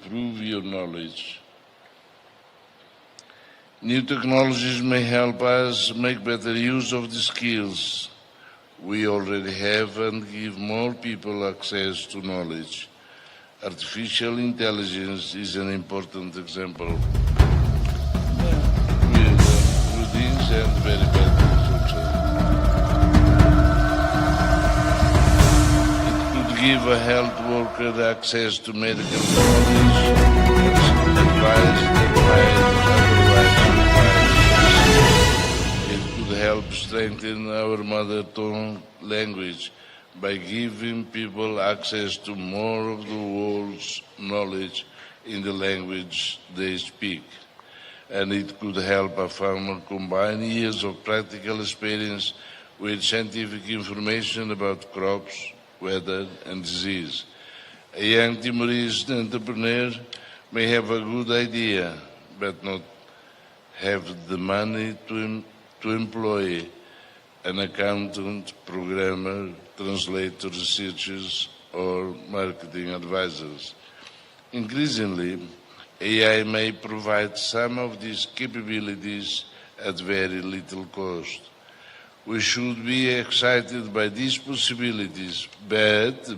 improve your knowledge. New technologies may help us make better use of the skills we already have and give more people access to knowledge. Artificial intelligence is an important example. With good things and very bad things also. It could give a health worker access to medical knowledge, advice that might otherwise require. It could help strengthen our mother tongue language by giving people access to more of the world's knowledge in the language they speak. And it could help a farmer combine years of practical experience with scientific information about crops, weather, and disease. A young Timorese entrepreneur may have a good idea, but not have the money to employ an accountant, programmer, translator, researchers, or marketing advisors. Increasingly, AI may provide some of these capabilities at very little cost. We should be excited by these possibilities, but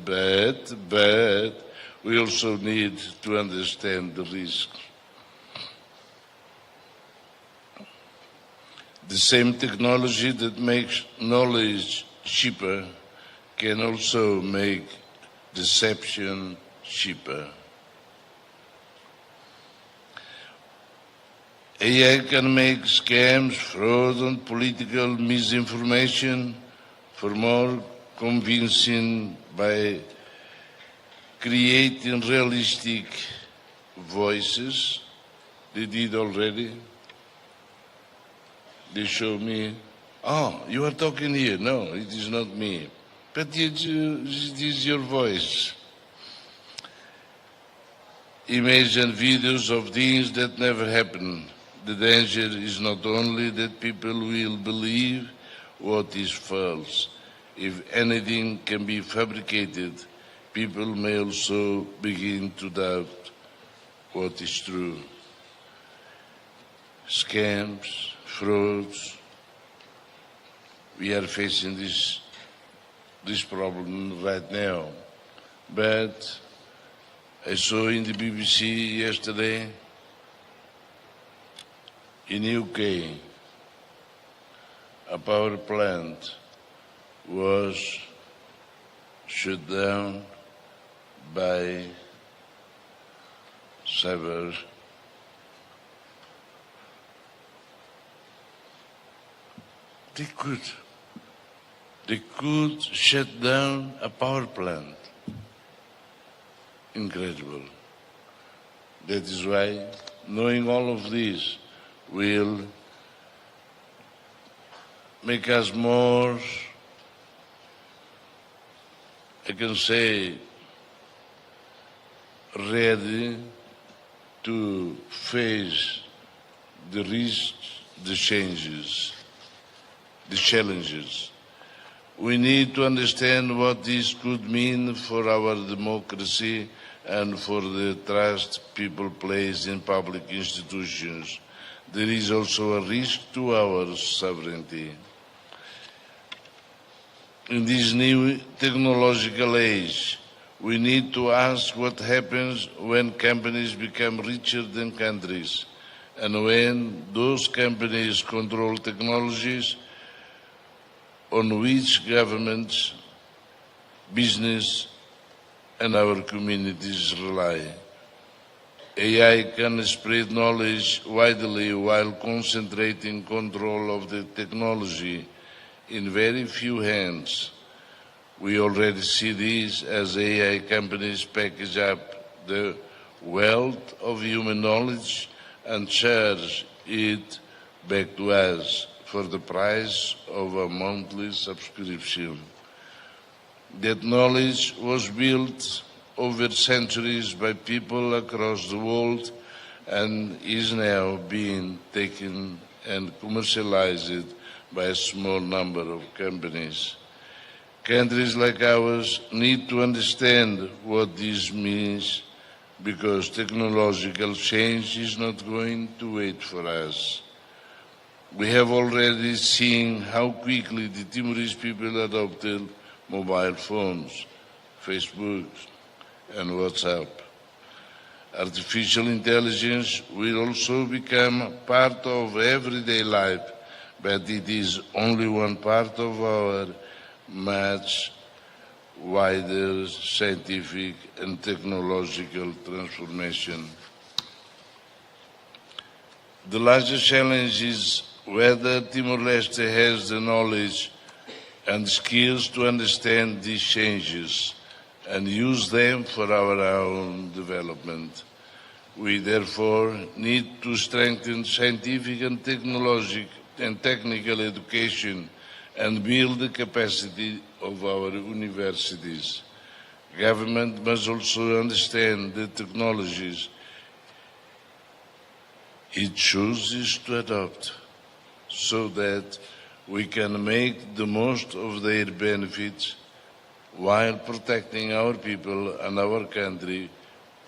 we also need to understand the risks. The same technology that makes knowledge cheaper can also make deception cheaper. AI can make scams, fraud, and political misinformation for more convincing by creating realistic voices. They did already. They show me, oh, you are talking here. No, it is not me. But it is your voice. Imagine videos of things that never happen. The danger is not only that people will believe what is false. If anything can be fabricated, people may also begin to doubt what is true. Scams, frauds, we are facing this problem right now. But I saw in the BBC yesterday, in UK, a power plant was shut down by cyber. They could shut down a power plant. Incredible. That is why, knowing all of this will make us more, I can say, ready to face the risks, the changes, the challenges. We need to understand what this could mean for our democracy and for the trust people place in public institutions. There is also a risk to our sovereignty. In this new technological age, we need to ask what happens when companies become richer than countries, and when those companies control technologies on which governments, business, and our communities rely. AI can spread knowledge widely while concentrating control of the technology in very few hands. We already see this as AI companies package up the wealth of human knowledge and charge it back to us for the price of a monthly subscription. That knowledge was built over centuries by people across the world and is now being taken and commercialized by a small number of companies. Countries like ours need to understand what this means because technological change is not going to wait for us. We have already seen how quickly the Timorese people adopted mobile phones, Facebook, and WhatsApp. Artificial intelligence will also become part of everyday life, but it is only one part of our much wider scientific and technological transformation. The largest challenge is whether Timor-Leste has the knowledge and skills to understand these changes and use them for our own development. We therefore need to strengthen scientific and technical education and build the capacity of our universities. Government must also understand the technologies it chooses to adopt so that we can make the most of their benefits while protecting our people and our country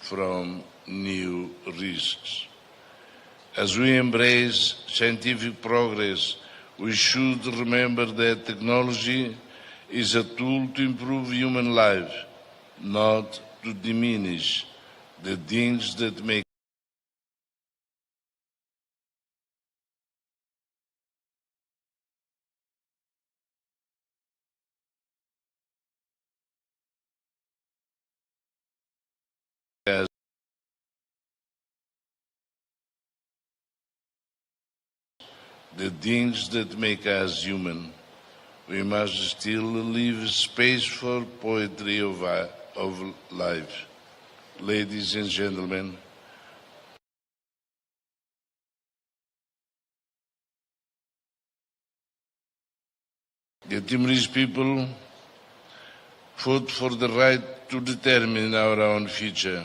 from new risks. As we embrace scientific progress, we should remember that technology is a tool to improve human life, not to diminish the things that make us human. We must still leave space for poetry of life. Ladies and gentlemen, the Timorese people fought for the right to determine our own future.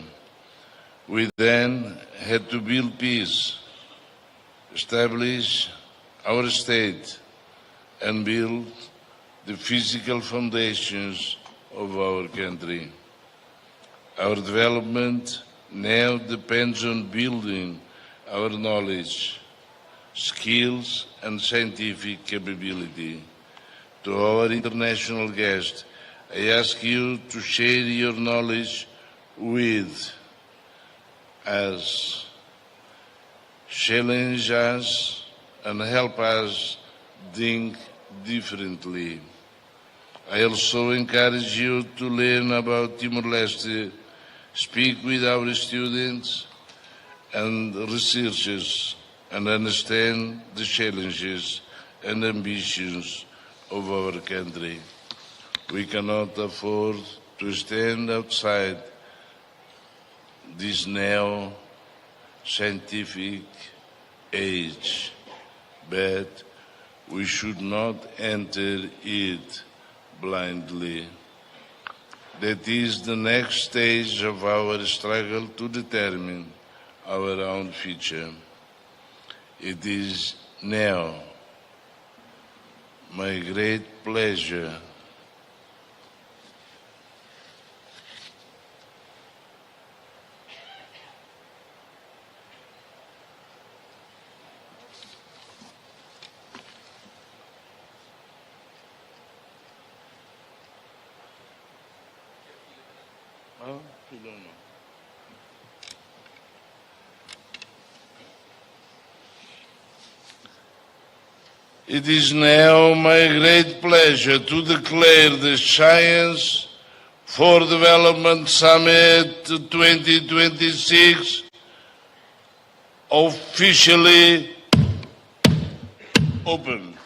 We then had to build peace, establish our state, and build the physical foundations of our country. Our development now depends on building our knowledge, skills, and scientific capability. To our international guests, I ask you to share your knowledge with us, challenge us, and help us think differently. I also encourage you to learn about Timor-Leste, speak with our students and researchers, and understand the challenges and ambitions of our country. We cannot afford to stand outside this now scientific age, but we should not enter it blindly. That is the next stage of our struggle to determine our own future. It is now my great pleasure It is now my great pleasure to declare the Science for Development Summit 2026 officially open.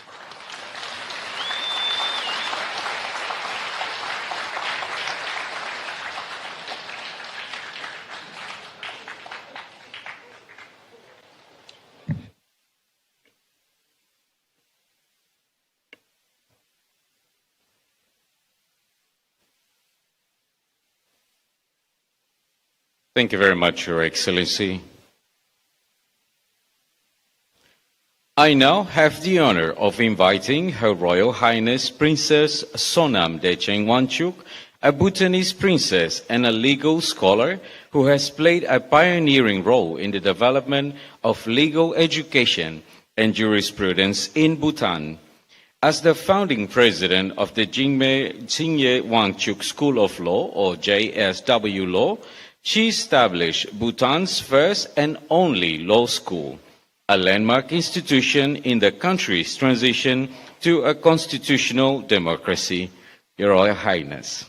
Thank you very much, Your Excellency. I now have the honor of inviting Her Royal Highness Princess Sonam Deceng Wanchuk a Bhutanese princess and a legal scholar who has played a pioneering role in the development of legal education and jurisprudence in Bhutan. As the founding president of the Jinmei Wangchuk School of Law, or JSW Law, she established Bhutan's first and only law school, a landmark institution in the country's transition to a constitutional democracy. Your Royal Highness.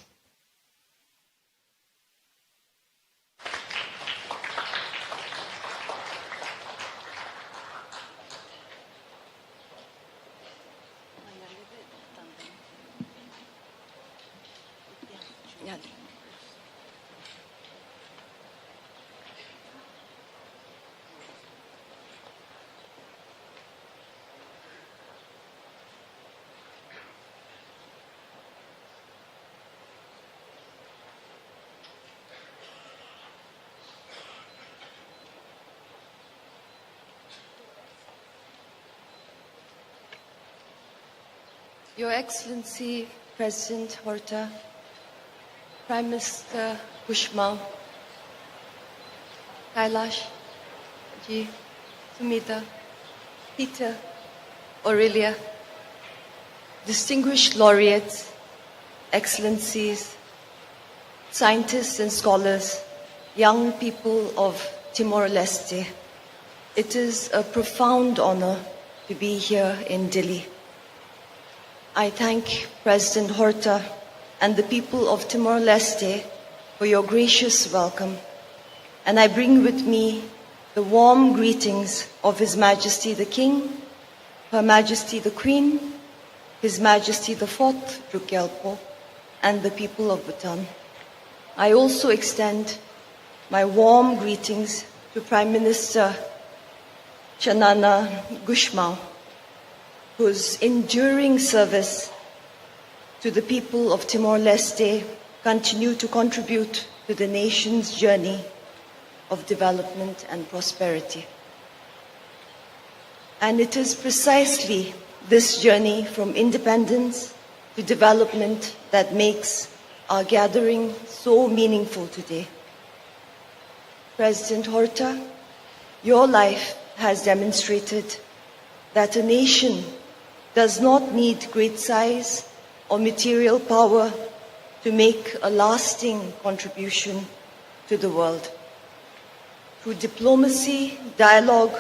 Your Excellency, President Horta, Prime Minister Bushmal, Kailash, Ji, Sumita, Peter, Aurelia, distinguished laureates, Excellencies, scientists and scholars, young people of Timor-Leste, it is a profound honor to be here in Delhi. I thank President Horta and the people of Timor-Leste for your gracious welcome, and I bring with me the warm greetings of His Majesty the King, Her Majesty the Queen, His Majesty the Fourth Drukgyalpo, and the people of Bhutan. I also extend my warm greetings to Prime Minister Chanana Gushmal, whose enduring service to the people of Timor-Leste continue to contribute to the nation's journey of development and prosperity. And it is precisely this journey from independence to development that makes our gathering so meaningful today. President Horta, your life has demonstrated that a nation does not need great size or material power to make a lasting contribution to the world. Through diplomacy, dialogue,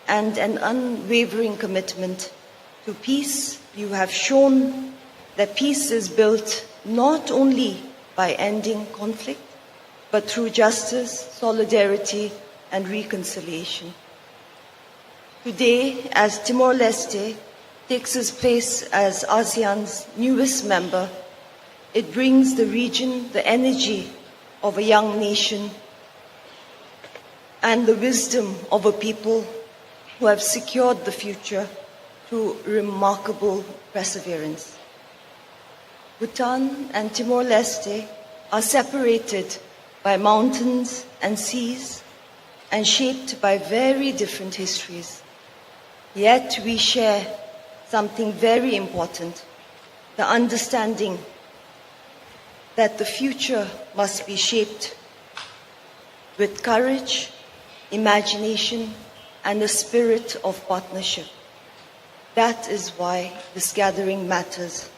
and an unwavering commitment to peace, you have shown that peace is built not only by ending conflict, but through justice, solidarity, and reconciliation. Today, as Timor-Leste takes its place as ASEAN's newest member, it brings the region the energy of a young nation and the wisdom of a people who have secured the future through remarkable perseverance. Bhutan and Timor-Leste are separated by mountains and seas and shaped by very different histories. Yet we share something very important, the understanding that the future must be shaped with courage, imagination, and a spirit of partnership. That is why this gathering matters.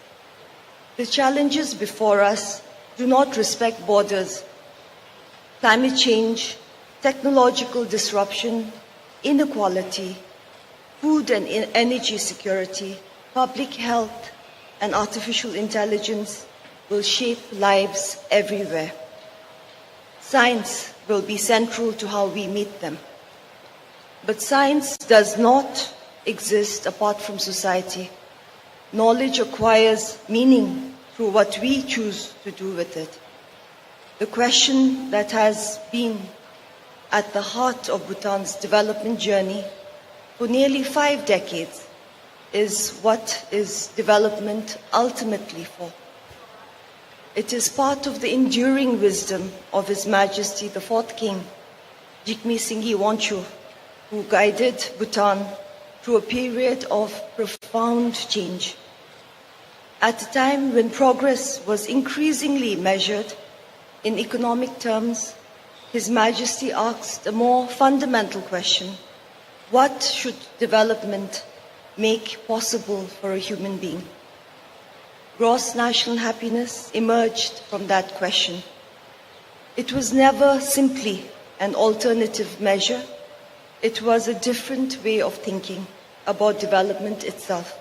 The challenges before us do not respect borders. Climate change, technological disruption, inequality, food and energy security, public health, and artificial intelligence will shape lives everywhere. Science will be central to how we meet them. But science does not exist apart from society. Knowledge acquires meaning through what we choose to do with it. The question that has been at the heart of Bhutan's development journey for nearly 5 decades is, what is development ultimately for? It is part of the enduring wisdom of His Majesty the Fourth King, Jigme Singye Wanchur, who guided Bhutan through a period of profound change. At a time when progress was increasingly measured in economic terms, His Majesty asked a more fundamental question: what should development make possible for a human being? Gross national happiness emerged from that question. It was never simply an alternative measure. It was a different way of thinking about development itself.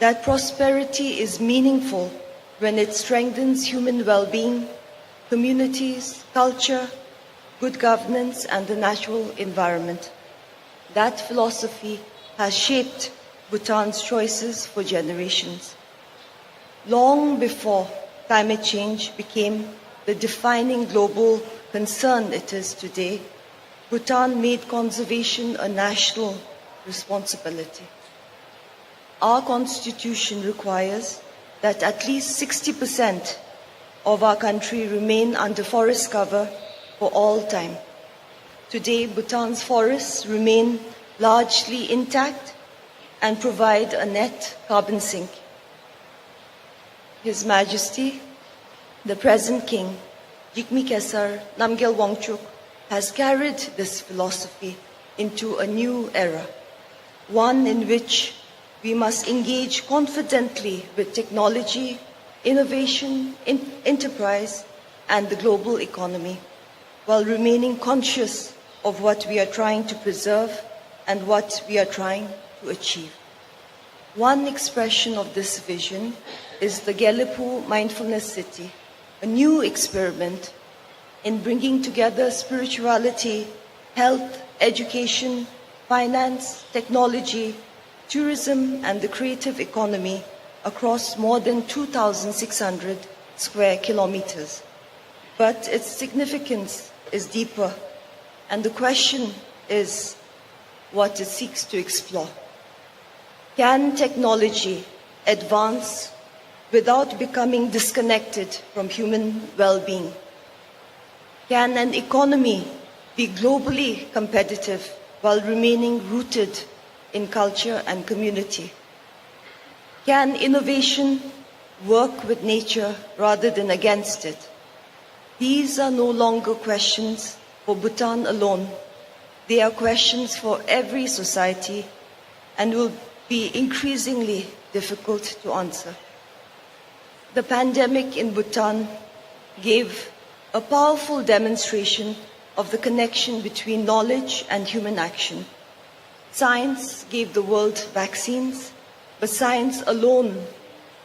That prosperity is meaningful when it strengthens human well-being, communities, culture, good governance, and the natural environment. That philosophy has shaped Bhutan's choices for generations. Long before climate change became the defining global concern it is today, Bhutan made conservation a national responsibility. Our constitution requires that at least 60% of our country remain under forest cover for all time. Today, Bhutan's forests remain largely intact and provide a net carbon sink. His Majesty, the present King, Jigme Khesar Namgyal Wangchuk, has carried this philosophy into a new era, one in which we must engage confidently with technology, innovation, enterprise, and the global economy, while remaining conscious of what we are trying to preserve and what we are trying to achieve. One expression of this vision is the Gelipu Mindfulness City, a new experiment in bringing together spirituality, health, education, finance, technology, tourism, and the creative economy across more than 2,600 square kilometers. But its significance is deeper, and the question is what it seeks to explore. Can technology advance without becoming disconnected from human well-being? Can an economy be globally competitive while remaining rooted in culture and community? Can innovation work with nature rather than against it? These are no longer questions for Bhutan alone. They are questions for every society and will be increasingly difficult to answer. The pandemic in Bhutan gave a powerful demonstration of the connection between knowledge and human action. Science gave the world vaccines, but science alone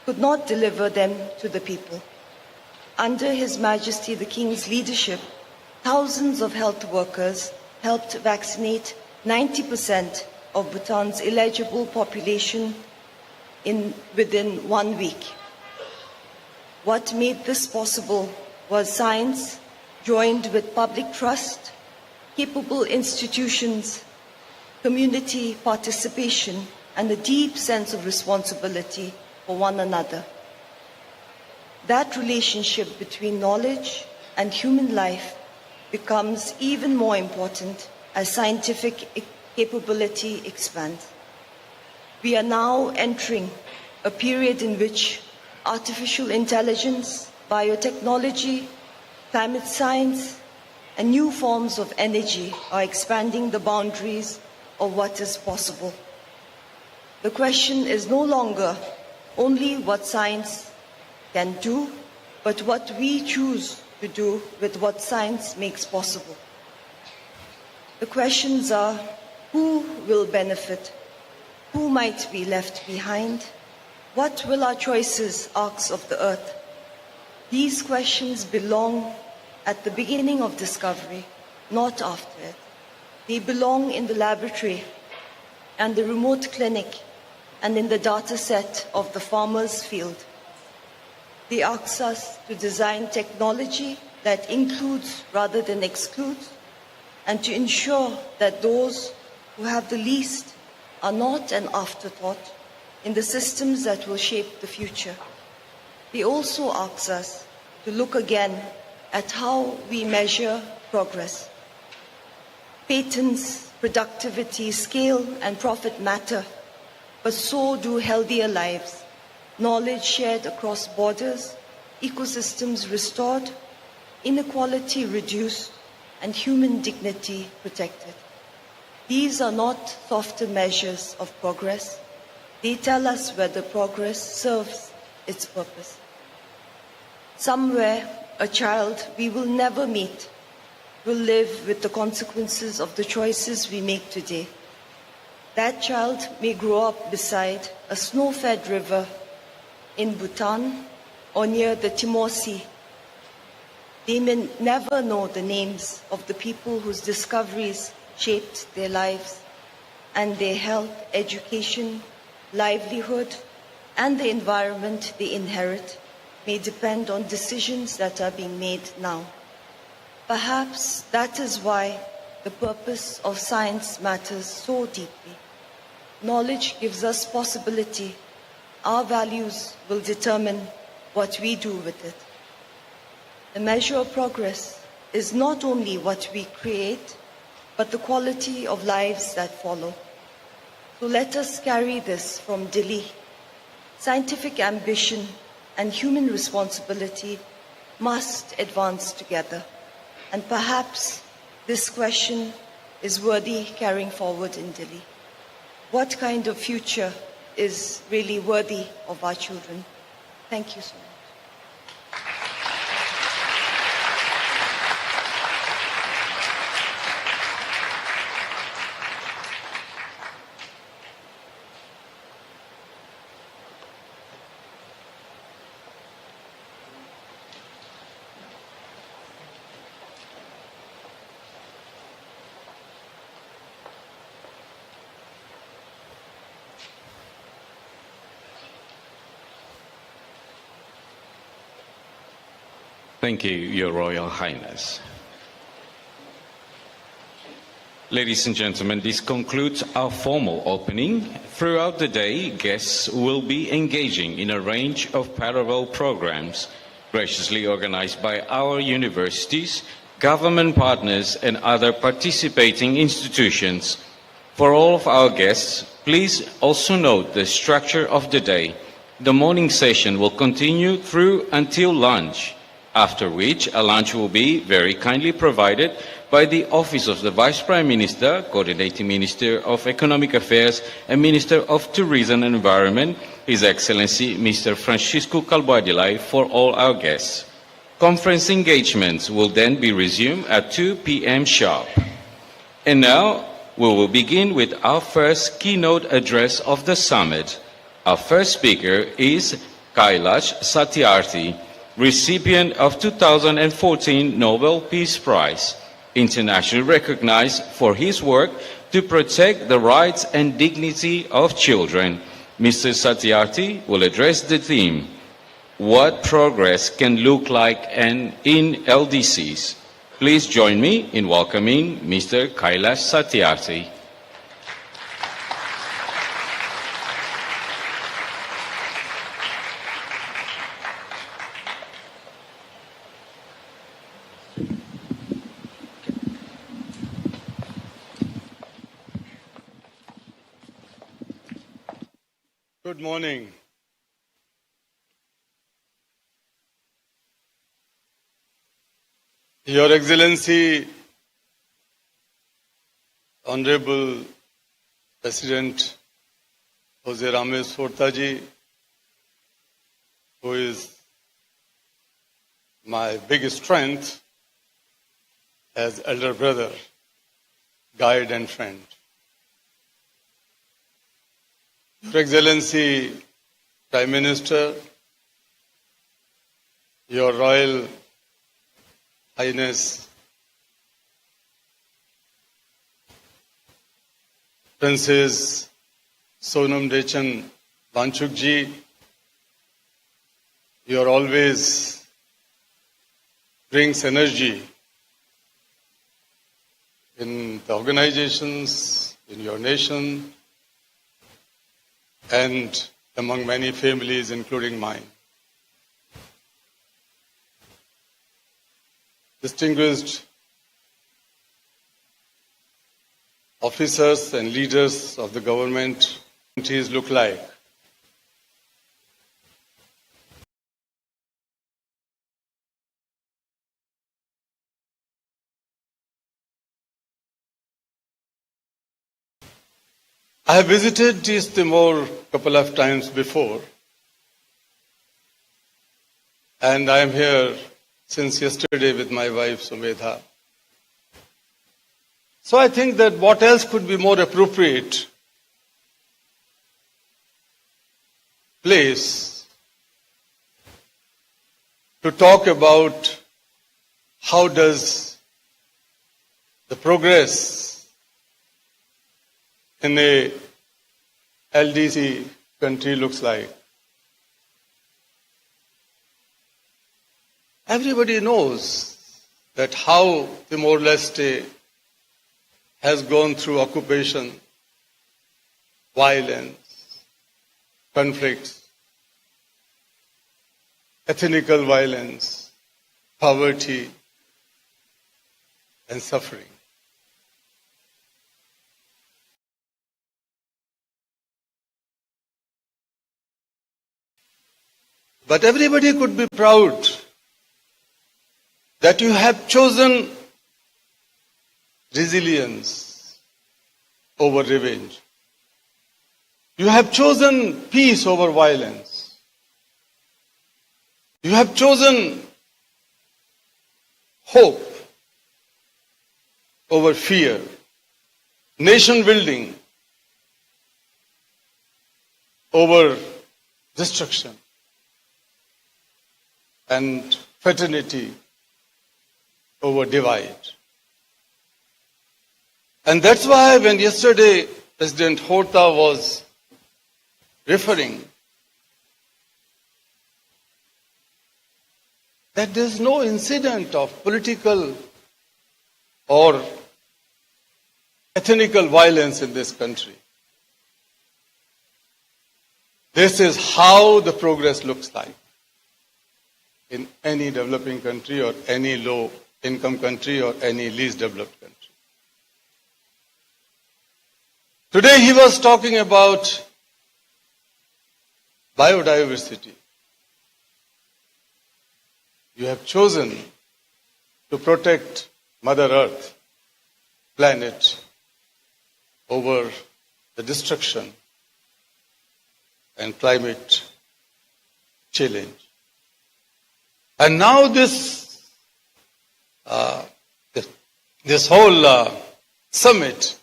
could not deliver them to the people. Under His Majesty the King's leadership, thousands of health workers helped vaccinate 90% of Bhutan's eligible population within 1 week. What made this possible was science joined with public trust, capable institutions, community participation, and a deep sense of responsibility for one another. That relationship between knowledge and human life becomes even more important as scientific capability expands. We are now entering a period in which artificial intelligence, biotechnology, climate science, and new forms of energy are expanding the boundaries of what is possible. The question is no longer only what science can do, but what we choose to do with what science makes possible. The questions are: who will benefit? Who might be left behind? What will our choices ask of the earth? These questions belong at the beginning of discovery, not after it. They belong in the laboratory and the remote clinic and in the data set of the farmer's field. They ask us to design technology that includes rather than excludes, and to ensure that those who have the least are not an afterthought in the systems that will shape the future. They also ask us to look again at how we measure progress. Patents, productivity, scale, and profit matter, but so do healthier lives, knowledge shared across borders, ecosystems restored, inequality reduced, and human dignity protected. These are not softer measures of progress. They tell us whether progress serves its purpose. Somewhere, a child we will never meet will live with the consequences of the choices we make today. That child may grow up beside a snow-fed river in Bhutan or near the Timor Sea. They may never know the names of the people whose discoveries shaped their lives, and their health, education, livelihood, and the environment they inherit may depend on decisions that are being made now. Perhaps that is why the purpose of science matters so deeply. Knowledge gives us possibility. Our values will determine what we do with it. The measure of progress is not only what we create, but the quality of lives that follow. So let us carry this from Delhi. Scientific ambition and human responsibility must advance together. And perhaps this question is worthy carrying forward in Delhi. What kind of future is really worthy of our children? Thank you so much. Thank you, Your Royal Highness. Ladies and gentlemen, this concludes our formal opening. Throughout the day, guests will be engaging in a range of parallel programs graciously organized by our universities, government partners, and other participating institutions. For all of our guests, please also note the structure of the day. The morning session will continue through until lunch, after which a lunch will be very kindly provided by the Office of the Vice Prime Minister, Coordinating Minister of Economic Affairs and Minister of Tourism and Environment, His Excellency Mr. Francisco Calboadilai, for all our guests. Conference engagements will then be resumed at 2 p.m. sharp. And now we will begin with our first keynote address of the summit. Our first speaker is Kailash Satyarthi, recipient of 2014 Nobel Peace Prize, internationally recognized for his work to protect the rights and dignity of children. Mr. Satyarthi will address the theme, What Progress Can Look Like in LDCs. Please join me in welcoming Mr. Kailash Satyarthi. Good morning. Your Excellency, Honorable President Jose Ramesh Fortaji, who is my biggest strength as elder brother, guide and friend. Your Excellency, Prime Minister, Your Royal Highness, Princess Sonam Dechan Banchukji, you always brings energy in the organizations, in your nation, and among many families, including mine. Distinguished officers and leaders of the government, look like. I have visited East Timor a couple of times before, and I am here since yesterday with my wife Sumedha. So I think that what else could be more appropriate place to talk about how does the progress in a LDC country looks like. Everybody knows that how Timor-Leste has gone through occupation, violence, conflicts, ethnical violence, poverty, and suffering. But everybody could be proud that you have chosen resilience over revenge. You have chosen peace over violence. You have chosen hope over fear, nation building over destruction, and fraternity over divide. And that's why when yesterday President Horta was referring that there's no incident of political or ethnical violence in this country. This is how the progress looks like in any developing country or any low-income country or any least developed country. Today he was talking about biodiversity. You have chosen to protect Mother Earth, planet, over the destruction and climate challenge. And now this whole summit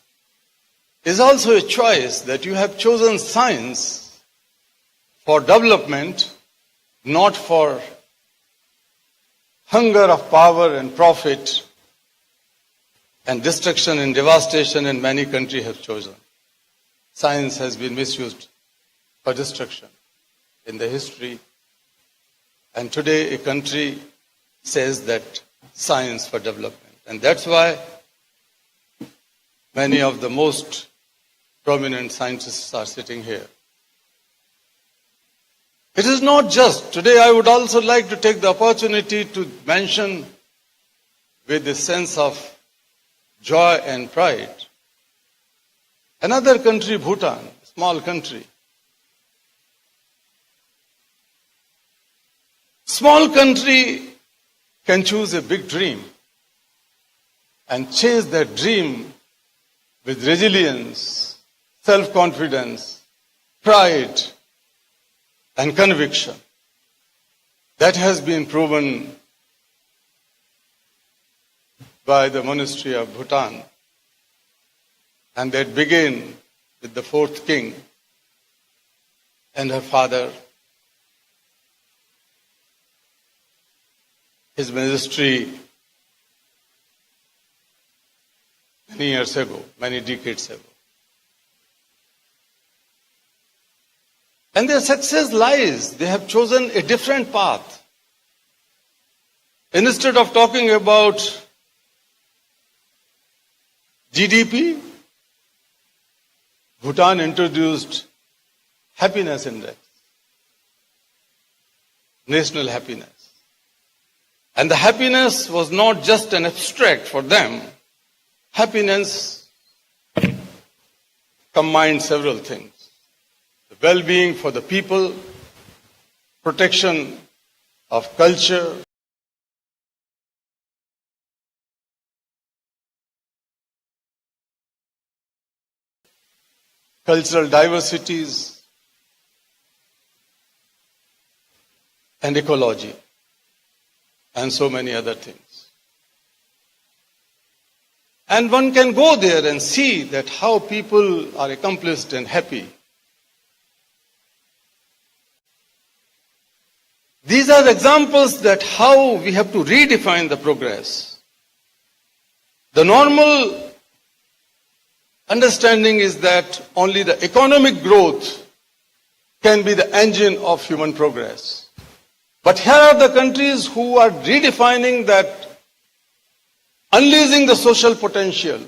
is also a choice that you have chosen science for development, not for hunger of power and profit and destruction and devastation, and many countries have chosen. Science has been misused for destruction in the history. And today a country says that science for development. And that's why many of the most prominent scientists are sitting here. It is not just, today I would also like to take the opportunity to mention with a sense of joy and pride, another country, Bhutan, a small country. Small country can choose a big dream and chase that dream with resilience, self-confidence, pride, and conviction. That has been proven by the monastery of Bhutan. And that began with the fourth king and her father. His ministry many years ago, many decades ago. And their success lies, they have chosen a different path. Instead of talking about GDP, Bhutan introduced happiness index, national happiness. And the happiness was not just an abstract for them. Happiness combined several things. The well-being for the people, protection of culture, cultural diversities, and ecology, and so many other things. And one can go there and see that how people are accomplished and happy. These are examples that how we have to redefine the progress. The normal understanding is that only the economic growth can be the engine of human progress. But here are the countries who are redefining that, unleashing the social potential,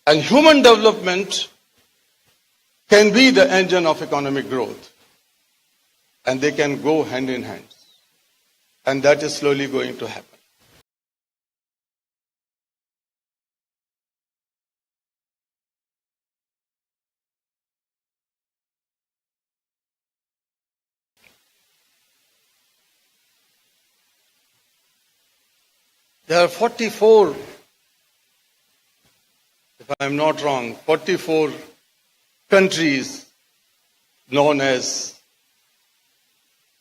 and human development can be the engine of economic growth. And they can go hand in hand. And that is slowly going to happen. There are 44, if I am not wrong, 44 countries known as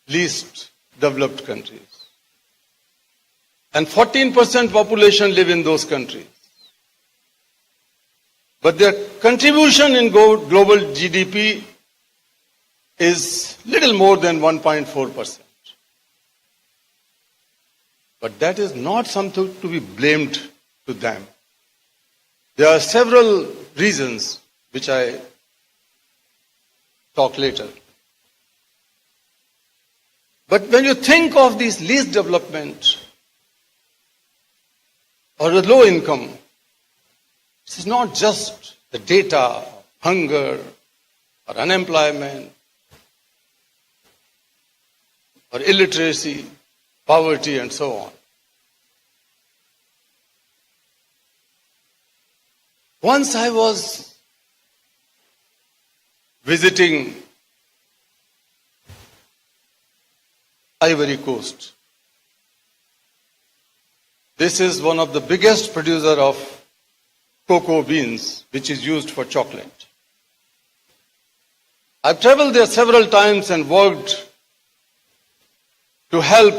least developed countries. And 14% population live in those countries. But their contribution in global GDP is little more than 1.4%. But that is not something to be blamed to them. There are several reasons which I talk later. But when you think of these least development or the low income, this is not just the data of hunger or unemployment or illiteracy, poverty, and so on. Once I was visiting Ivory Coast. This is one of the biggest producer of cocoa beans, which is used for chocolate. I've traveled there several times and worked to help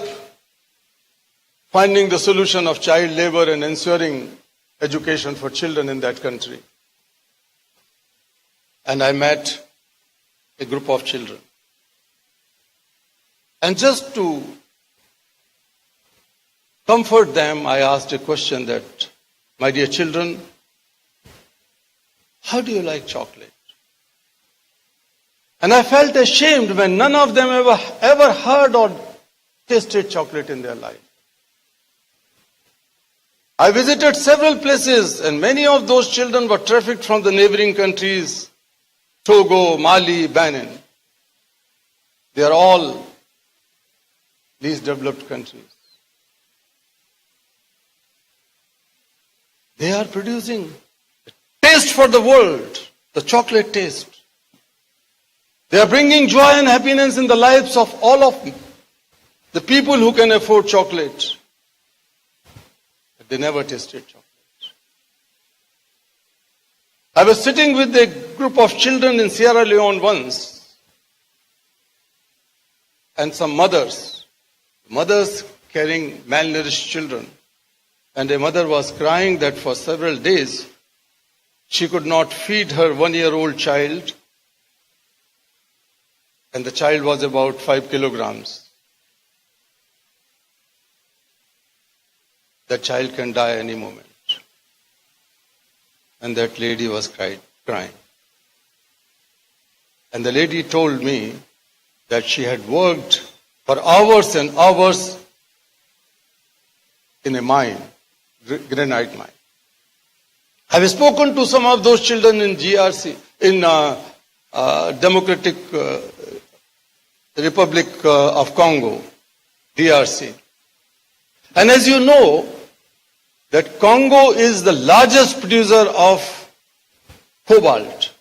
finding the solution of child labor and ensuring education for children in that country. And I met a group of children. And just to comfort them, I asked a question that, my dear children, how do you like chocolate? And I felt ashamed when none of them ever heard or tasted chocolate in their life. I visited several places and many of those children were trafficked from the neighboring countries, Togo, Mali, Benin. They are all least developed countries. They are producing the taste for the world, the chocolate taste. They are bringing joy and happiness in the lives of all of the people who can afford chocolate. But they never tasted chocolate. I was sitting with a group of children in Sierra Leone once, and some mothers carrying malnourished children. And a mother was crying that for several days she could not feed her 1-year-old child, and the child was about 5 kilograms. That child can die any moment. And that lady was crying. And the lady told me that she had worked for hours and hours in a mine, granite mine. I've spoken to some of those children in GRC, in Democratic Republic of Congo, DRC. And as you know, that Congo is the largest producer of cobalt.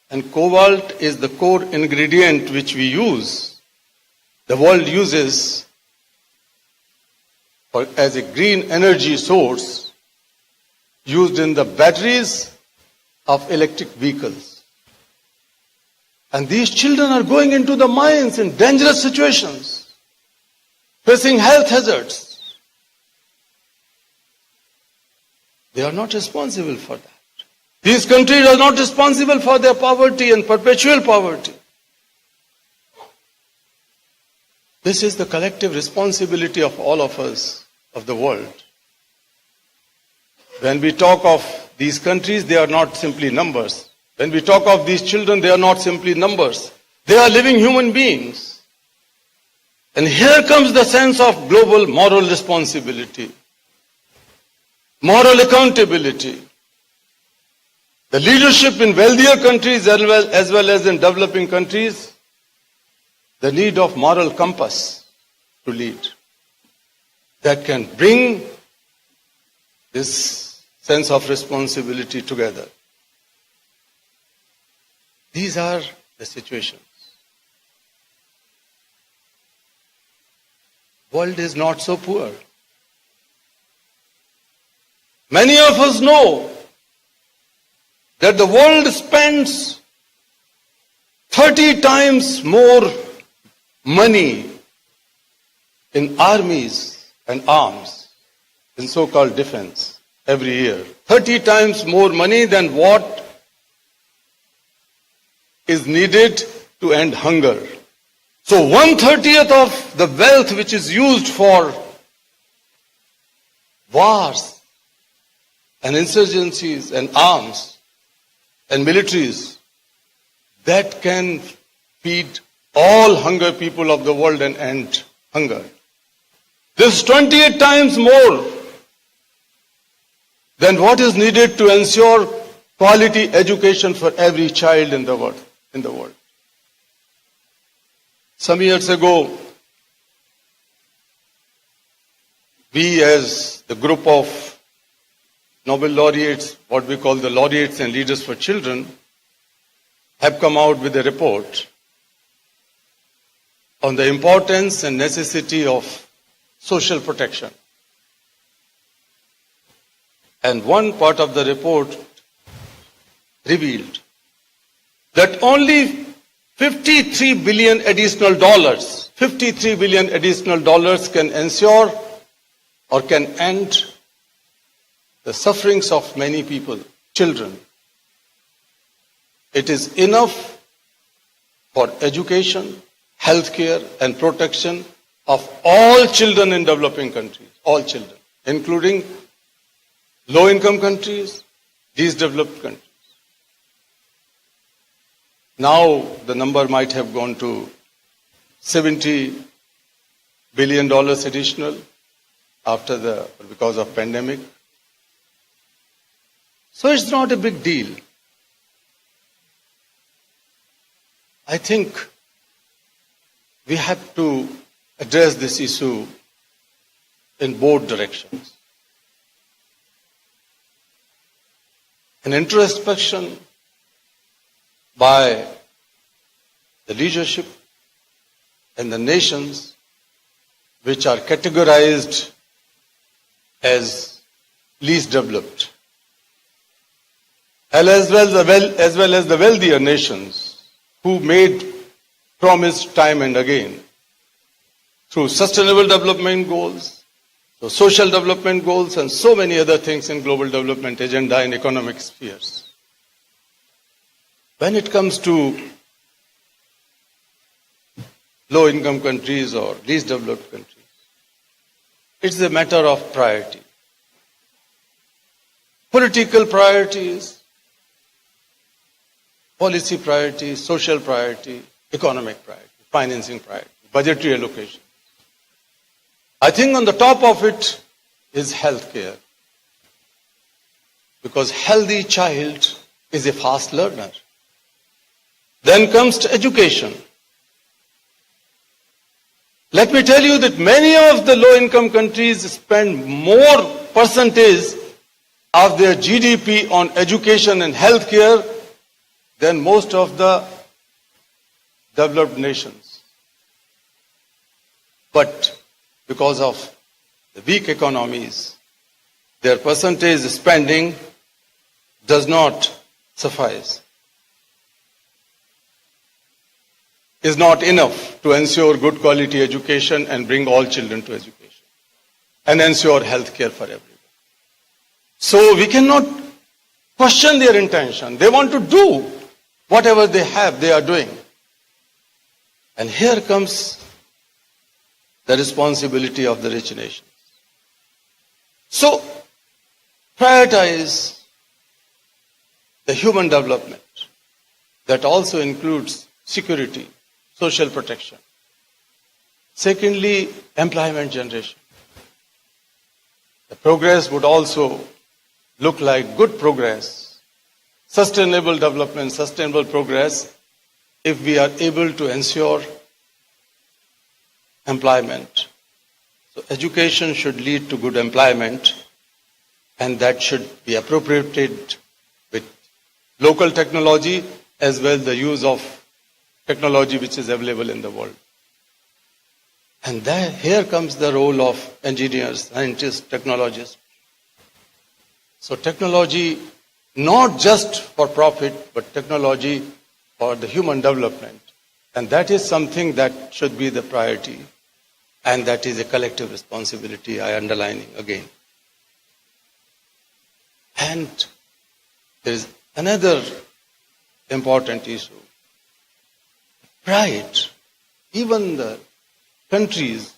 And cobalt is the core ingredient which we use, the world uses as a green energy source used in the batteries of electric vehicles. And these children are going into the mines in dangerous situations, facing health hazards. They are not responsible for that. These countries are not responsible for their poverty and perpetual poverty. This is the collective responsibility of all of us, of the world. When we talk of these countries, they are not simply numbers. When we talk of these children, they are not simply numbers. They are living human beings. And here comes the sense of global moral responsibility, moral accountability. The leadership in wealthier countries as well as in developing countries, the need of moral compass to lead that can bring this sense of responsibility together. These are the situations. World is not so poor. Many of us know that the world spends 30 times more money in armies and arms, in so-called defense, every year. 30 times more money than what is needed to end hunger. So 1/30 of the wealth which is used for wars and insurgencies and arms and militaries, that can feed all hunger people of the world and end hunger. This is 28 times more than what is needed to ensure quality education for every child in the world. Some years ago, we as the group of Nobel laureates, what we call the laureates and leaders for children, have come out with a report on the importance and necessity of social protection. And one part of the report revealed that only $53 billion additional dollars can ensure or can end the sufferings of many people, children. It is enough for education, healthcare, and protection of all children in developing countries, all children, including low-income countries, least developed countries. Now the number might have gone to $70 billion additional because of pandemic. So it's not a big deal. I think we have to address this issue in both directions. An introspection by the leadership and the nations which are categorized as least developed, as well as the wealthier nations who made promise time and again through sustainable development goals, so social development goals, and so many other things in global development agenda and economic spheres. When it comes to low-income countries or least developed countries, it's a matter of priority. Political priorities, policy priority, social priority, economic priority, financing priority, budgetary allocation. I think on the top of it is healthcare. Because healthy child is a fast learner. Then comes to education. Let me tell you that many of the low-income countries spend more percentage of their GDP on education and healthcare than most of the developed nations. But because of the weak economies, their percentage spending does not suffice, is not enough to ensure good quality education and bring all children to education and ensure health care for everyone. So we cannot question their intention. They want to do whatever they have, they are doing. And here comes the responsibility of the rich nations. So, prioritize the human development that also includes security, social protection. Secondly, employment generation. The progress would also look like good progress, sustainable development, sustainable progress, if we are able to ensure employment. So education should lead to good employment, and that should be appropriated with local technology as well as the use of technology which is available in the world. And here comes the role of engineers, scientists, technologists. So technology, not just for profit, but technology for the human development. And that is something that should be the priority. And that is a collective responsibility, I underlining again. And there is another important issue. Pride. Even the countries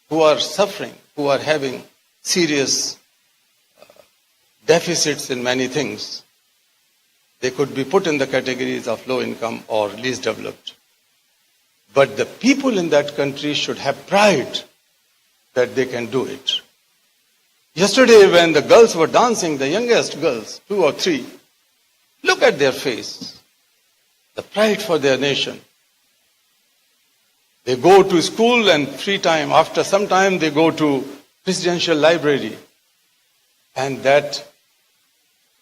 who are suffering, who are having serious deficits in many things, they could be put in the categories of low income or least developed. But the people in that country should have pride that they can do it. Yesterday when the girls were dancing, the youngest girls, 2 or 3, look at their face. The pride for their nation. They go to school and free time, after some time they go to presidential library. And that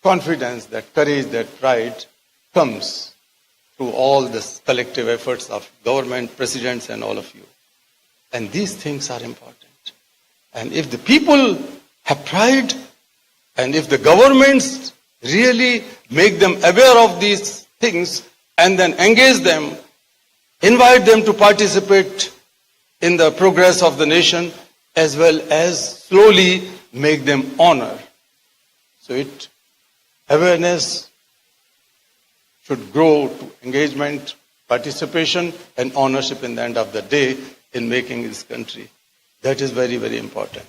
confidence, that courage, that pride comes through all the collective efforts of government, presidents and all of you. And these things are important. And if the people have pride, and if the governments really make them aware of these things and then engage them, invite them to participate in the progress of the nation, as well as slowly make them honor. So awareness should grow to engagement, participation, and ownership in the end of the day in making this country. That is very, very important.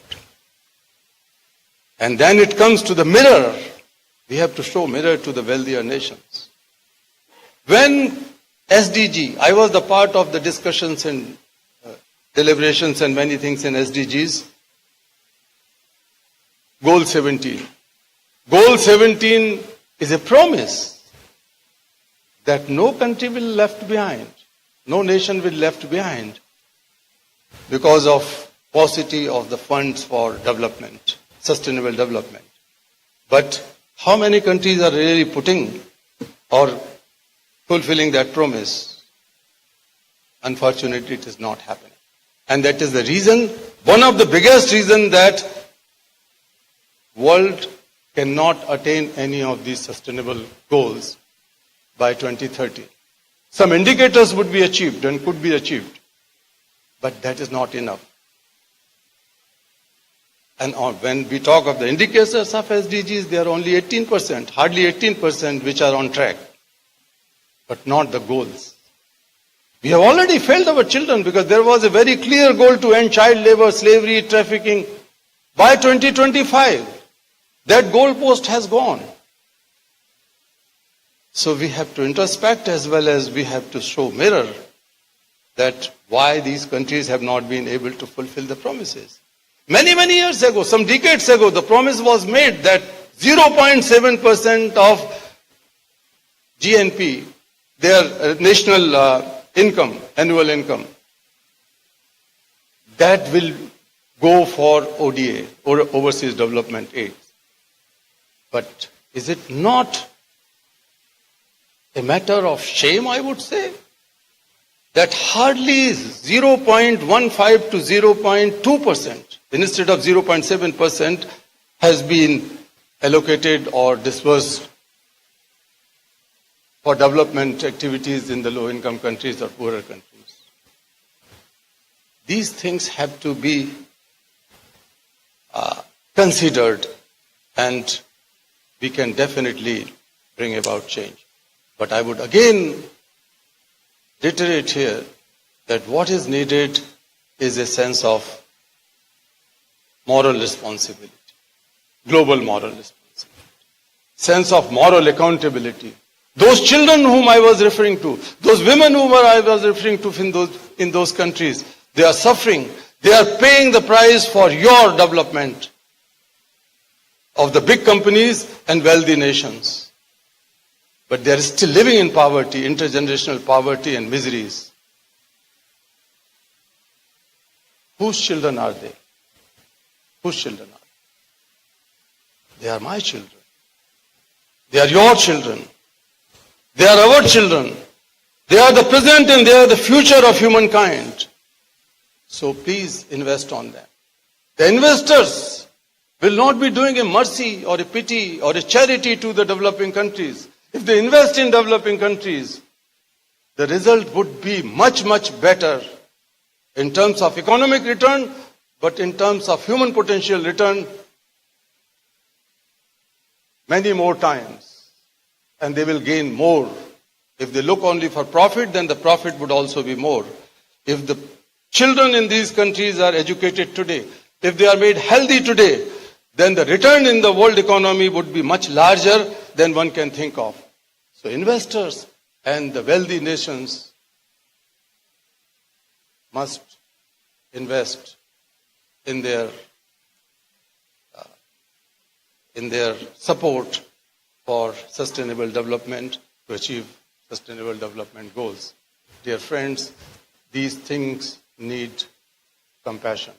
And then it comes to the mirror. We have to show mirror to the wealthier nations. When SDG, I was the part of the discussions and deliberations and many things in SDGs. Goal 17. Goal 17 is a promise that no country will be left behind. No nation will be left behind because of paucity of the funds for development, sustainable development. But how many countries are really putting or fulfilling that promise? Unfortunately, it is not happening. And that is the reason, one of the biggest reasons that world cannot attain any of these sustainable goals by 2030. Some indicators would be achieved and could be achieved, but that is not enough. And when we talk of the indicators of SDGs, they are only 18%, hardly 18% which are on track, but not the goals. We have already failed our children because there was a very clear goal to end child labor, slavery, trafficking by 2025. That goalpost has gone. So we have to introspect as well as we have to show mirror that why these countries have not been able to fulfill the promises. Many, many years ago, some decades ago, the promise was made that 0.7% of GNP, their national income, annual income, that will go for ODA, or Overseas Development Aid. But is it not a matter of shame, I would say, that hardly 0.15 to 0.2%, instead of 0.7%, has been allocated or disbursed for development activities in the low-income countries or poorer countries. These things have to be considered, and we can definitely bring about change. But I would again reiterate here that what is needed is a sense of moral responsibility, global moral responsibility, sense of moral accountability. Those children whom I was referring to, those women whom I was referring to in those countries, they are suffering. They are paying the price for your development of the big companies and wealthy nations. But they are still living in poverty, intergenerational poverty and miseries. Whose children are they? Whose children are they? They are my children. They are your children. They are our children. They are the present and they are the future of humankind. So please invest on them. The investors will not be doing a mercy or a pity or a charity to the developing countries. If they invest in developing countries, the result would be much, much better in terms of economic return, but in terms of human potential return, many more times. And they will gain more. If they look only for profit, then the profit would also be more. If the children in these countries are educated today, if they are made healthy today, then the return in the world economy would be much larger than one can think of. So investors and the wealthy nations must invest in their support for sustainable development to achieve sustainable development goals. Dear friends, these things need compassion.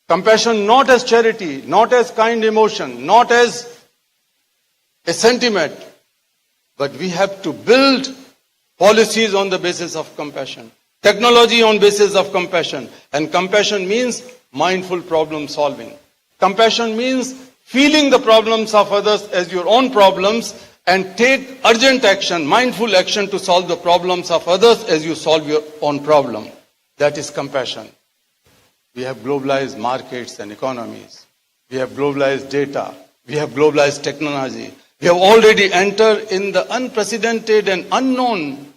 Compassion not as charity, not as kind emotion, not as a sentiment, but we have to build policies on the basis of compassion, technology on basis of compassion, and compassion means mindful problem solving. Compassion means feeling the problems of others as your own problems and take urgent action, mindful action to solve the problems of others as you solve your own problem. That is compassion. We have globalized markets and economies. We have globalized data. We have globalized technology. We have already entered in the unprecedented and unknown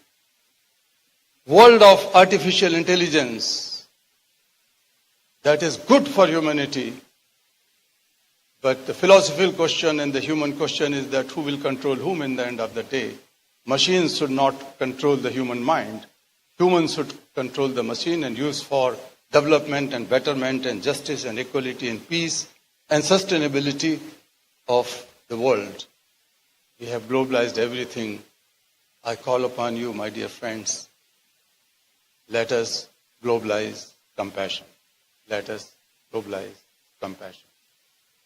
world of artificial intelligence. That is good for humanity. But the philosophical question and the human question is that who will control whom in the end of the day? Machines should not control the human mind. Humans should control the machine and use for development and betterment and justice and equality and peace and sustainability of the world. We have globalized everything. I call upon you, my dear friends, let us globalize compassion. Let us globalize compassion.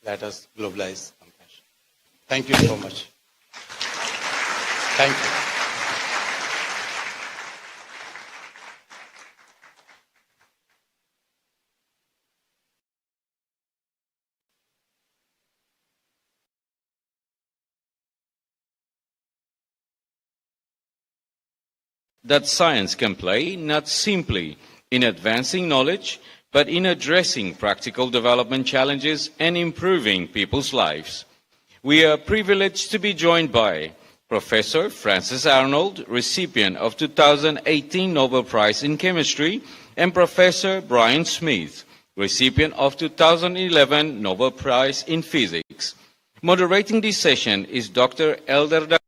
Let us globalize compassion. Thank you so much. Thank you. That science can play not simply in advancing knowledge, but in addressing practical development challenges and improving people's lives. We are privileged to be joined by Professor Frances Arnold, recipient of 2018 Nobel Prize in Chemistry, and Professor Brian Smith, recipient of 2011 Nobel Prize in Physics. Moderating this session is Dr. Elder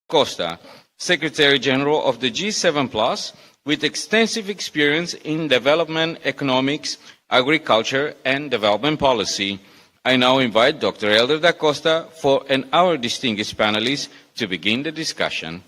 Costa, Secretary General of the G7+, with extensive experience in development economics, agriculture, and development policy. I now invite Dr. Elder da Costa and our distinguished panelists to begin the discussion.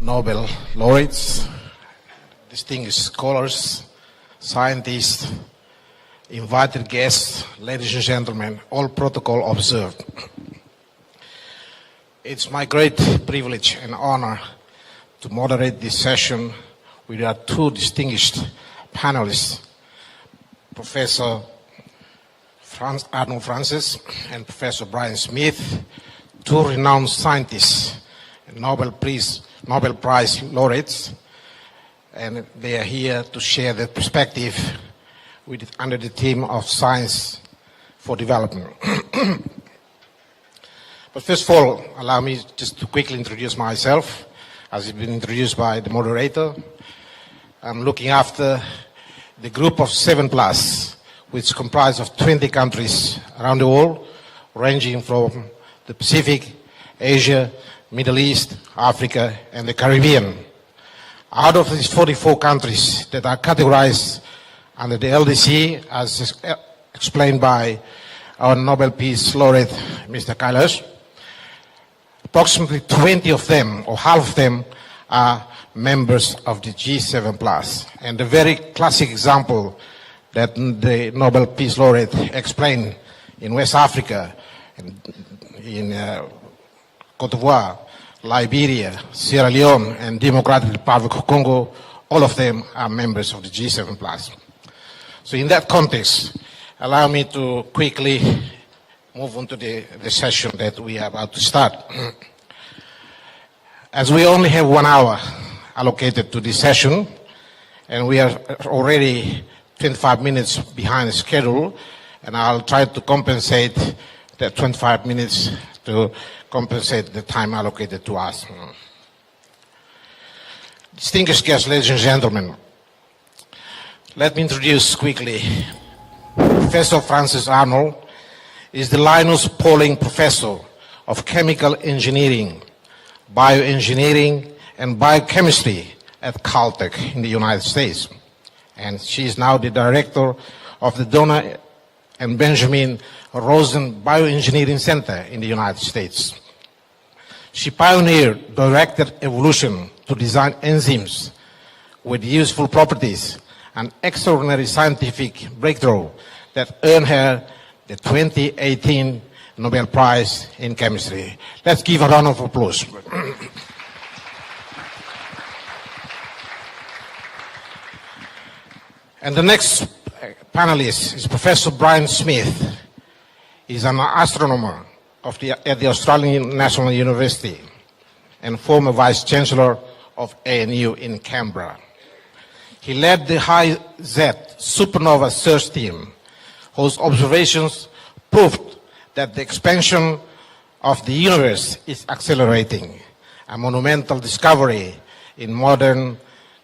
Nobel laureates, distinguished scholars, scientists, invited guests, ladies and gentlemen, all protocol observed. It's my great privilege and honor to moderate this session with our two distinguished panelists, Professor Arnold Francis and Professor Brian Smith, two renowned scientists and Nobel Prize laureates, and they are here to share their perspective under the theme of Science for Development. But first of all, allow me just to quickly introduce myself, as it's been introduced by the moderator. I'm looking after the group of 7+, which comprise of 20 countries around the world, ranging from the Pacific, Asia, Middle East, Africa, and the Caribbean. Out of these 44 countries that are categorized under the LDC, as explained by our Nobel Peace Laureate, Mr. Kailash, approximately 20 of them, or half of them, are members of the G7+. And the very classic example that the Nobel Peace Laureate explained in West Africa, in Cote d'Ivoire, Liberia, Sierra Leone, and Democratic Republic of Congo, all of them are members of the G7+. So in that context, allow me to quickly move on to the session that we are about to start. As we only have 1 hour allocated to this session, and we are already 25 minutes behind the schedule, and I'll try to compensate that 25 minutes to compensate the time allocated to us. Distinguished guests, ladies and gentlemen, let me introduce quickly Professor Francis Arnold is the Linus Pauling Professor of Chemical Engineering, Bioengineering, and Biochemistry at Caltech in the United States. And she is now the Director of the Donna and Benjamin Rosen Bioengineering Center in the United States. She pioneered directed evolution to design enzymes with useful properties, an extraordinary scientific breakthrough that earned her the 2018 Nobel Prize in Chemistry. Let's give a round of applause. And the next panelist is Professor Brian Smith. He's an astronomer at the Australian National University and former Vice Chancellor of ANU in Canberra. He led the High Z supernova search team, whose observations proved that the expansion of the universe is accelerating, a monumental discovery in modern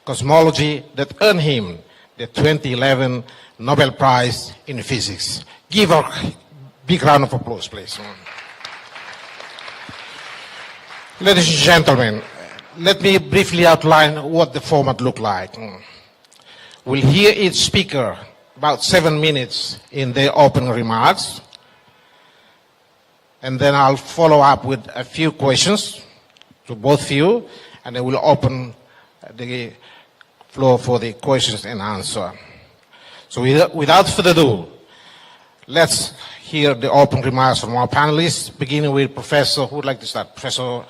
cosmology that earned him the 2011 Nobel Prize in Physics. Give a big round of applause, please. Ladies and gentlemen, let me briefly outline what the format looked like. We'll hear each speaker about 7 minutes in their opening remarks, and then I'll follow up with a few questions to both of you, and then we'll open the floor for the questions and answer. So without further ado, let's hear the opening remarks from our panelists, beginning with Professor, who would like to start? Professor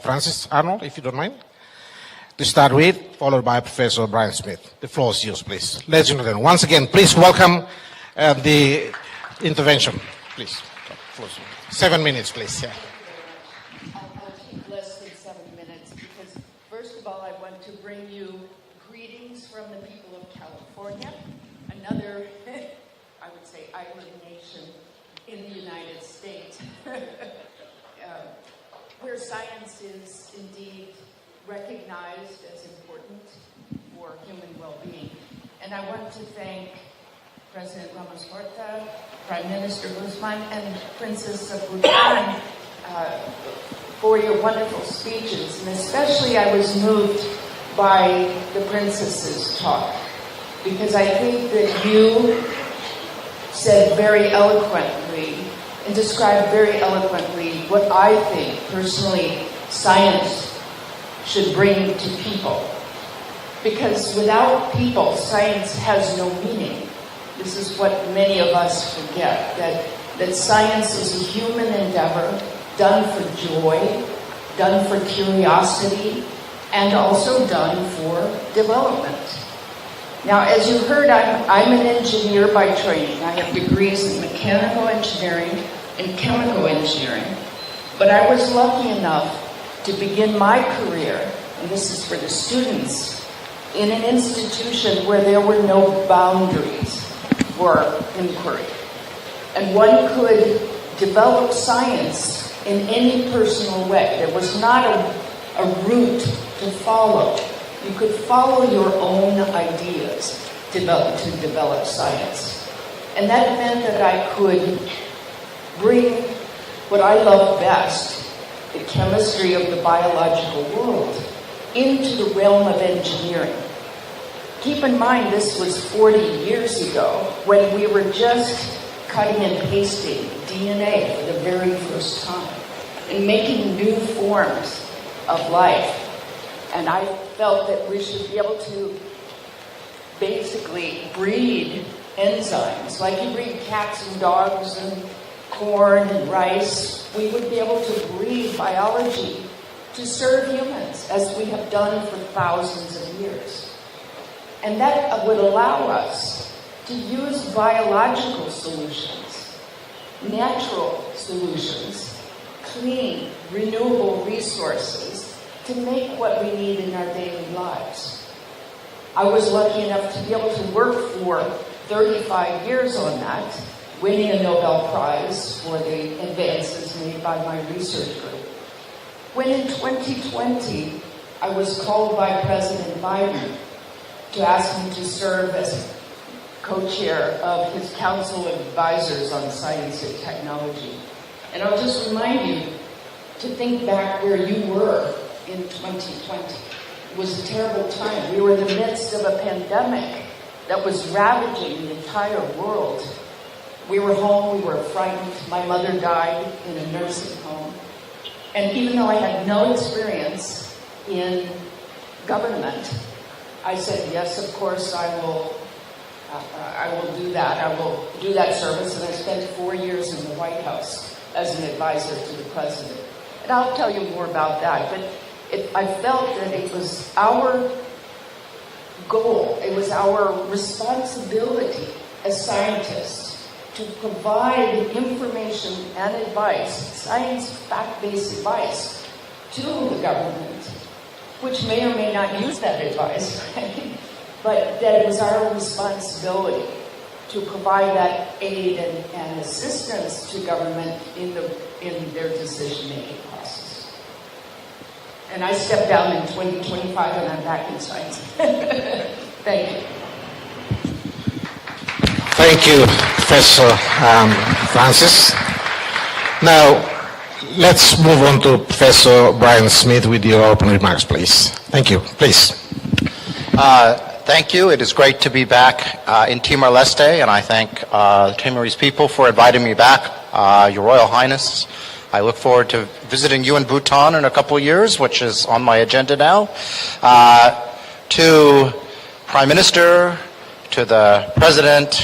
Francis Arnold, if you don't mind. To start with, followed by Professor Brian Smith. The floor is yours, please. Ladies and gentlemen, once again, please welcome the intervention. Please. 7 minutes, please. Yeah. I'll keep less than 7 minutes because, first of all, I want to bring you greetings from the people of California, another, I would say, island nation in the United States, where science is indeed recognized as important for human well-being. And I want to thank President Ramos Horta, Prime Minister Guzman, and Princess of Bhutan for your wonderful speeches. And especially I was moved by the Princess's talk, because I think that you said very eloquently and described very eloquently what I think personally science should bring to people. Because without people, science has no meaning. This is what many of us forget, that science is a human endeavor done for joy, done for curiosity, and also done for development. Now, as you heard, I'm an engineer by training. I have degrees in mechanical engineering and chemical engineering. But I was lucky enough to begin my career, and this is for the students, in an institution where there were no boundaries for inquiry. And one could develop science in any personal way. There was not a route to follow. You could follow your own ideas to develop science. And that meant that I could bring what I love best, the chemistry of the biological world, into the realm of engineering. Keep in mind, this was 40 years ago when we were just cutting and pasting DNA for the very first time and making new forms of life. And I felt that we should be able to basically breed enzymes, like you breed cats and dogs and corn and rice. We would be able to breed biology to serve humans, as we have done for thousands of years. And that would allow us to use biological solutions, natural solutions, clean, renewable resources to make what we need in our daily lives. I was lucky enough to be able to work for 35 years on that, winning a Nobel Prize for the advances made by my research group. When in 2020, I was called by President Biden to ask me to serve as co-chair of his Council of Advisors on Science and Technology. And I'll just remind you to think back where you were in 2020. It was a terrible time. We were in the midst of a pandemic that was ravaging the entire world. We were home, we were frightened. My mother died in a nursing home. And even though I had no experience in government, I said, yes, of course, I will do that. I will do that service. And I spent 4 years in the White House as an advisor to the president. And I'll tell you more about that. But I felt that it was our goal, it was our responsibility as scientists to provide information and advice, science, fact-based advice, to the government, which may or may not use that advice, right? But that it was our responsibility to provide that aid and assistance to government in their decision-making process. And I stepped down in 2025 and I'm back in science. Thank you. Thank you, Professor Francis. Now, let's move on to Professor Brian Smith with your opening remarks, please. Thank you. Please. Thank you. It is great to be back in Timor-Leste, and I thank the Timorese people for inviting me back. Your Royal Highness, I look forward to visiting you in Bhutan in a couple of years, which is on my agenda now. To Prime Minister, to the President,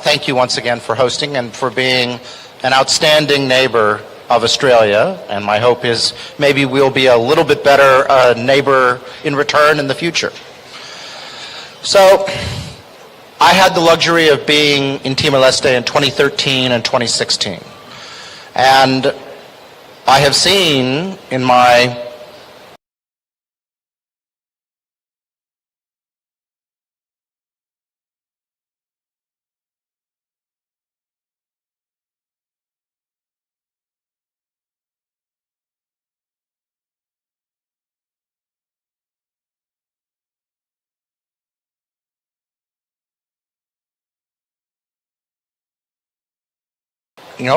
thank you once again for hosting and for being an outstanding neighbor of Australia, and my hope is maybe we'll be a little bit better neighbor in return in the future. So, I had the luxury of being in Timor-Leste in 2013 and 2016, and I have seen in my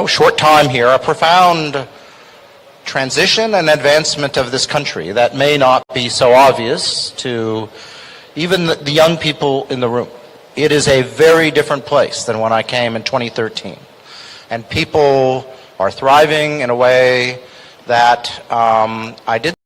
short time here, a profound transition and advancement of this country that may not be so obvious to even the young people in the room. It is a very different place than when I came in 2013. And people are thriving in a way that I didn't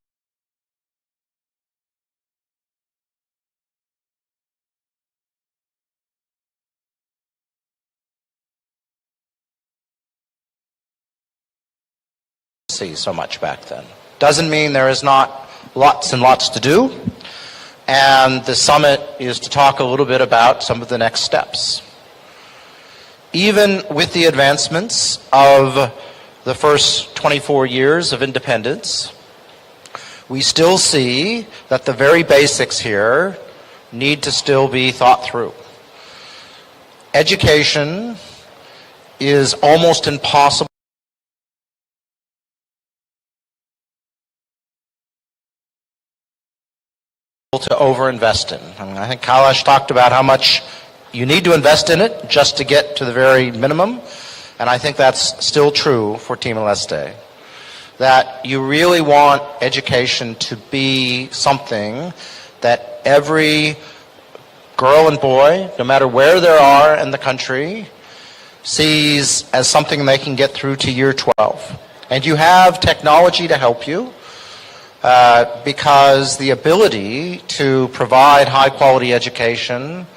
see so much back then. Doesn't mean there is not lots and lots to do. And the summit is to talk a little bit about some of the next steps. Even with the advancements of the first 24 years of independence, we still see that the very basics here need to still be thought through. Education is almost impossible to overinvest in. I mean, I think Kailash talked about how much you need to invest in it just to get to the very minimum, and I think that's still true for Timor-Leste. That you really want education to be something that every girl and boy, no matter where they are in the country, sees as something they can get through to year 12. And you have technology to help you, because the ability to provide high-quality education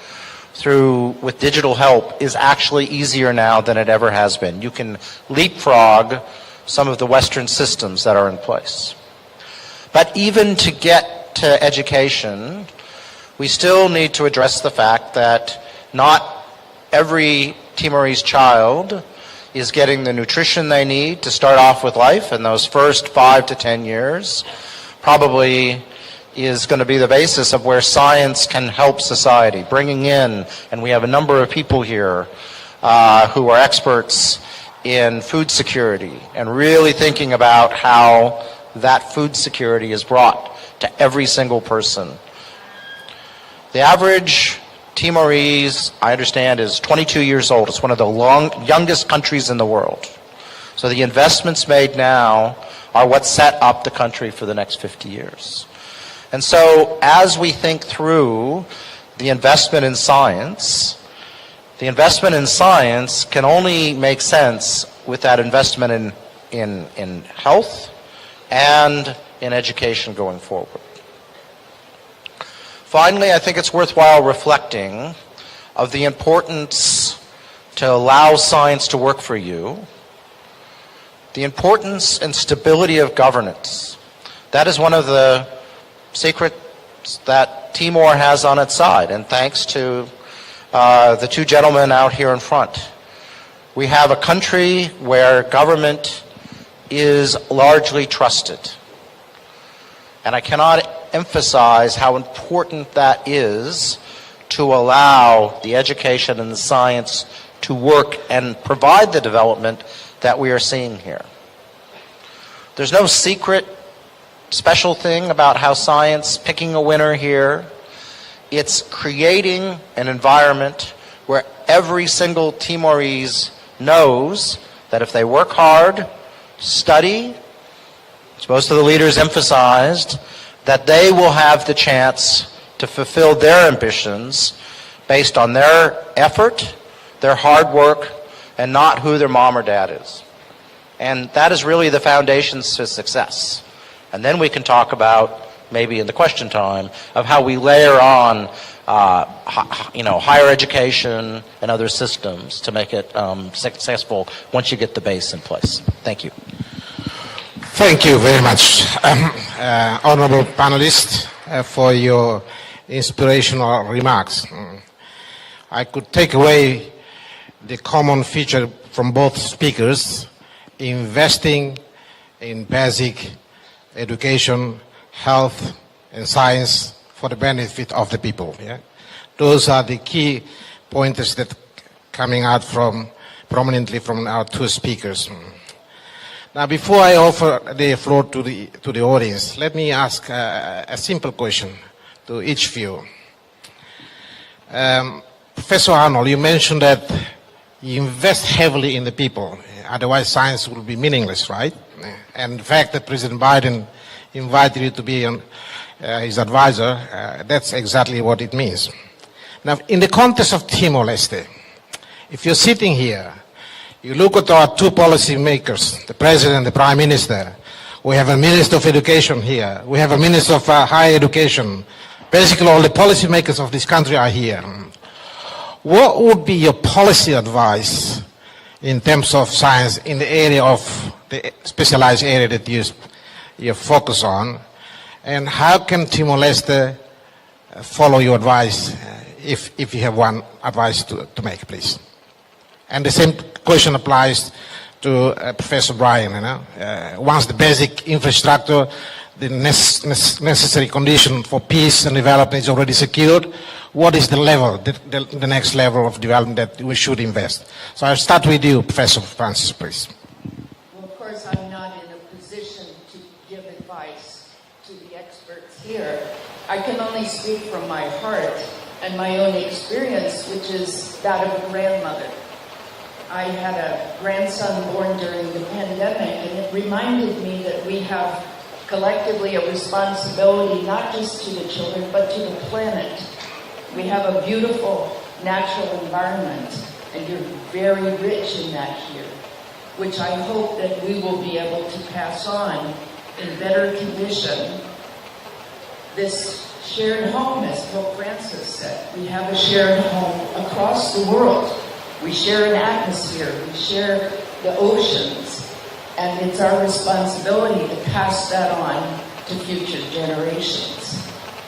with digital help is actually easier now than it ever has been. You can leapfrog some of the Western systems that are in place. But even to get to education, we still need to address the fact that not every Timorese child is getting the nutrition they need to start off with life, and those first 5 to 10 years probably is going to be the basis of where science can help society, bringing in, and we have a number of people here who are experts in food security and really thinking about how that food security is brought to every single person. The average Timorese, I understand, is 22 years old. It's one of the youngest countries in the world. So the investments made now are what set up the country for the next 50 years. And so as we think through the investment in science can only make sense with that investment in health and in education going forward. Finally, I think it's worthwhile reflecting of the importance to allow science to work for you, the importance and stability of governance. That is one of the secrets that Timor has on its side, and thanks to the two gentlemen out here in front. We have a country where government is largely trusted. And I cannot emphasize how important that is to allow the education and the science to work and provide the development that we are seeing here. There's no secret special thing about how science picking a winner here. It's creating an environment where every single Timorese knows that if they work hard, study, as most of the leaders emphasized, that they will have the chance to fulfill their ambitions based on their effort, their hard work, and not who their mom or dad is. And that is really the foundations to success. And then we can talk about, maybe in the question time, of how we layer on higher education and other systems to make it successful once you get the base in place. Thank you. Thank you very much, honorable panelists, for your inspirational remarks. I could take away the common feature from both speakers: investing in basic education, health, and science for the benefit of the people. Yeah? Those are the key pointers that coming out prominently from our two speakers. Now, before I offer the floor to the audience, let me ask a simple question to each of you. Professor Arnold, you mentioned that you invest heavily in the people, otherwise science will be meaningless, right? And the fact that President Biden invited you to be his advisor, that's exactly what it means. Now, in the context of Timor-Leste, if you're sitting here, you look at our two policy makers, the President and the Prime Minister. We have a Minister of Education here. We have a Minister of Higher Education. Basically, all the policy makers of this country are here. What would be your policy advice in terms of science in the area of the specialized area that you focus on, and how can Timor-Leste follow your advice, if you have one advice to make, please? And the same question applies to Professor Brian. Once the basic infrastructure, the necessary condition for peace and development is already secured, what is the level, the next level of development that we should invest? So I'll start with you, Professor Francis, please. Well, of course, I'm not in a position to give advice to the experts here. I can only speak from my heart and my own experience, which is that of a grandmother. I had a grandson born during the pandemic, and it reminded me that we have collectively a responsibility not just to the children, but to the planet. We have a beautiful natural environment, and you're very rich in that here, which I hope that we will be able to pass on in better condition. This shared home, as Pope Francis said, we have a shared home across the world. We share an atmosphere, we share the oceans, and it's our responsibility to pass that on to future generations.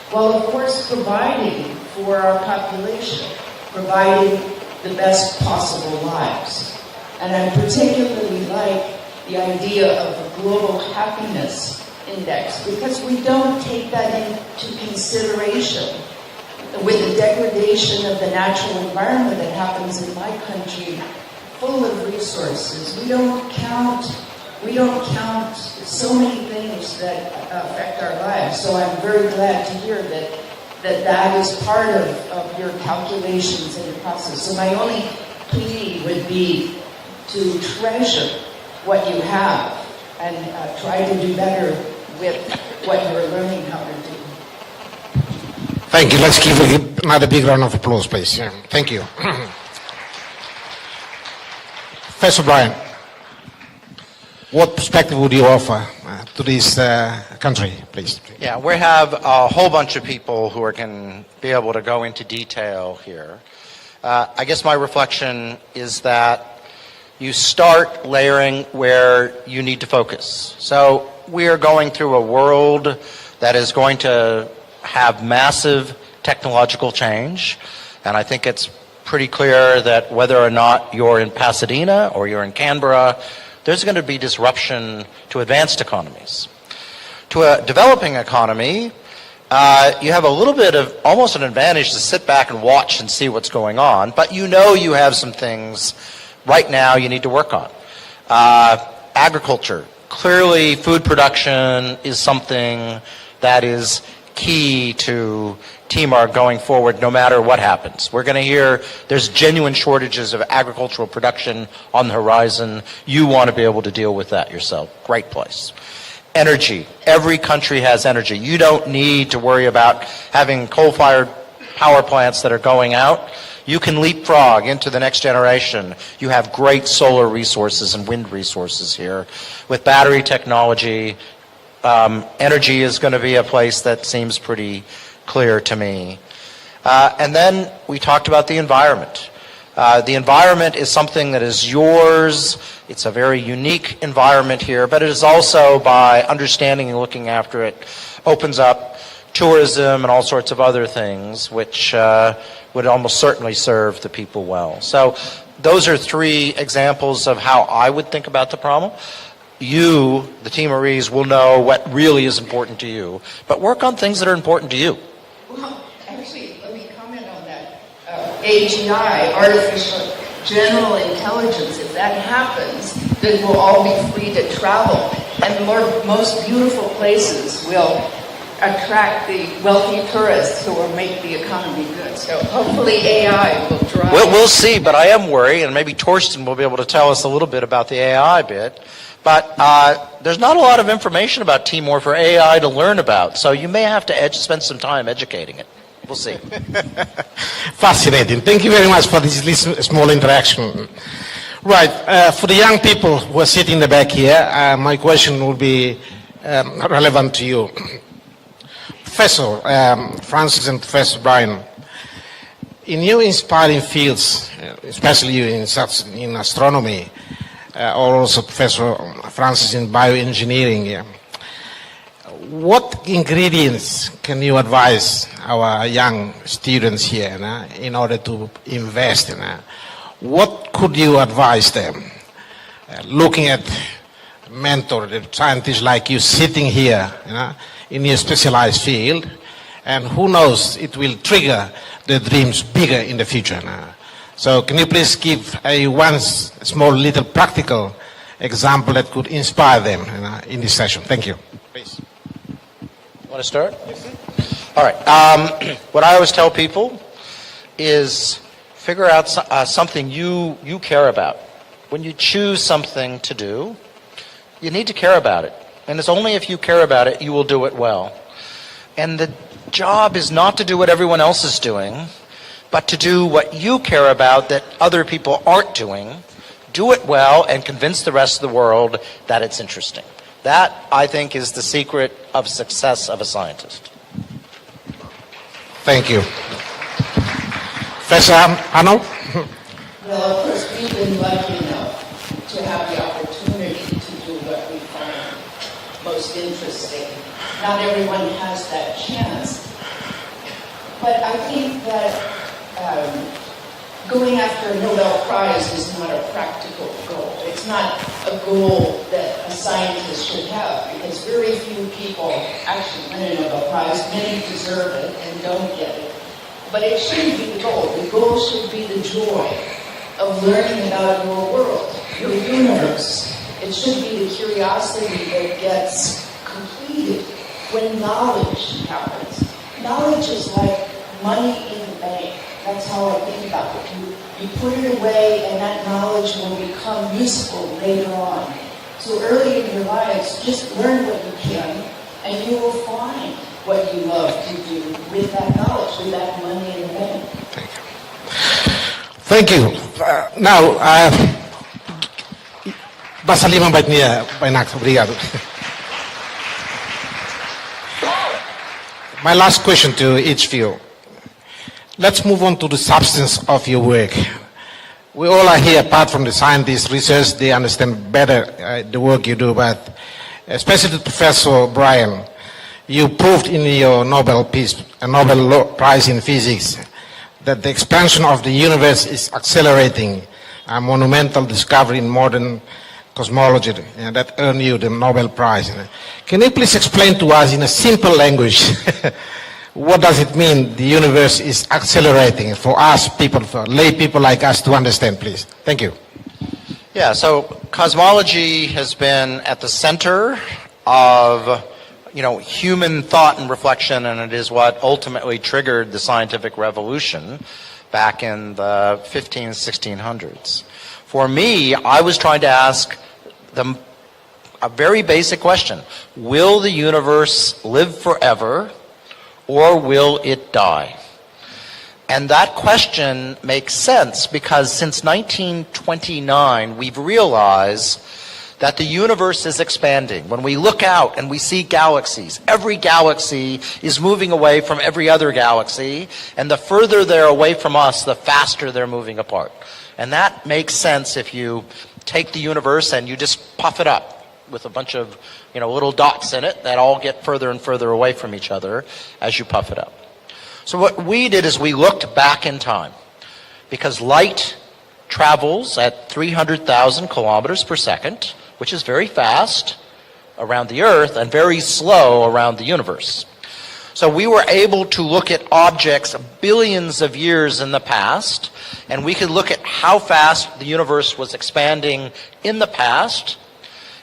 While, of course, providing for our population, providing the best possible lives. And I particularly like the idea of a global happiness index, because we don't take that into consideration. With the degradation of the natural environment that happens in my country, full of resources, we don't count so many things that affect our lives. So I'm very glad to hear that is part of your calculations and your process. So my only plea would be to treasure what you have and try to do better with what you're learning how to do. Thank you. Let's give another big round of applause, please. Yeah. Thank you. Professor Brian, what perspective would you offer to this country, please? Yeah, we have a whole bunch of people who can be able to go into detail here. I guess my reflection is that you start layering where you need to focus. So we are going through a world that is going to have massive technological change, and I think it's pretty clear that whether or not you're in Pasadena or you're in Canberra, there's going to be disruption to advanced economies. To a developing economy, you have a little bit of almost an advantage to sit back and watch and see what's going on, but you know you have some things right now you need to work on. Agriculture. Clearly, food production is something that is key to Timor going forward no matter what happens. We're going to hear there's genuine shortages of agricultural production on the horizon. You want to be able to deal with that yourself. Great place. Energy. Every country has energy. You don't need to worry about having coal-fired power plants that are going out. You can leapfrog into the next generation. You have great solar resources and wind resources here. With battery technology, energy is going to be a place that seems pretty clear to me. And then we talked about the environment. The environment is something that is yours. It's a very unique environment here, but it is also, by understanding and looking after it, opens up tourism and all sorts of other things, which would almost certainly serve the people well. So those are three examples of how I would think about the problem. You, the Timorese, will know what really is important to you, but work on things that are important to you. Well, actually, let me comment on that. AGI, artificial general intelligence, if that happens, then we'll all be free to travel, and the most beautiful places will attract the wealthy tourists who will make the economy good. So hopefully AI will drive. We'll see, but I am worried, and maybe Torsten will be able to tell us a little bit about the AI bit. But there's not a lot of information about Timor for AI to learn about, so you may have to spend some time educating it. We'll see. Fascinating. Thank you very much for this small interaction. Right. For the young people who are sitting in the back here, my question will be relevant to you. Professor Francis and Professor Brian, in your inspiring fields, especially you in astronomy, or also Professor Francis in bioengineering. Yeah. What ingredients can you advise our young students here in order to invest in? What could you advise them? Looking at mentor, the scientists like you sitting here in your specialized field, and who knows, it will trigger the dreams bigger in the future. So can you please give one small little practical example that could inspire them in this session? Thank you. Please. Want to start? All right. What I always tell people is figure out something you care about. When you choose something to do, you need to care about it. And it's only if you care about it, you will do it well. And the job is not to do what everyone else is doing, but to do what you care about that other people aren't doing. Do it well and convince the rest of the world that it's interesting. That, I think, is the secret of success of a scientist. Thank you. Professor Arnold? Well, of course, we've been lucky enough to have the opportunity to do what we find most interesting. Not everyone has that chance. But I think that going after a Nobel Prize is not a practical goal. It's not a goal that a scientist should have, because very few people actually win a Nobel Prize. Many deserve it and don't get it. But it shouldn't be the goal. The goal should be the joy of learning about your world, your universe. It should be the curiosity that gets completed when knowledge happens. Knowledge is like money in the bank. That's how I think about it. You put it away, and that knowledge will become useful later on. So early in your lives, just learn what you can, and you will find what you love to do with that knowledge, with that money in the bank. Thank you. Now, basta 5 bait niya, Painak. Obrigado. My last question to each of you. Let's move on to the substance of your work. We all are here, apart from the scientists, research, they understand better the work you do, but especially Professor Brian, you proved in your Nobel Prize in Physics that the expansion of the universe is accelerating, a monumental discovery in modern cosmology that earned you the Nobel Prize. Can you please explain to us in a simple language what does it mean the universe is accelerating for us people, for lay people like us to understand, please? Thank you. Yeah, so cosmology has been at the center of human thought and reflection, and it is what ultimately triggered the scientific revolution back in the 1600s. For me, I was trying to ask a very basic question. Will the universe live forever, or will it die? And that question makes sense because since 1929, we've realized that the universe is expanding. When we look out and we see galaxies, every galaxy is moving away from every other galaxy, and the further they're away from us, the faster they're moving apart. And that makes sense if you take the universe and you just puff it up with a bunch of little dots in it that all get further and further away from each other as you puff it up. So what we did is we looked back in time, because light travels at 300,000 kilometers per second, which is very fast around the Earth and very slow around the universe. So we were able to look at objects billions of years in the past, and we could look at how fast the universe was expanding in the past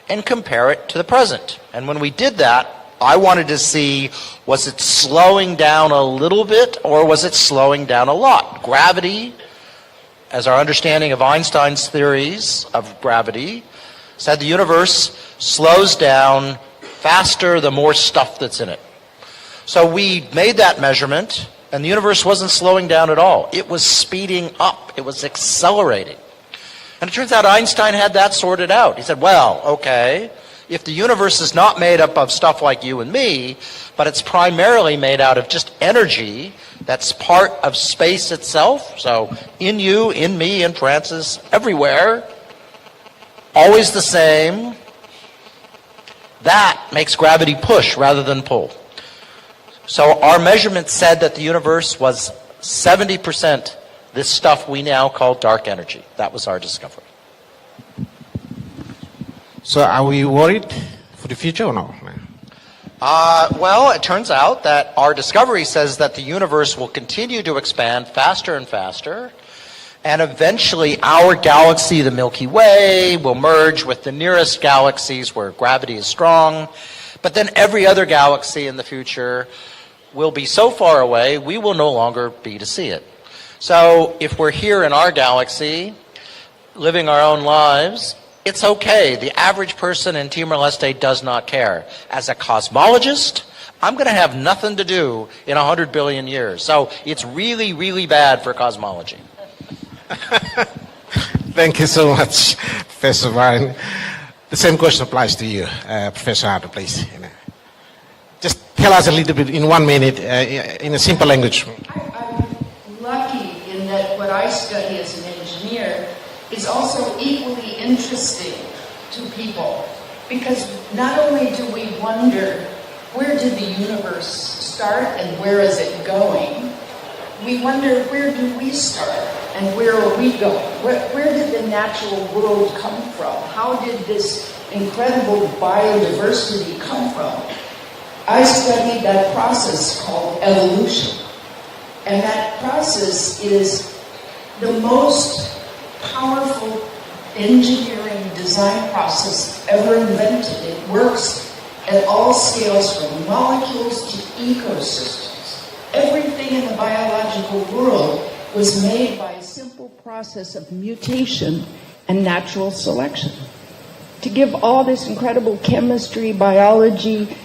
and compare it to the present. And when we did that, I wanted to see, was it slowing down a little bit or was it slowing down a lot? Gravity, as our understanding of Einstein's theories of gravity, said the universe slows down faster the more stuff that's in it. So we made that measurement, and the universe wasn't slowing down at all. It was speeding up. It was accelerating. And it turns out Einstein had that sorted out. He said, well, okay, if the universe is not made up of stuff like you and me, but it's primarily made out of just energy that's part of space itself, so in you, in me, in Francis, everywhere, always the same. That makes gravity push rather than pull. So our measurement said that the universe was 70% this stuff we now call dark energy. That was our discovery. So are we worried for the future or no? Well, it turns out that our discovery says that the universe will continue to expand faster and faster, and eventually our galaxy, the Milky Way, will merge with the nearest galaxies where gravity is strong, but then every other galaxy in the future will be so far away we will no longer be to see it. So if we're here in our galaxy, living our own lives, it's okay. The average person in Timor-Leste does not care. As a cosmologist, I'm going to have nothing to do in 100 billion years. So it's really, really bad for cosmology. Thank you so much, Professor Warren. The same question applies to you, Professor Harder, please. Just tell us a little bit in 1 minute, in a simple language. I'm lucky in that what I study as an engineer is also equally interesting to people, because not only do we wonder where did the universe start and where is it going, we wonder where do we start and where are we going? Where did the natural world come from? How did this incredible biodiversity come from? I studied that process called evolution, and that process is the most powerful engineering design process ever invented. It works at all scales, from molecules to ecosystems. Everything in the biological world was made by a simple process of mutation and natural selection. To give all this incredible chemistry, biology,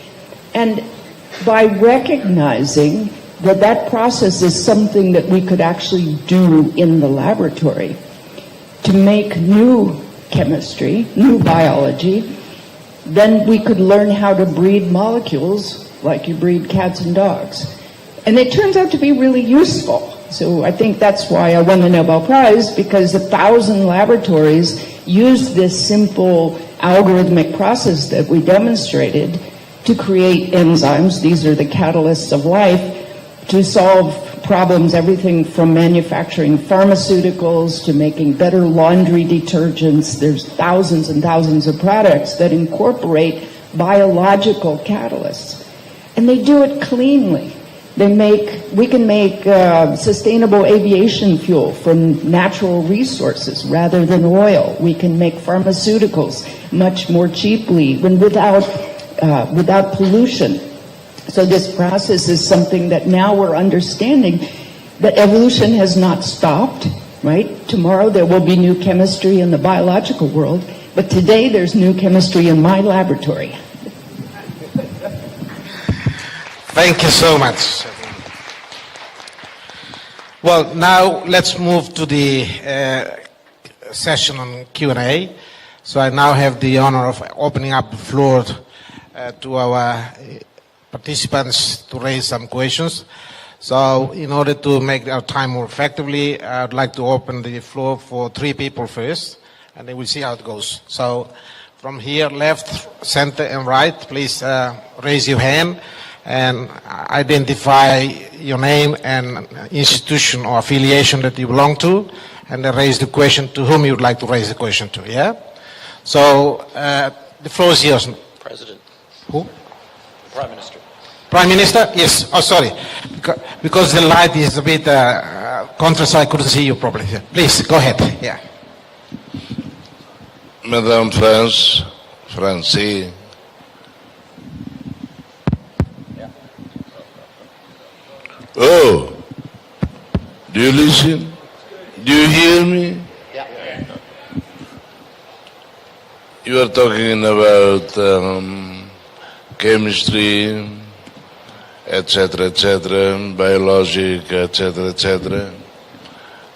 and by recognizing that that process is something that we could actually do in the laboratory, to make new chemistry, new biology, then we could learn how to breed molecules like you breed cats and dogs. And it turns out to be really useful. So I think that's why I won the Nobel Prize, because 1,000 laboratories used this simple algorithmic process that we demonstrated to create enzymes. These are the catalysts of life, to solve problems, everything from manufacturing pharmaceuticals to making better laundry detergents. There's thousands and thousands of products that incorporate biological catalysts. And they do it cleanly. We can make sustainable aviation fuel from natural resources rather than oil. We can make pharmaceuticals much more cheaply and without pollution. So this process is something that now we're understanding that evolution has not stopped, right? Tomorrow there will be new chemistry in the biological world, but today there's new chemistry in my laboratory. Thank you so much. Well, now let's move to the session on Q&A. So I now have the honor of opening up the floor to our participants to raise some questions. So in order to make our time more effectively, I'd like to open the floor for 3 people first, and then we'll see how it goes. So from here, left, center, and right, please raise your hand and identify your name and institution or affiliation that you belong to, and then raise the question to whom you would like to raise the question to, yeah? So the floor is yours. President. Who? Prime Minister. Prime Minister? Yes. Oh, sorry. Because the light is a bit contra, so I couldn't see you properly. Please, go ahead. Yeah. Madame Francie. Oh, do you listen? Do you hear me? Yeah. You are talking about chemistry, etc., biologic, etc.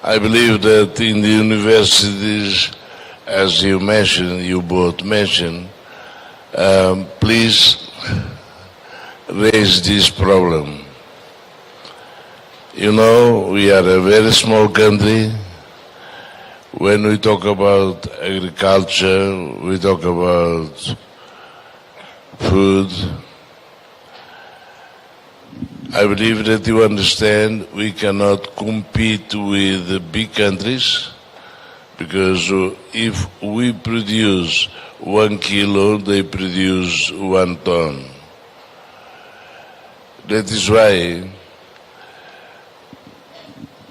I believe that in the universities, as you both mentioned, please raise this problem. You know, we are a very small country. When we talk about agriculture, we talk about food. I believe that you understand we cannot compete with the big countries, because if we produce 1 kilo, they produce 1 ton. That is why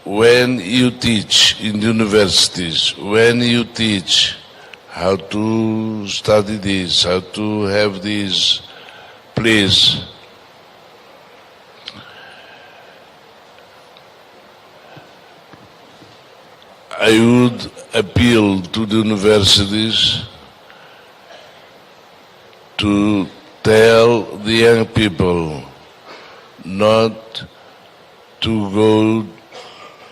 when you teach in the universities, when you teach how to study this, how to have this, please, I would appeal to the universities to tell the young people not to go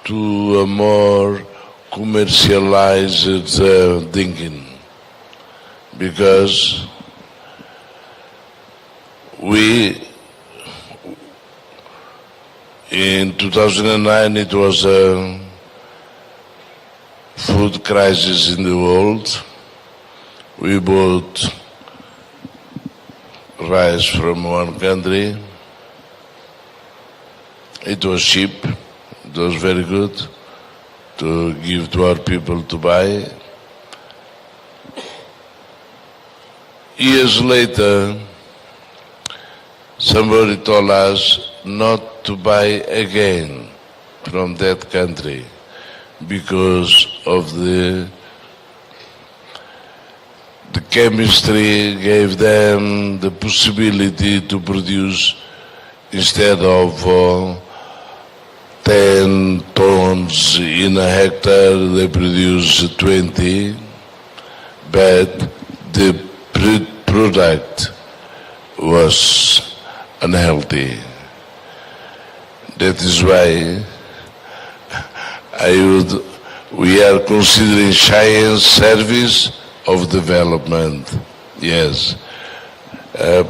to a more commercialized thinking, because we, in 2009, it was a food crisis in the world. We bought rice from one country. It was cheap. It was very good to give to our people to buy. Years later, somebody told us not to buy again from that country because of the chemistry gave them the possibility to produce, instead of 10 tons in a hectare, they produce 20, but the product was unhealthy. That is why we are considering science service of development. Yes.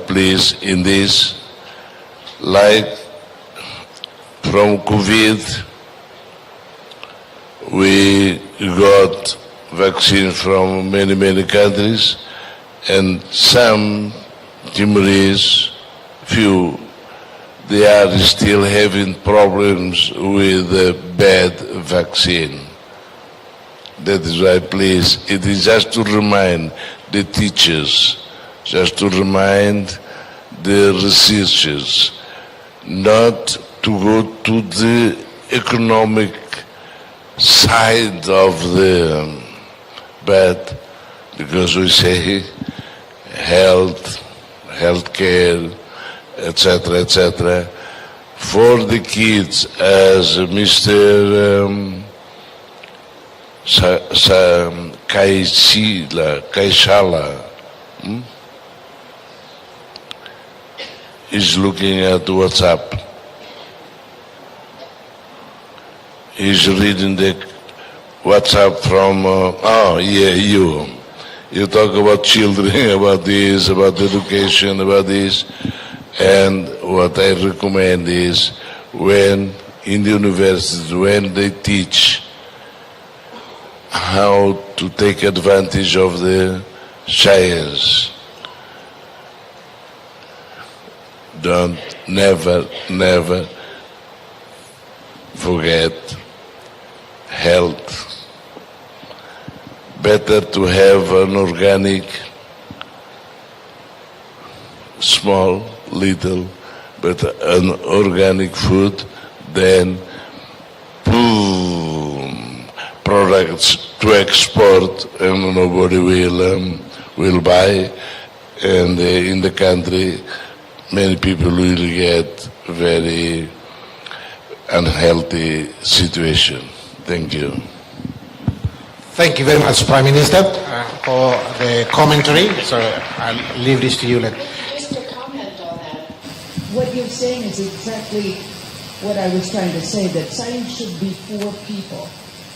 Please, in this, like from COVID, we got vaccine from many countries, and some Timorese, few, they are still having problems with the bad vaccine. That is why, please, it is just to remind the teachers, just to remind the researchers, not to go to the economic side of the bad, because we say healthcare, etc., for the kids, as Mr. Kaishala is looking at WhatsApp. He's reading the WhatsApp from, you talk about children, about this, about education, about this, and what I recommend is, when in the universities, when they teach how to take advantage of the science, don't never forget health. Better to have an organic, small, little, but an organic food than products to export and nobody will buy, and in the country many people will get very unhealthy situation. Thank you. Thank you very much, Prime Minister, for the commentary. So I'll leave this to you. Just to comment on that, what you're saying is exactly what I was trying to say, that science should be for people,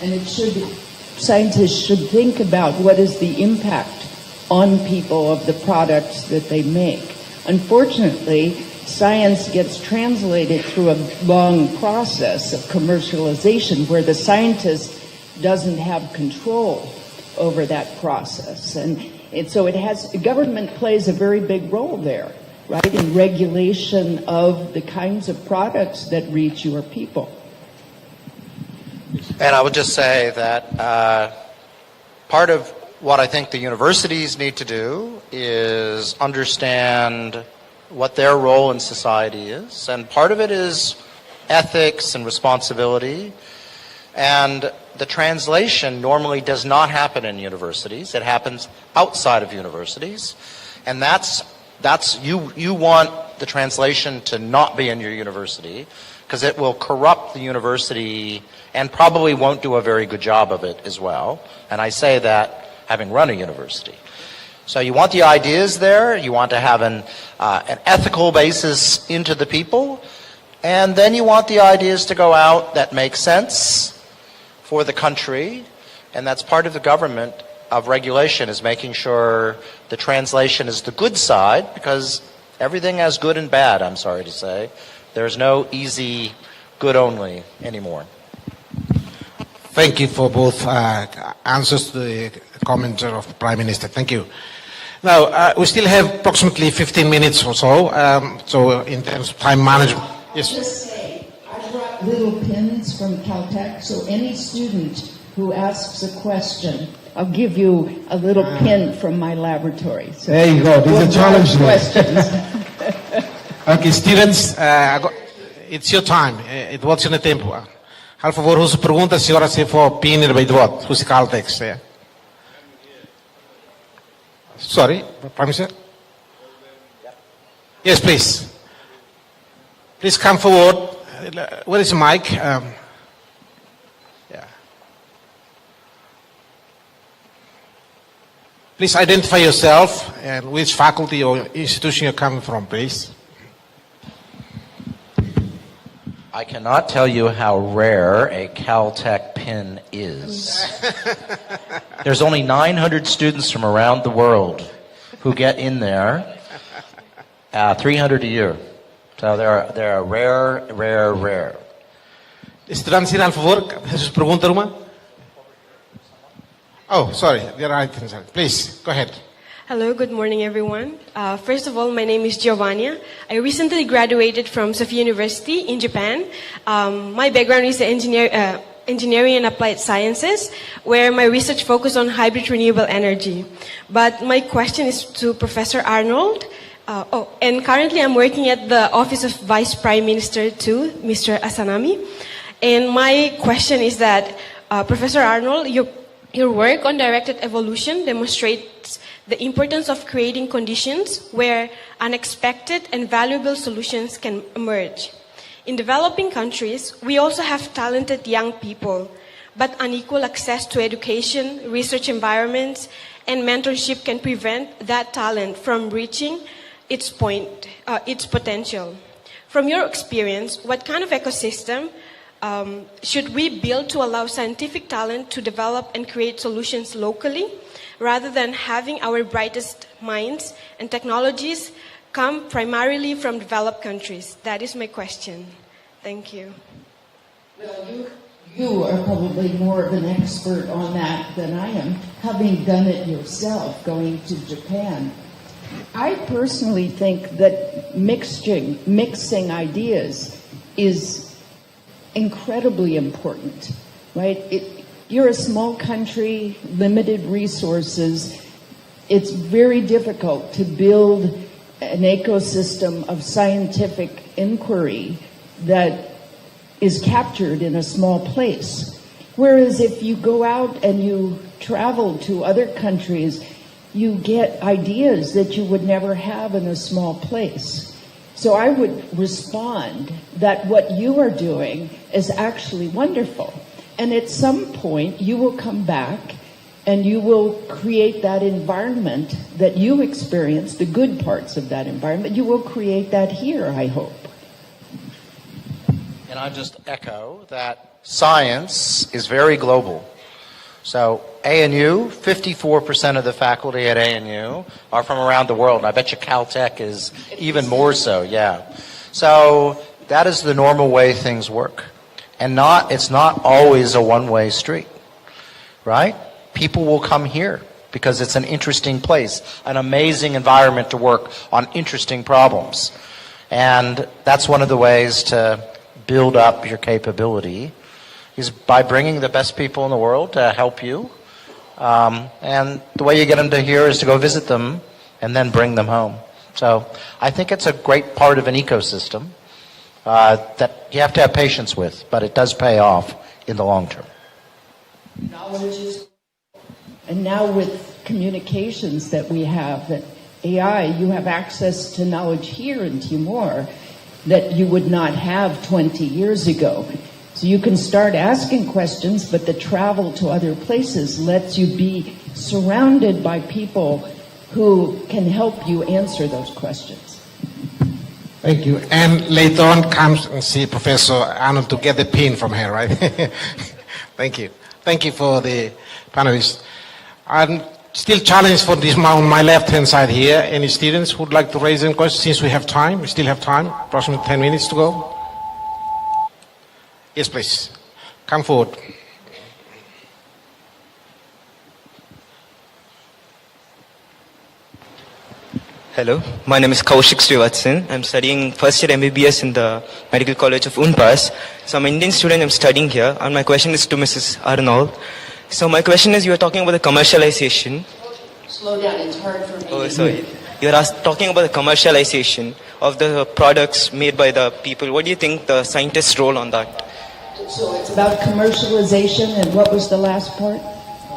and scientists should think about what is the impact on people of the products that they make. Unfortunately, science gets translated through a long process of commercialization where the scientists doesn't have control over that process. And so government plays a very big role there, right, in regulation of the kinds of products that reach your people. And I would just say that part of what I think the universities need to do is understand what their role in society is. And part of it is ethics and responsibility. And the translation normally does not happen in universities. It happens outside of universities. And you want the translation to not be in your university because it will corrupt the university and probably won't do a very good job of it as well. And I say that having run a university. So you want the ideas there, you want to have an ethical basis into the people, and then you want the ideas to go out that make sense for the country, and that's part of the government of regulation, is making sure the translation is the good side, because everything has good and bad, I'm sorry to say. There's no easy good only anymore. Thank you for both answers to the comments of the Prime Minister. Thank you. Now, we still have approximately 15 minutes or so, so in terms of time management. Yes. Just say, I brought little pins from Caltech, so any student who asks a question, I'll give you a little pin from my laboratory. So there you go. There's a challenge there. Questions. Okay, students, it's your time. It was in the tempo. Por favor, who's pergunta se ora se for pin by the what? Who's Caltech? Sorry, Prime Minister? Yes, please. Please come forward. Where is the mic? Yeah. Please identify yourself and which faculty or institution you're coming from, please. I cannot tell you how rare a Caltech pin is. There's only 900 students from around the world who get in there, 300 a year. So they're rare. Estudantes, al favor, sus preguntas, Ruma. Oh, sorry, there are items. Please, go ahead. Hello, good morning, everyone. First of all, my name is Giovanna. I recently graduated from Sophia University in Japan. My background is engineering and applied sciences, where my research focused on hybrid renewable energy. But my question is to Professor Arnold. And currently I'm working at the Office of Vice Prime Minister too, Mr. Asanami. And my question is that, Professor Arnold, your work on directed evolution demonstrates the importance of creating conditions where unexpected and valuable solutions can emerge. In developing countries, we also have talented young people, but unequal access to education, research environments, and mentorship can prevent that talent from reaching its potential. From your experience, what kind of ecosystem should we build to allow scientific talent to develop and create solutions locally, rather than having our brightest minds and technologies come primarily from developed countries? That is my question. Thank you. Well, you are probably more of an expert on that than I am, having done it yourself, going to Japan. I personally think that mixing ideas is incredibly important, right? You're a small country, limited resources. It's very difficult to build an ecosystem of scientific inquiry that is captured in a small place. Whereas if you go out and you travel to other countries, you get ideas that you would never have in a small place. So I would respond that what you are doing is actually wonderful. And at some point, you will come back and you will create that environment that you experience, the good parts of that environment. You will create that here, I hope. And I just echo that science is very global. So ANU, 54% of the faculty at ANU are from around the world. And I bet you Caltech is even more so, yeah. So that is the normal way things work. And it's not always a one-way street. right? People will come here because it's an interesting place, an amazing environment to work on interesting problems. And that's one of the ways to build up your capability, is by bringing the best people in the world to help you. And the way you get them to here is to go visit them and then bring them home. So I think it's a great part of an ecosystem that you have to have patience with, but it does pay off in the long term. Knowledge is, and now with communications that we have, that AI, you have access to knowledge here in Timor that you would not have 20 years ago. So you can start asking questions, but the travel to other places lets you be surrounded by people who can help you answer those questions. Thank you. And later on comes and see Professor Arnold to get the pin from her, right? Thank you. Thank you for the panelists. I'm still challenged for this on my left-hand side here. Any students who would like to raise any questions? Since we have time, we still have time, approximately 10 minutes to go. Yes, please. Come forward. Hello, my name is Kaushik Srivatsan. I'm studying first year MBBS in the Medical College of Unpas. So I'm an Indian student, I'm studying here, and my question is to Mrs. Arnold. So my question is, you were talking about the commercialization. Slow down, it's hard for me. Oh, sorry. You're talking about the commercialization of the products made by the people. What do you think the scientist's role on that? So it's about commercialization, and what was the last part?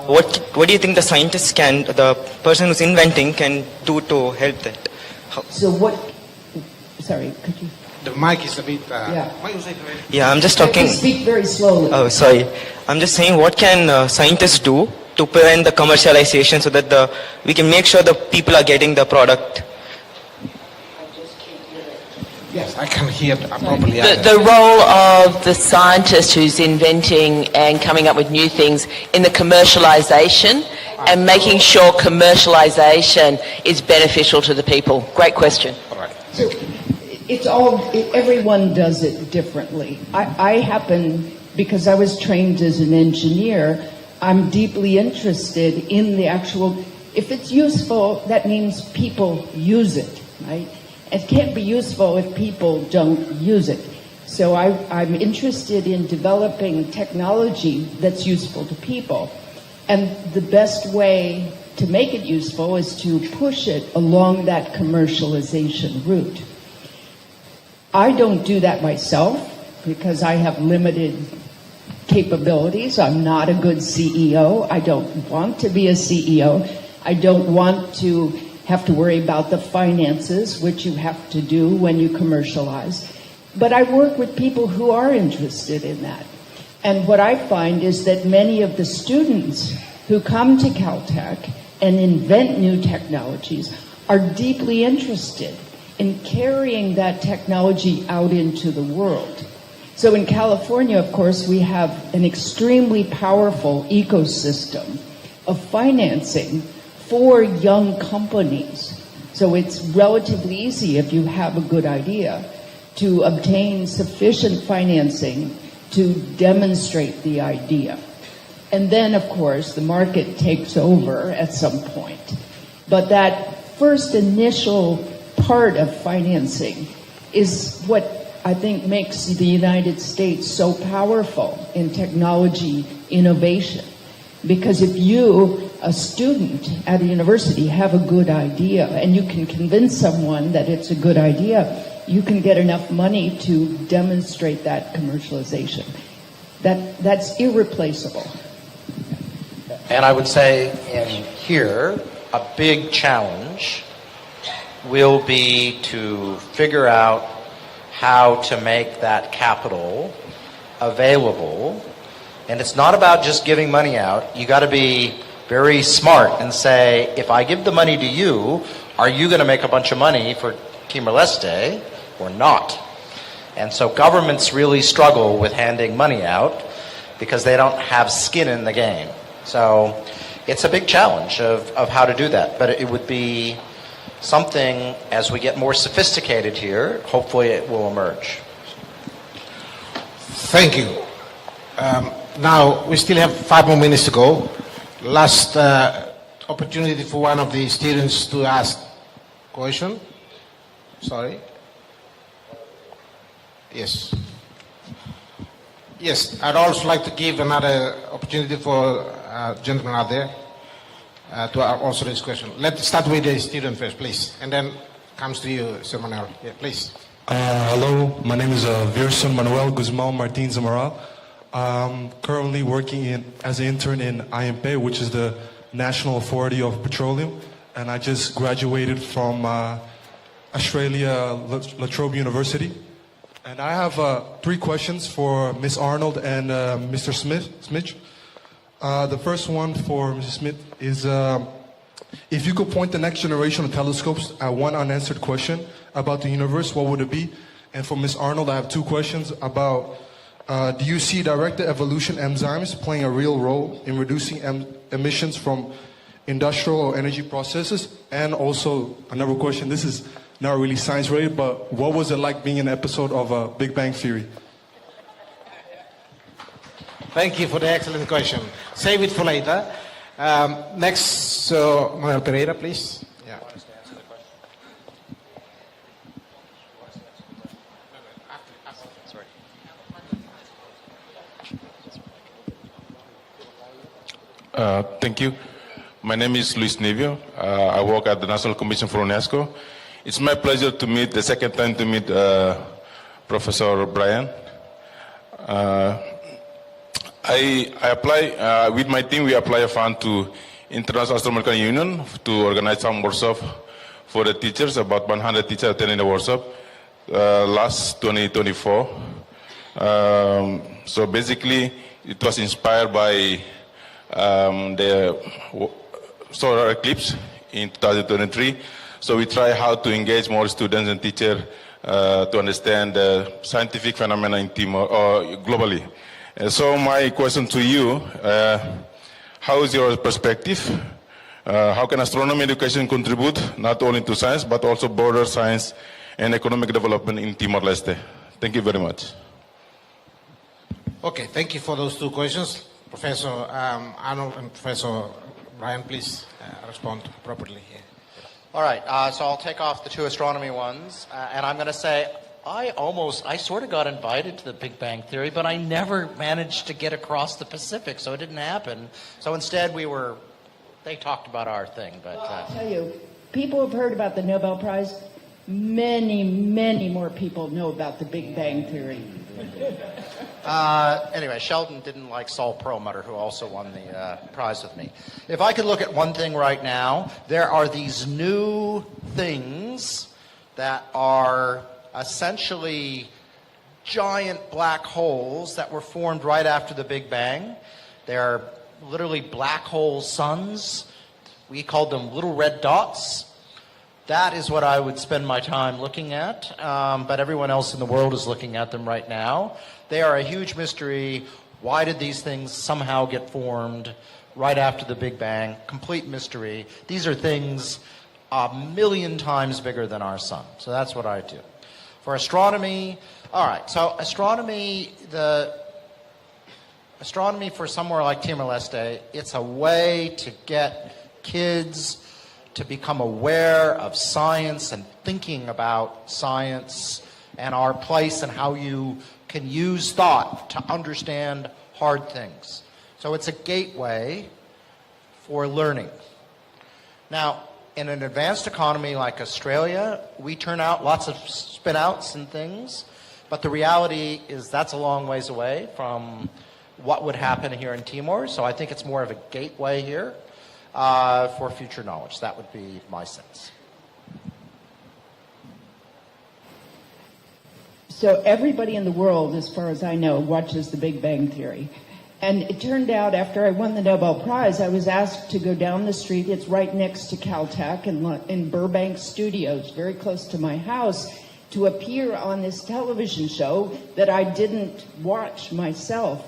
What do you think the scientist can, the person who's inventing, can do to help that? So what, sorry, could you? The mic is a bit... Yeah. Yeah, I'm just I talking... can speak very slowly. Oh, sorry. I'm just saying, what can scientists do to prevent the commercialization so that we can make sure the people are getting the product? Yes, I can hear properly. The role of the scientist who's inventing and coming up with new things in the commercialization and making sure commercialization is beneficial to the people. Great question. All right. So everyone does it differently. I happen, because I was trained as an engineer, I'm deeply interested in the actual, if it's useful, that means people use it, right? It can't be useful if people don't use it. So I'm interested in developing technology that's useful to people. And the best way to make it useful is to push it along that commercialization route. I don't do that myself because I have limited capabilities. I'm not a good CEO. I don't want to be a CEO. I don't want to have to worry about the finances, which you have to do when you commercialize. But I work with people who are interested in that. And what I find is that many of the students who come to Caltech and invent new technologies are deeply interested in carrying that technology out into the world. So in California, of course, we have an extremely powerful ecosystem of financing for young companies. So it's relatively easy, if you have a good idea, to obtain sufficient financing to demonstrate the idea. And then, of course, the market takes over at some point. But that first initial part of financing is what I think makes the United States so powerful in technology innovation. Because if you, a student at a university, have a good idea and you can convince someone that it's a good idea, you can get enough money to demonstrate that commercialization. That's irreplaceable. And I would say in here, a big challenge will be to figure out how to make that capital available. And it's not about just giving money out. You got to be very smart and say, if I give the money to you, are you going to make a bunch of money for Timor-Leste or not? And so governments really struggle with handing money out because they don't have skin in the game. So it's a big challenge of how to do that. But it would be something, as we get more sophisticated here, hopefully it will emerge. Thank you. Now, we still have 5 more minutes to go. Last opportunity for one of the students to ask question. Sorry. Yes. Yes, I'd also like to give another opportunity for gentlemen out there to answer this question. Let's start with the student first, please, and then comes to you, Sir Manuel. Yeah, please. Hello, my name is Virson Manuel Guzmão Martins Amaral. I'm currently working as an intern in IMP, which is the National Authority of Petroleum, and I just graduated from Australia La Trobe University. And I have 3 questions for Ms. Arnold and Mr. Smith. The first one for Mrs. Smith is, if you could point the next generation of telescopes at one unanswered question about the universe, what would it be? And for Ms. Arnold, I have 2 questions about, do you see directed evolution enzymes playing a real role in reducing emissions from industrial or energy processes? And also, another question, this is not really science related, but what was it like being an episode of Big Bang Theory? Thank you for the excellent question. Save it for later. Next, Manuel Pereira, please. Yeah. Thank you. My name is Luis Nevio. I work at the National Commission for UNESCO. It's my pleasure to meet, the second time to meet Professor Brian. I apply, with my team, we apply a fund to International Astronomical Union to organize some workshop for the teachers, about 100 teachers attending the workshop last 2024. So basically, it was inspired by the solar eclipse in 2023. So we try how to engage more students and teachers to understand the scientific phenomena in Timor or globally. So my question to you, how is your perspective? How can astronomy education contribute not only to science but also broader science and economic development in Timor-Leste? Thank you very much. Okay, thank you for those 2 questions. Professor Arnold and Professor Brian, please respond properly here. All right, so I'll take off the 2 astronomy ones, and I'm going to say I sort of got invited to the Big Bang Theory, but I never managed to get across the Pacific, so it didn't happen. So instead they talked about our thing. But well, I'll tell you, people have heard about the Nobel Prize. Many, many more people know about the Big Bang Theory. Anyway, Sheldon didn't like Saul Perlmutter, who also won the prize with me. If I could look at one thing right now, there are these new things that are essentially giant black holes that were formed right after the Big Bang. They're literally black hole suns. We called them little red dots. That is what I would spend my time looking at, but everyone else in the world is looking at them right now. They are a huge mystery. Why did these things somehow get formed right after the Big Bang? Complete mystery. These are things 1,000,000 times bigger than our sun. So that's what I do. For astronomy, all right, so astronomy for somewhere like Timor-Leste, it's a way to get kids to become aware of science and thinking about science and our place and how you can use thought to understand hard things. So it's a gateway for learning. Now, in an advanced economy like Australia, we turn out lots of spin-outs and things, but the reality is that's a long ways away from what would happen here in Timor, so I think it's more of a gateway here for future knowledge. That would be my sense. So everybody in the world, as far as I know, watches the Big Bang Theory. And it turned out after I won the Nobel Prize, I was asked to go down the street. It's right next to Caltech in Burbank Studios, very close to my house, to appear on this television show that I didn't watch myself.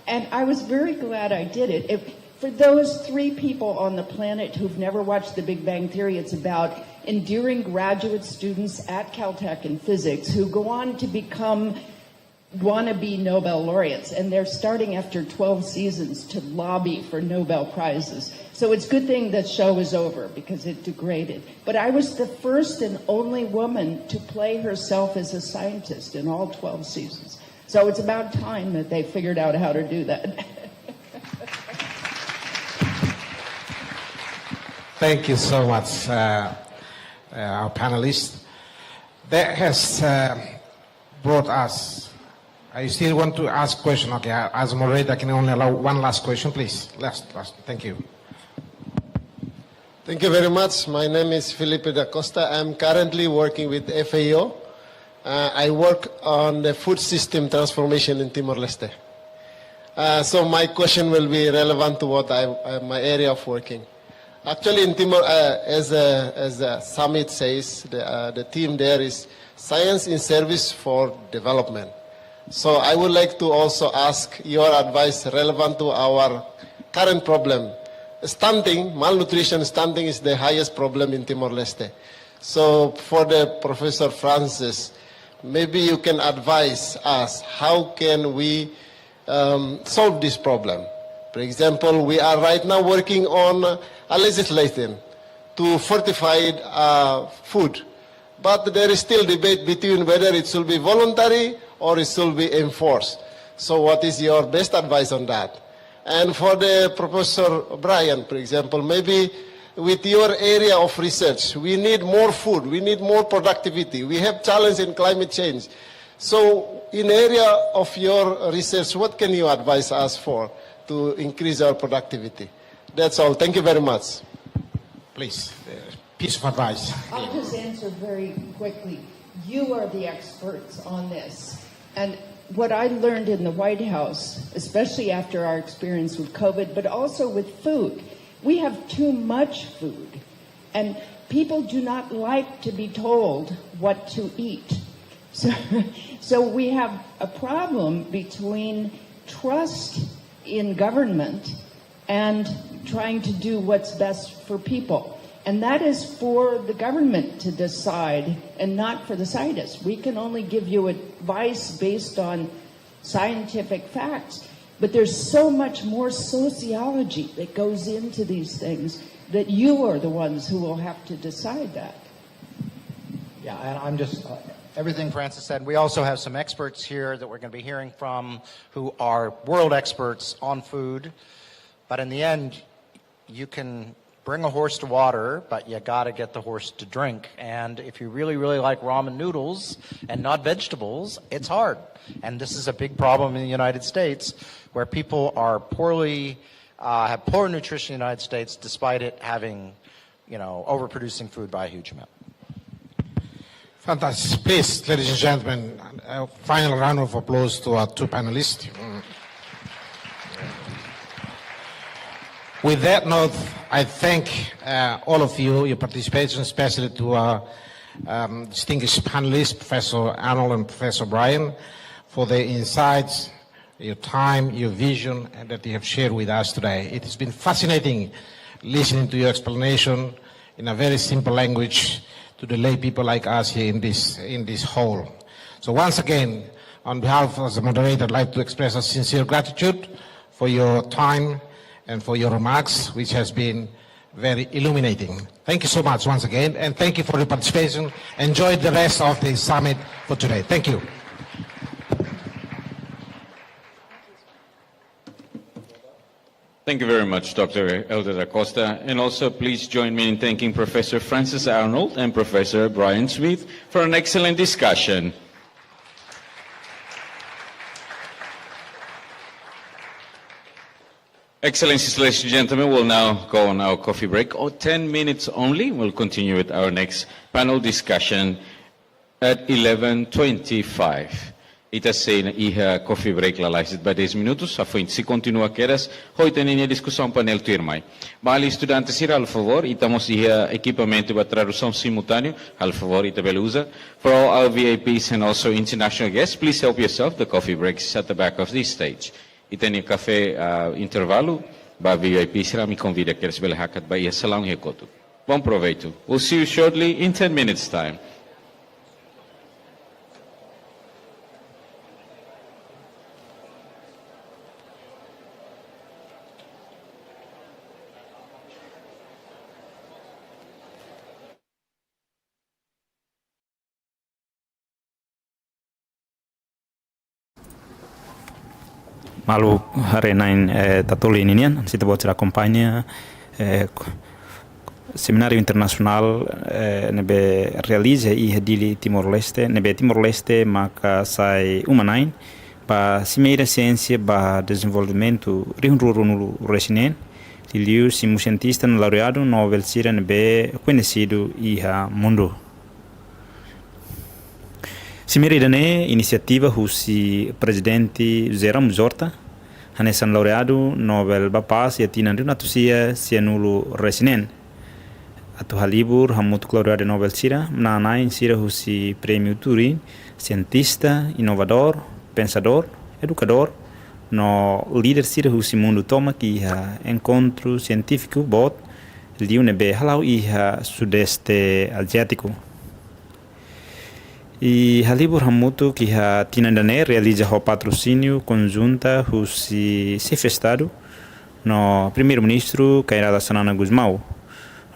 And I was very glad I did it. For those 3 people on the planet who've never watched the Big Bang Theory, it's about endearing graduate students at Caltech in physics who go on to become wannabe Nobel laureates, and they're starting after 12 seasons to lobby for Nobel Prizes. So it's a good thing that show is over because it degraded. But I was the first and only woman to play herself as a scientist in all 12 seasons. So it's about time that they figured out how to do that. Thank you so much, our panelists. That has brought us. I still want to ask a question. Okay, as a moderator, I can only allow one last question, please. Last. Thank you. Thank you very much. My name is Felipe da Costa. I'm currently working with FAO. I work on the food system transformation in Timor-Leste. So my question will be relevant to what my area of working. Actually, in Timor, as the summit says, the theme there is science in service for development. So I would like to also ask your advice relevant to our current problem. Stunting, malnutrition, stunting is the highest problem in Timor-Leste. So for the Professor Francis, maybe you can advise us how can we solve this problem. For example, we are right now working on a legislation to fortify food. But there is still debate between whether it should be voluntary or it should be enforced. So what is your best advice on that? And for the Professor Brian, for example, maybe with your area of research, we need more food, we need more productivity. We have challenge in climate change. So in area of your research, what can you advise us for to increase our productivity? That's all. Thank you very much. Please, piece of advice. I'll just answer very quickly. You are the experts on this. And what I learned in the White House, especially after our experience with COVID, but also with food, we have too much food. And people do not like to be told what to eat. So we have a problem between trust in government and trying to do what's best for people. And that is for the government to decide and not for the scientists. We can only give you advice based on scientific facts. But there's so much more sociology that goes into these things that you are the ones who will have to decide that. Yeah, and I'm just, everything Francis said, we also have some experts here that we're going to be hearing from who are world experts on food. But in the end, you can bring a horse to water, but you got to get the horse to drink. And if you really, really like ramen noodles and not vegetables, it's hard. And this is a big problem in the United States where people are poorly, have poor nutrition in the United States despite it having, overproducing food by a huge amount. Fantastic. Please, ladies and gentlemen, a final round of applause to our two panelists. With that note, I thank all of you, your participation, especially to our distinguished panelists, Professor Arnold and Professor Brian, for their insights, your time, your vision, and that you have shared with us today. It has been fascinating listening to your explanation in a very simple language to the lay people like us here in this hall. So once again, on behalf of the moderator, I'd like to express a sincere gratitude for your time and for your remarks, which has been very illuminating. Thank you so much once again, and thank you for your participation. Enjoy the rest of the summit for today. Thank you. Thank you very much, Dr. Elder Acosta. And also please join me in thanking Professor Francis Arnold and Professor Brian Smith for an excellent discussion. Excellencies, ladies and gentlemen, we'll now go on our coffee break. 10 minutes only. We'll continue with our next panel discussion at 11:25. Ita say na iha coffee break lalaisit ba 10 minutos, a foi si continua queras, hoita ninha discussão panel tuirmai. Bali estudantes ir al favor, itamos iha equipamento para tradução simultâneo, al favor ita belusa. For all our VIPs and also international guests, please help yourself. The coffee break is at the back of this stage. Itani café intervalo, ba VIP será me convida que eles belhakat ba ia salão recoto. Bom proveito. We'll see you shortly in 10 minutes time. Malu harenain Tatoli ninian, sita bot acompanha Semináriu Internasional nebe realiza e dili Timor-Leste, nebe Timor-Leste maka sai umanain ba Semináriu Siénsia ba Dezenvolvimentu rihunruru nulu resinen, liu simu cientista no laureado Nobel sira nebe conhecido iha mundo. Semináriu dane inisiativa husi presidente Ramos Horta, hanesan laureado Nobel ba paz e tinan rinatusia sianulu resinen. Atu halibur hamut laureado Nobel sira, mnanain sira husi prêmio Turing, cientista, inovador, pensador, educador, no líder sira husi mundo toma que iha encontro científico bot, liu nebe halau iha sudeste asiático. E halibur hamutu que ha tinandane realiza o patrocínio conjunta husi chefe estado no primeiro-ministro Kairada Sanana Gusmão,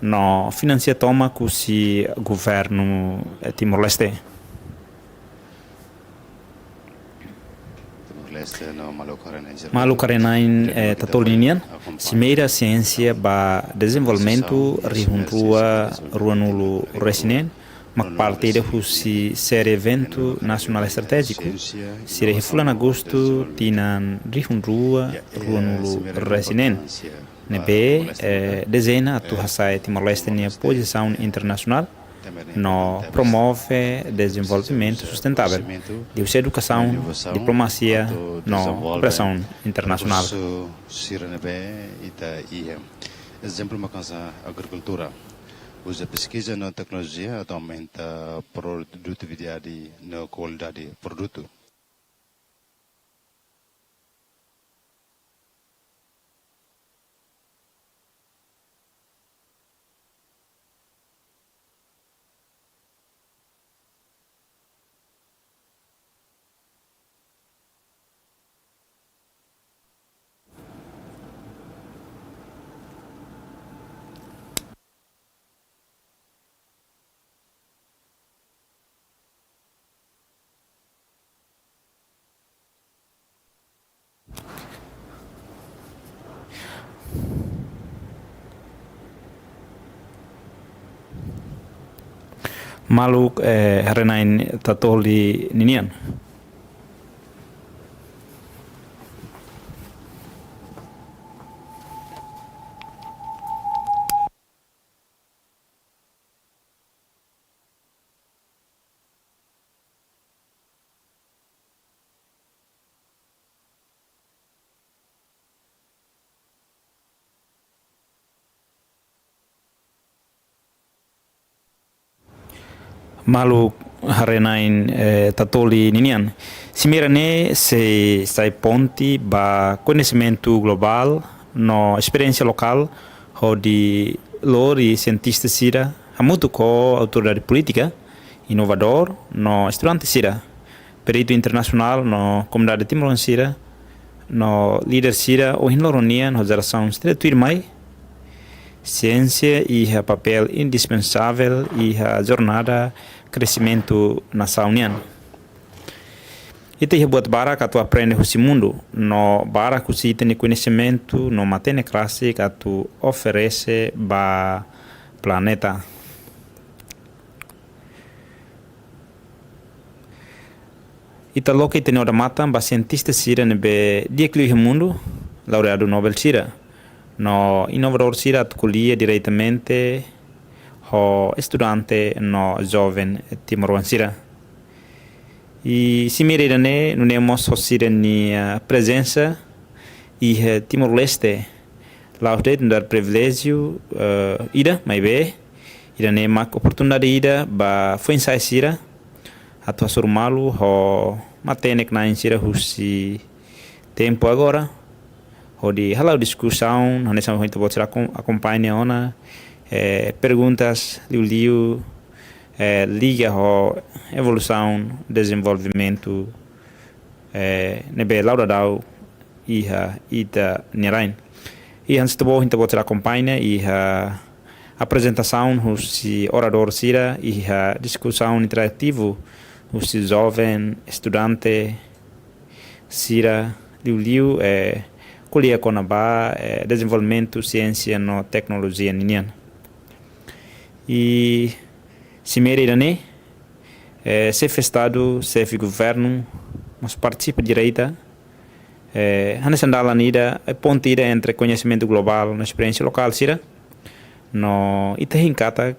no financia toma kusi governo Timor-Leste. Malu karenain tatolinian, Semináriu Siénsia ba Dezenvolvimentu rihunrua ruanulu resinen, mak parte de husi série evento nacional estratégico. Sire hifulan agosto tinan rihunrua ruanulu resinen. Nebe dezena atu hasai Timor-Leste nia posição internacional no promove desenvolvimento sustentável, de educação, diplomacia, no cooperação internacional. Exemplo, uma coisa, agricultura. Usa pesquisa na tecnologia aumenta a produtividade na qualidade do produto. Malu harenain Tatoli ninian. Malu harenain Tatoli ninian. Simirane se sai ponti ba conhecimento global no experiência local onde lori cientista sira hamutu ko autoridade política inovador no estudante sira perito internacional no comunidade Timor sira no líder sira o hinloronia no geração estreito mai ciência e a papel indispensável e a jornada crescimento nessa união. Itu ia buat bara que tu aprende o mundo, no bara que você tem conhecimento, no matéria classe que tu oferece ba planeta. Ita loki tem ora mata ba cientista sira nebe dia que o mundo, laureado Nobel sira, no inovador sira tu colhia diretamente o estudante no jovem timorense. E se mirarem, não temos a presença e Timor-Leste, lá tem um privilégio ida, mas bem, ida nem uma oportunidade ida, ba foi ensaiar sira, atua surmalu ho matenek na insira husi tempo agora, ho di halau discussão, não nessa muito pode acompanhar ona. Perguntas liu liga a evolução, desenvolvimento nebe lauradau iha ita nerain. E antes de boa então vou acompanhar iha apresentação os orador sira iha discussão interativa os jovem estudante sira liu kuliah konaba Dezenvolvimentu ciência no tecnologia ninian. E cimeira irane chefe estado, chefe governo, mas participa direita Hannes andala nida ponte ida entre conhecimento global na experiência local sira no itahinkata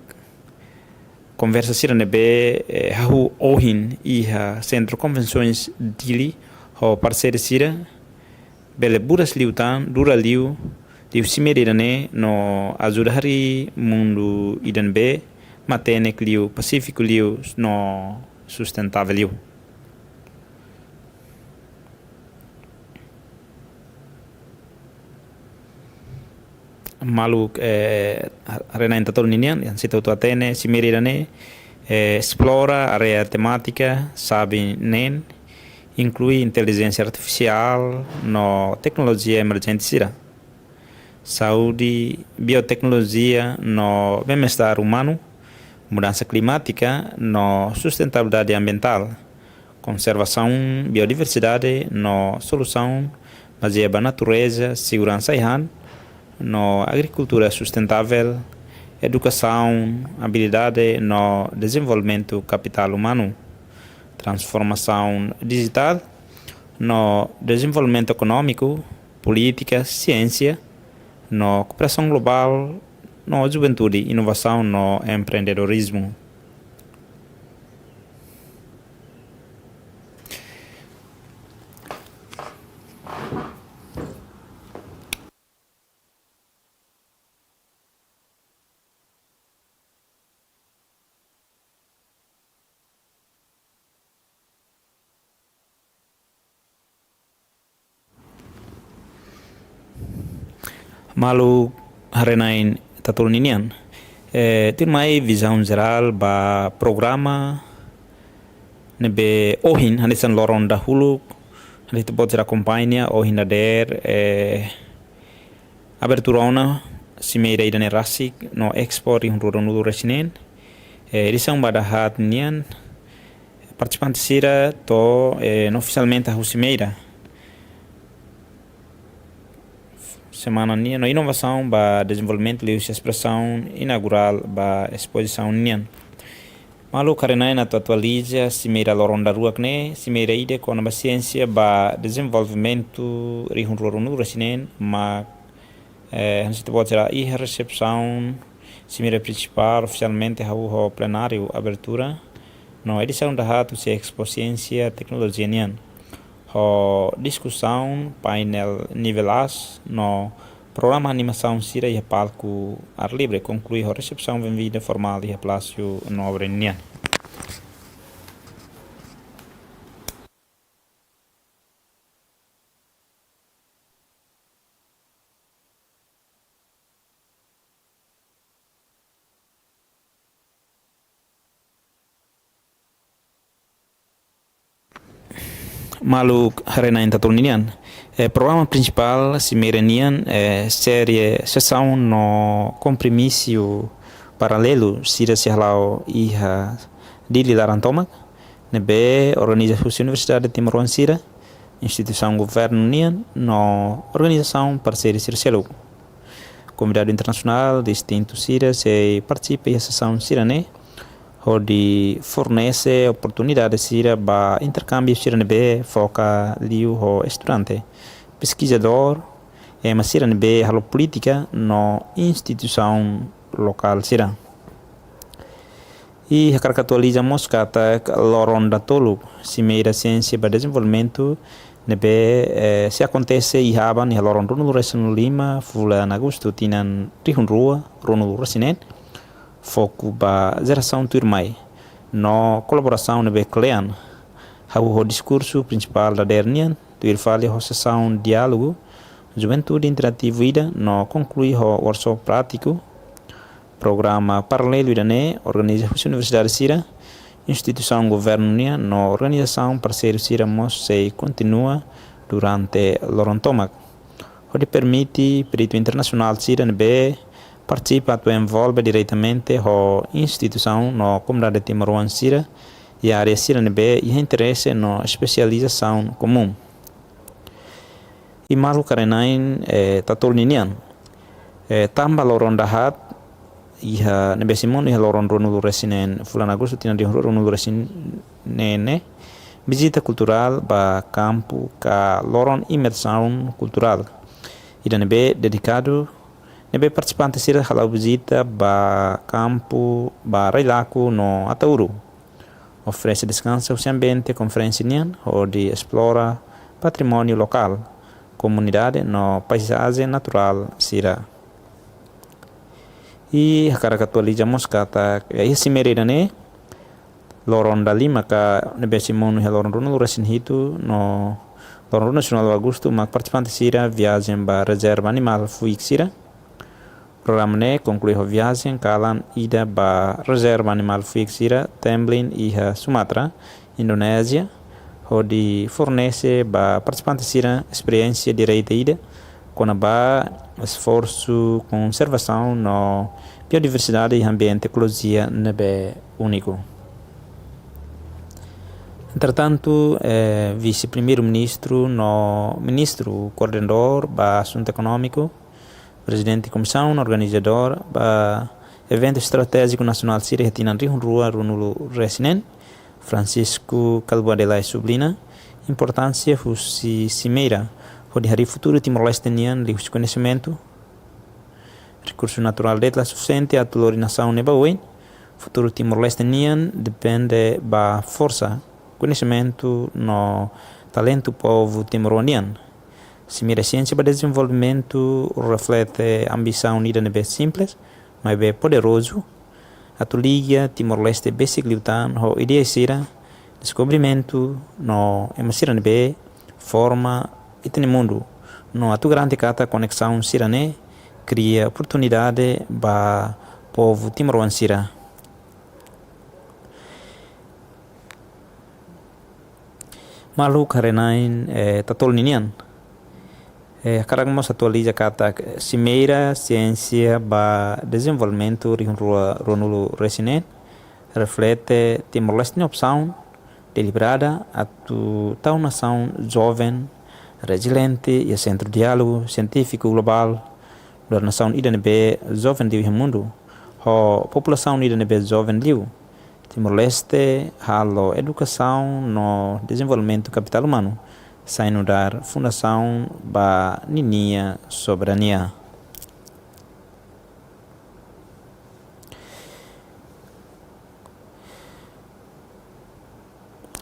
conversa sira nebe hahu ohin iha centro convenções dili ho parceiro sira bele buras liutan dura liu simeri irane no ajuda hari mundo idan be matene liu pacífico liu no sustentável liu. Malu arena Tatoli ninian yang situ tu atene simeri irane explora area temática sabe nen inclui inteligência artificial no tecnologia emergente sira saúde biotecnologia no bem-estar humano mudança climática no sustentabilidade ambiental conservação biodiversidade no solução baseada na natureza segurança e no agricultura sustentável, educação, habilidade no desenvolvimento capital humano, transformação digital, no desenvolvimento econômico, política, ciência, no cooperação global, no juventude, inovação, no empreendedorismo. Malu harenain Tatoli ninian tirmai visão geral ba programa nebe ohin hanisan loron dahulu hanit bot jera companhia ohin dader abertura ona simeira idane rasik no export in ruronudo resinen risang badahat nian participantes sira to no oficialmente a simeira semana nian no inovação ba desenvolvimento e expressão inaugural ba exposição nian malu karena na atualiza simeira loronda ruak ne simeira ide com a ciência ba desenvolvimento rihunrorunu resinen ma hansit botera e recepção simeira principal oficialmente o plenário abertura no edição da hatu se exposiência tecnologia nian ho discussão painel nivelas no programa animação sira e palco ar livre conclui a recepção bem-vinda formal e plácio nobre nian. Malu harena em Tatoli ninian programa principal simerenian série sessão no compromisso paralelo sira sihalau iha dili larantomak nebe organização Universidade de Timor-Leste sira instituição governo nian no organização parceira sira selo convidado internacional distinto sira se participa em sessão sira ne onde fornece oportunidades sira ba intercâmbio sira nebe foca liu ho estudante pesquisador mas sira nebe halo política no instituição local sira e recaracatualiza moscata loronda tolu cimeira ciência ba desenvolvimento nebe se acontece e haban e loron runu resinu lima fula na agosto tinan rihun rua runu resinen foco ba geração turmai no colaboração nebe klean o discurso principal da dernian tuir fale a sessão diálogo juventude interativo ida no conclui o workshop prático programa paralelo idane organização universidade sira instituição governo nia no organização parceiro sira mos se continua durante lorontomak onde permite perito internacional sira nebe participa e envolve diretamente a instituição na comunidade de Timor-Leste sira e a área sira nebe e interesse na especialização comum. I malu karenain Tatoli nian. Tambah loron dahat iha nebe simon iha loron ronulu resinen fulan Agustus tina di ronulu resinene visita cultural ba campo ka loron imersão cultural. Ida nebe dedicado nebe participante sira halau visita ba campo ba Railaku no Atauru. Oferece descanso ao ambiente conferência nian onde explora patrimônio local, comunidade no paisagem natural sira. I hakara atualizamos kata ya simerida ne loron dali maka nebe simonu he loron rono resin hitu no loron nacional Augusto mak participante sira viagem ba reserva animal fuik sira. Programa ne conclui ho viagem kalan ida ba reserva animal fuik sira Temblin iha Sumatra, Indonésia, onde fornece ba participante sira experiência direita ida com ba esforço conservação no biodiversidade e ambiente ecologia nebe único. Entretanto, vice-primeiro-ministro no ministro coordenador ba assunto econômico, presidente de comissão organizador ba evento estratégico nacional sira hetinan rihun rua runulu resinen Francisco Calbuadela sublina importância husi cimeira onde hari futuro Timor-Leste nian li conhecimento recurso natural detla suficiente a nação neba uen futuro Timor-Leste nian depende ba força conhecimento no talento povo timoronian. Cimeira ciência ba desenvolvimento reflete ambição unida nebe simples mas be poderoso atuliga Timor-Leste besigliutan ho ideia sira descobrimento no emasira nebe forma itene mundo no atu grande kata conexão sirane cria oportunidade ba povo timoruan sira. Malu karenain Tatoli nian karang mos atualiza kata cimeira ciência ba desenvolvimento ronulu resinen reflete Timor-Leste opção deliberada atu tau nação jovem resiliente e centro diálogo científico global da nação ida nebe jovem do mundo ho população ida nebe jovem liu Timor-Leste halo educação no desenvolvimento capital humano saindo dar fundação ba ninia soberania.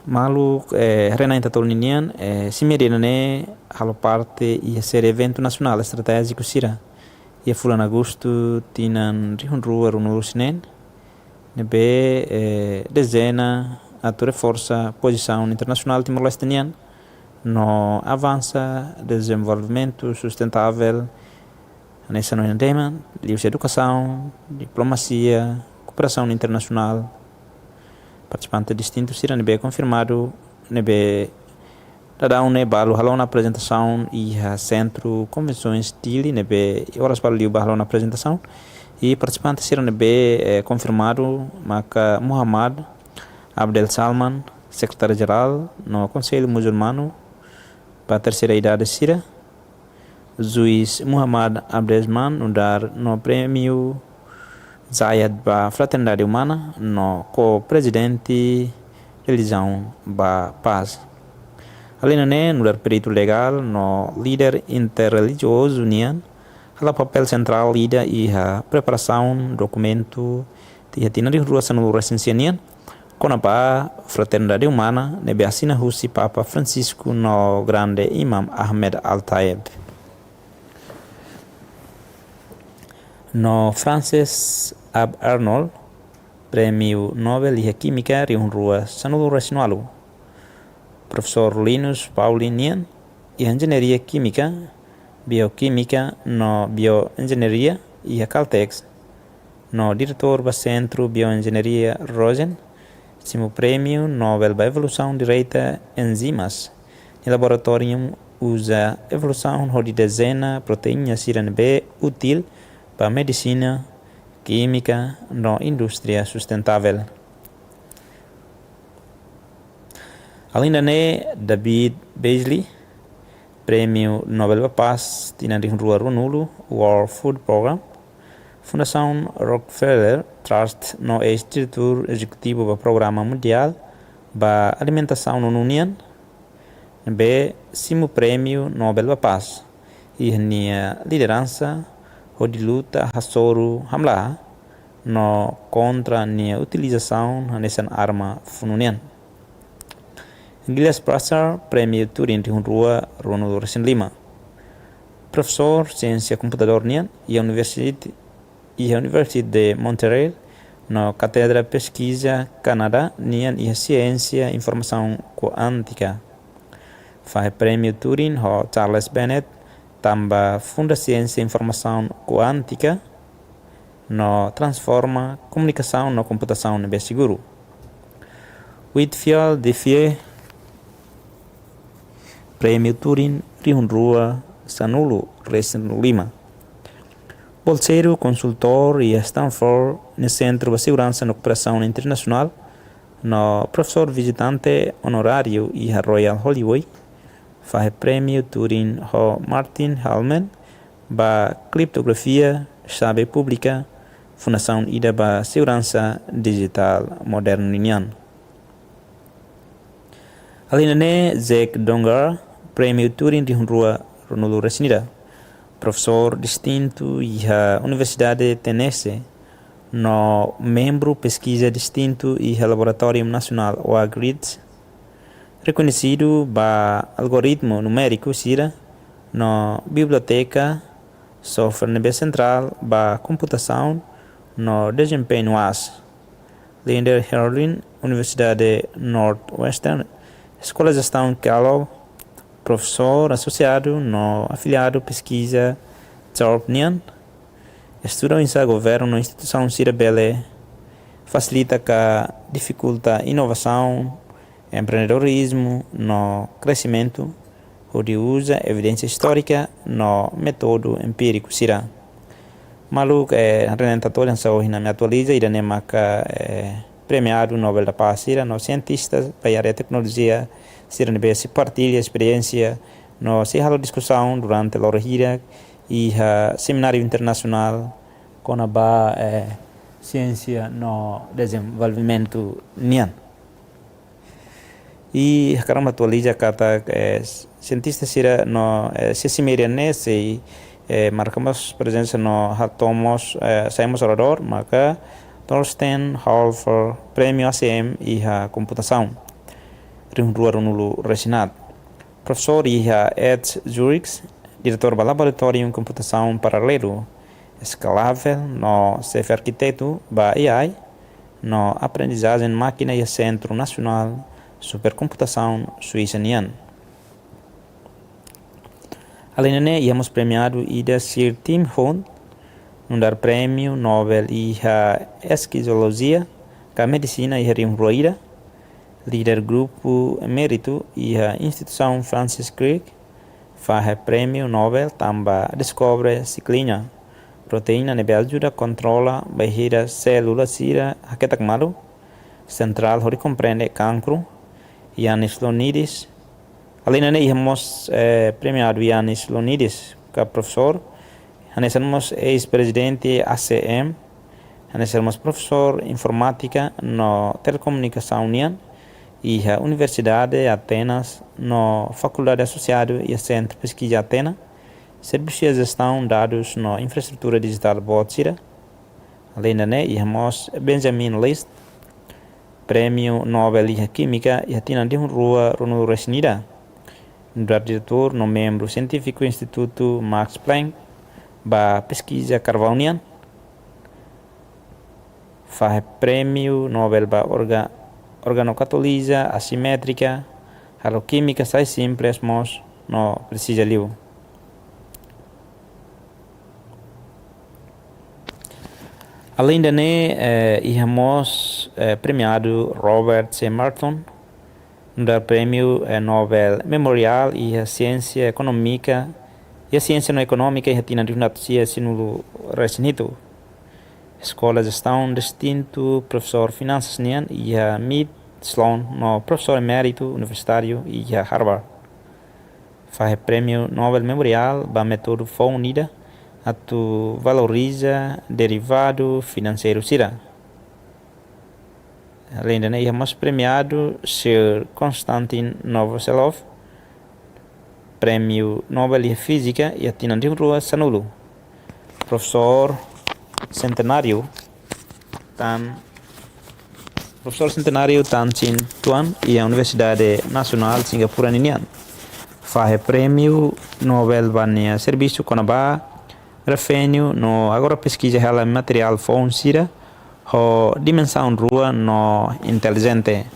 Malu Renan Tatoli nian simerina ne halo parte ia ser evento nacional estratégico sira ia fulan Agosto tinan rihun rua runul sinen nebe dezena atu reforça posição internacional Timor-Leste nian no avança desenvolvimento sustentável nessa no tema livre educação diplomacia cooperação internacional participante distinto sira nebe confirmado nebe dada un balo halona apresentação e centro convenções stili nebe horas para liu halona apresentação e participante sira nebe confirmado maka Muhammad Abdel Salman secretário-geral no Conselho Muçulmano para a terceira idade sira juiz Muhammad Abdesman dar no prêmio Zayed ba Fraternidade Humana no co-presidente religião ba paz. Além disso, no perito legal no líder interreligioso união, o papel central ida e a preparação documento de itinerário ruas no recenseamento com a Fraternidade Humana nebe assina Russi Papa Francisco no grande Imam Ahmed Al-Tayeb. No Frances Ab Arnold, Prêmio Nobel de Química Riun Rua Sanudo Racionalu, Professor Linus Paulinian e Engenharia Química, Bioquímica no Bioengenharia e a Caltex, no Diretor do Centro Bioengenharia Rosen, Simo Prêmio Nobel da Evolução Direita Enzimas, no laboratório usa evolução de dezena proteína siran B útil para medicina, química, na indústria sustentável. Além da David Beasley, Prêmio Nobel da Paz tina di Rua Runulu World Food Program. Fundação Rockefeller Trust no é diretor executivo do Programa Mundial da Alimentação na União. B. Simo Prêmio Nobel da Paz. E a liderança de luta Hassoru Hamla no contra a utilização dessa arma fununian. Gilles Prasser, Prêmio Turing de Rua Ronald Resin Lima. Professor Ciência Computador Nian e a Universidade de Montreal na Cátedra Pesquisa Canadá Nian e a Ciência Informação Quântica. Faz Prêmio Turing ho Charles Bennett tamba Funda Ciência Informação Quântica no transforma comunicação na computação bem seguro. Whitfield Defie Prêmio Turing Rua Sanulu Resin Lima. Bolseiro, consultor e Stanford no Centro de Segurança e Cooperação Internacional, no professor visitante honorário e a Royal Holloway, faz Prêmio Turing ho Martin Hellman, ba criptografia, chave pública, Fundação Ida ba Segurança Digital Moderna. Além de Zack Dongar, Prêmio Turing de Rua Ronald Resinida, professor distinto e a Universidade de Tennessee, no membro pesquisa distinto e a Laboratório Nacional OAGRID, reconhecido ba algoritmo numérico SIRA, no Biblioteca Software Central ba Computação no Desempenho AS, Linder Herlin, Universidade Northwestern, Escola de Gestão Kellogg, professor associado no afiliado pesquisa Thorpe Nian, estuda em governo na instituição Cirabele, facilita que dificulta inovação, empreendedorismo no crescimento, onde usa evidência histórica no método empírico Sira. Malu Renan Tatoli Atuál na me atualiza e danema que premiado Nobel da Paz Sira no cientistas para a tecnologia Sira se partilha experiência no se halo discussão durante a gira e a Semináriu Internasional com a ciência no desenvolvimento nian. E a atualiza que cientistas Sira no se assemelham nesse marcamos presença no hatomos saímos orador marca Thorsten Halfer Prêmio ACM e a computação Rua Ronulu Resinat. Professor e a Ed Zurich, diretor do Laboratório de Computação Paralelo Escalável no CF Arquiteto da AI, no Aprendizagem Máquina e Centro Nacional Supercomputação Suíça Nian. Além disso, íamos premiado e Sir Tim Hunt, no dar Prêmio Nobel e a Esquizologia, a Medicina e a Rimroira, líder grupo emérito e a instituição Francis Crick, faz Prêmio Nobel também descobre ciclina, proteína que ajuda a controlar a barreira célula sira haketakmaru, central que compreende cancro, Yanis Lonidis. Além disso, hemos premiado Yanis Lonidis, que é professor, somos ex-presidente ACM, somos professor de informática no Telecomunicação União e a Universidade de Atenas, no Faculdade Associada e Centro de Pesquisa Atenas, serviços de gestão de dados na infraestrutura digital Botsira. Além disso, temos Benjamin List, Prêmio Nobel de Química e a Tina de Rua Ronald Resinida, diretor no membro científico do Instituto Max Planck, da pesquisa carvaniana, faz Prêmio Nobel da organocatálise assimétrica, aloquímica sai simples, mas não precisa livro. Além disso, hemos premiado Robert C. Merton no Prêmio Nobel Memorial e a Ciência Econômica e a Ciência Não Econômica e a Tina de Natura Sinulo Resinito. Escola de Gestão distinto, professor Finanças Nian e a Mid Sloan, no professor emérito universitário e a Harvard. faz prêmio Nobel Memorial ba método Fó Unida atu valoriza derivado financeiro sira. Além de isso, hemos premiado Sir Konstantin Novoselov, prêmio Nobel de Física e Atinantiu Rua Sanulu, professor Centenário Tan Chin Tuan e a Universidade Nacional Singapuranian. Faz prêmio Nobel Bania Serviço Conabá, refênio no agora pesquisa ela material Fó Sira, ho dimensão rua no inteligente.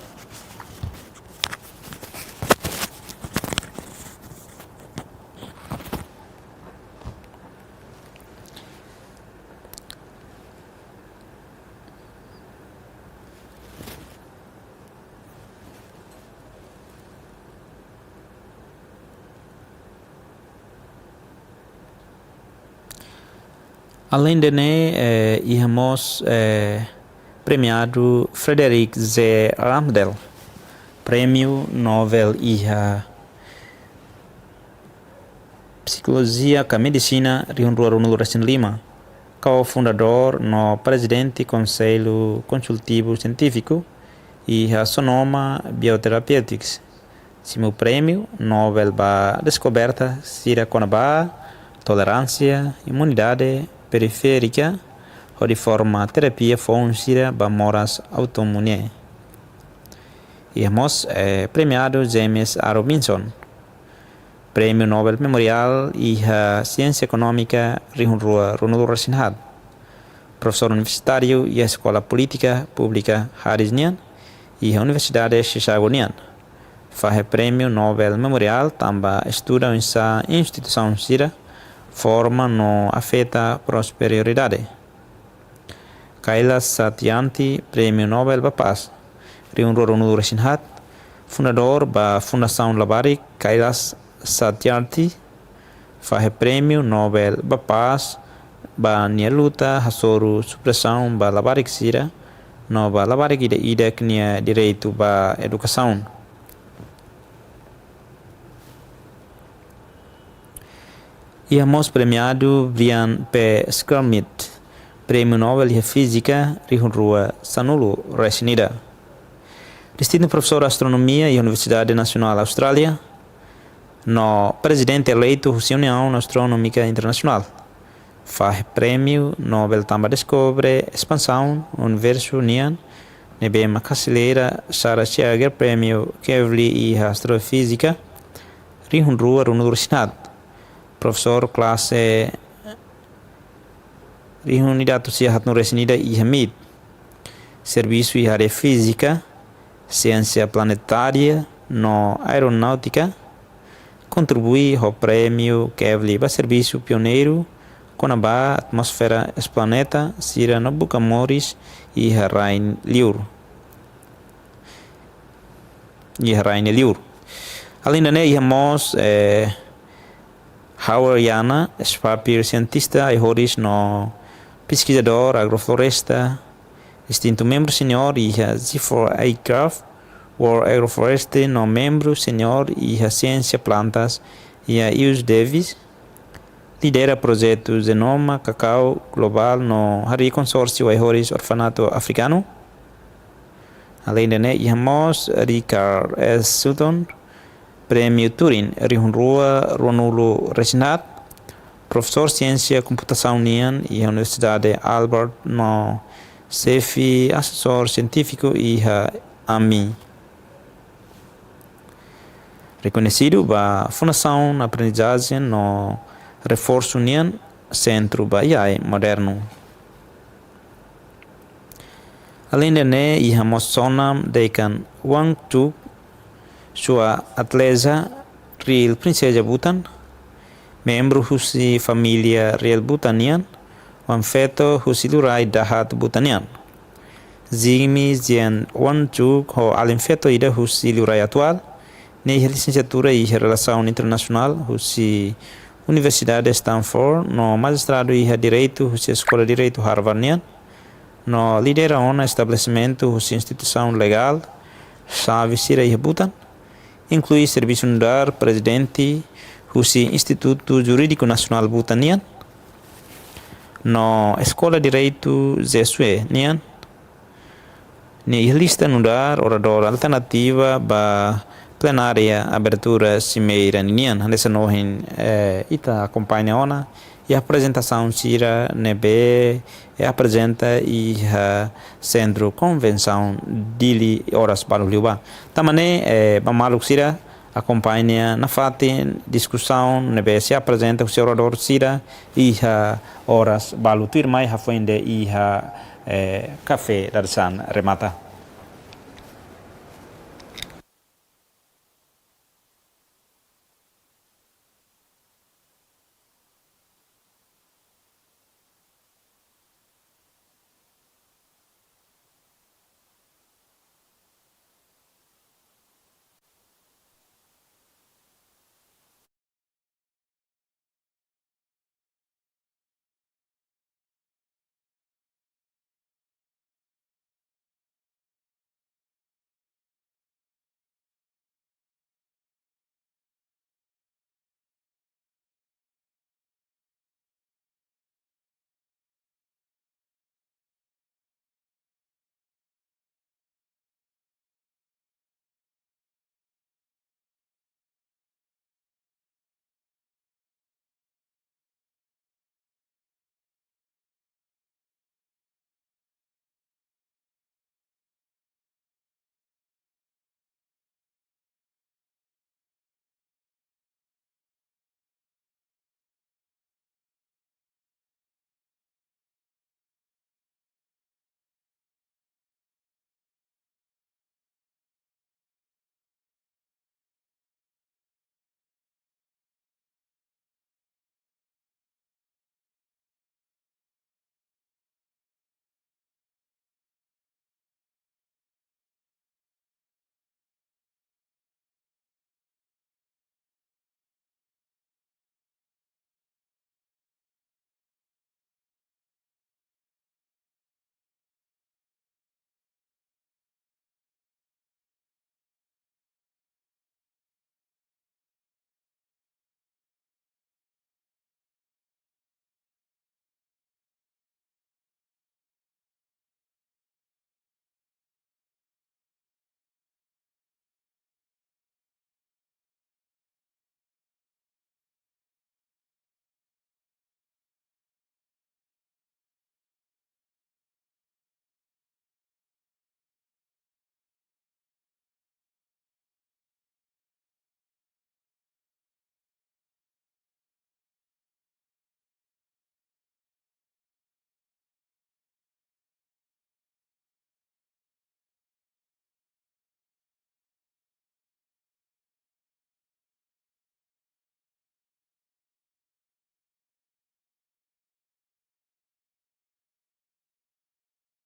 Além de hemos premiado Frederick Z. Ramdel, prêmio Nobel e Psicologia e Medicina Rio Ronaldo Racine Lima, co-fundador no presidente Conselho Consultivo Científico e a Sonoma Biotherapeutics. Simo prêmio Nobel ba descoberta Sira Conabá, tolerância, imunidade periférica, ou de forma terapia fônsira ba moras autoimune. E hemos premiado James A. Robinson, prêmio Nobel Memorial e a Ciência Econômica Ronaldo Racine, professor universitário e a Escola Política Pública Harrisnian e a Universidade Chichagonian. Faz prêmio Nobel Memorial também estuda essa instituição sira forma não afeta prosperidade. Kailas Satyanti, prêmio Nobel ba Paz, Rio Ronaldo Racine, fundador da Fundação Labarik Kailas Satyanti, faz prêmio Nobel ba Paz, ba nia luta hasoru supressão ba Labarik sira, no ba Labarik ida nia direito ba educação. E hemos premiado Brian P. Skermit, prêmio Nobel de Física, Rio Sanulu, Racine. Distinto professor de Astronomia e Universidade Nacional Austrália, no presidente eleito da União Astronômica Internacional. Faz prêmio Nobel também descobre expansão, universo união, nebe uma canceleira Sarah Cheger, prêmio Kevli e Astrofísica, Rio Racine. Professor classe Unidade Sihat no Resinida e Hamid, serviço e área física, ciência planetária no aeronáutica, contribui ao prêmio Kevli para serviço pioneiro com a atmosfera do planeta Sira no Bucamoris e Rain Liur. Além de nós, Howard Yana, papel cientista e horis no pesquisador agrofloresta, distinto membro senior e a Z4 Aircraft, World Agrofloresta no membro senior e a ciência plantas e a Hughes Davis, lidera projeto Genoma Cacau Global no Harry Consórcio e horis Orfanato Africano. Além de nós, Richard S. Sutton, prêmio Turing, Rio Ronaldo Racine, professor de Ciência Computação Unian e a Universidade Albert no CEFI, assessor científico e a AMI. Reconhecido pela Fundação na Aprendizagem no Reforço Unian, Centro Bahia Moderno. Além de e a Sonam Dekan Wang Chuk, sua atleta Real Princesa Bhutan, membro da família Real Bhutanian, um feto Husilurai Dahat Bhutanian. Zigmi Zian Wanchuk, o além feto ida Husilurai atual, na licenciatura em Relação Internacional, da Universidade de Stanford, no magistrado e Direito, da Escola de Direito Harvardian, no lidera um estabelecimento da instituição legal, Sabe Sira e Bhutan, inclui Serviço Nudar, Presidente, Husi Instituto Jurídico Nacional Butanian, no Escola de Direito Zesue, nian, ni lista nudar orador alternativa ba plenária abertura cimeira nian, nessa nohin ita acompanha ona e a apresentação sira nebe apresenta e centro convenção dili horas para o liuba. Tamane bamaluk sira acompanha na fate discussão nebe se apresenta o seu orador sira e horas balu tuir mai hafuende e café darsan remata.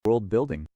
World building.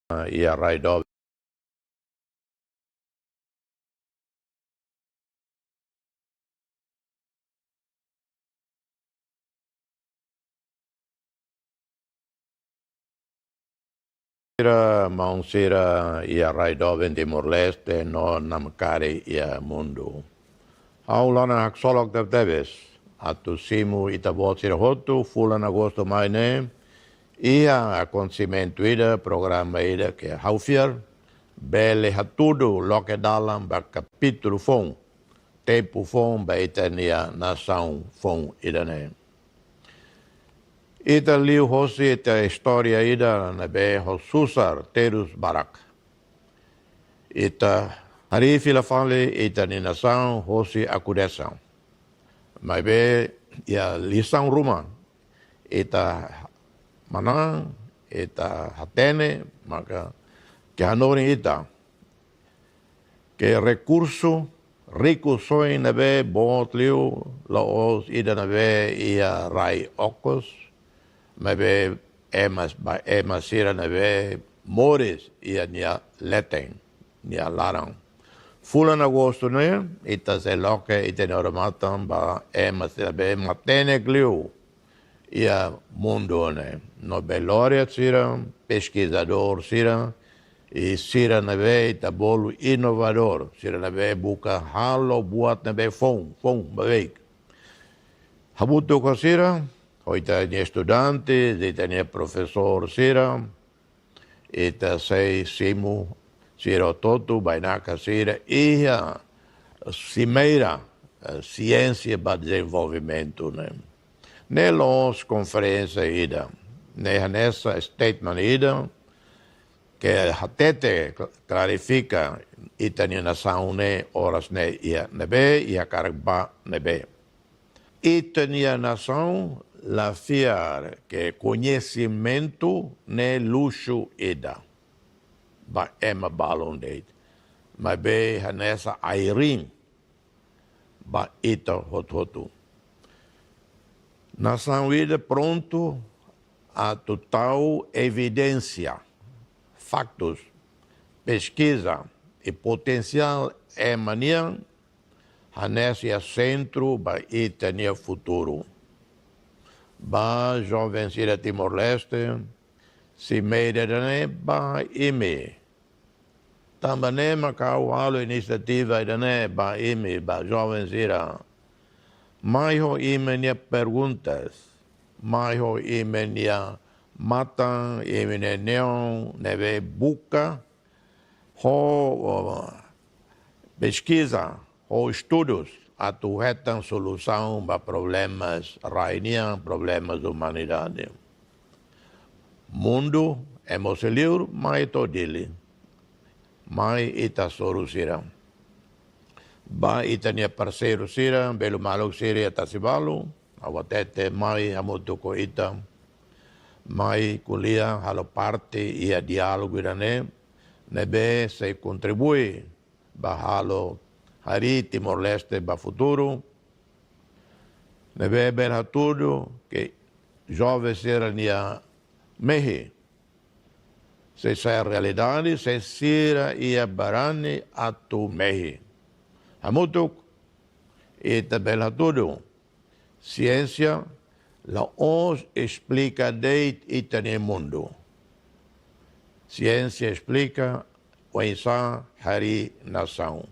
Yeah, right off. Mong sira ia right off in Timor-Leste no namkari ia mundo. Haulana haksolok debes atu simu itabot sira hotu fulan agosto maine ia acontecimento ida programa ida que haufier bele hatudo loke dalam ba capítulo fon tempo fon ba etania nação fon ida ne. Ita liu hosi ita história ida na be hosusar terus barak. Ita harifi la fale ita ni nação hosi akudesão. Mas be ia lição rumah ita mana ita hatene maka que hanori ita que recurso Rikusoi na be bot liu laos ida na be ia rai okos ma be emas sira na be mores ia nia leteng nia larang. Fulan agosto ne ita se loke ita normatan ba emas na be matene liu ia mundo ne no be laureat sira pesquisador sira e sira na be ita bolu inovador sira na be buka halo buat na be fong baik habuto ko sira hoita ni estudante ita ni professor sira ita sei simu sira toto bainaka sira ia cimeira ciência para desenvolvimento né nelos conferência ida nessa statement ida que hatete clarifica Internasionál ne horas ne ia nebe ia karba nebe. Internasionál la fiar que conhecimento ne luxo ida. Ba ema balondeit. Ma be hanessa airin ba ita hotu. Nação ida pronto a total evidência. Factos, pesquisa e potencial é mania, hanesse centro para ter futuro. Ba jovens de Timor-Leste, se meia ba ime. Também macau alo iniciativa ba ime ba jovens ira. Maiho ime perguntas, maiho ime matan e neon neve buca ho pesquisa ou estudos atuetam solução para problemas rainian, problemas da humanidade. Mundo é livre, mas todele, mas ita solução. Ba ita nia parceiro sira, belo malo sira tasibalo, awatete mai amutuko ita. Mai kuliah halo parte ia diálogo irane nebe se contribui ba halo hari Timor-Leste ba futuro nebe ber tudo que jovens serania mehi se sai realidade se sira ia barani atu mehi hamutuk ita bela tudo ciência la ons explica deit itane mundo. Ciência explica o insan hari nação.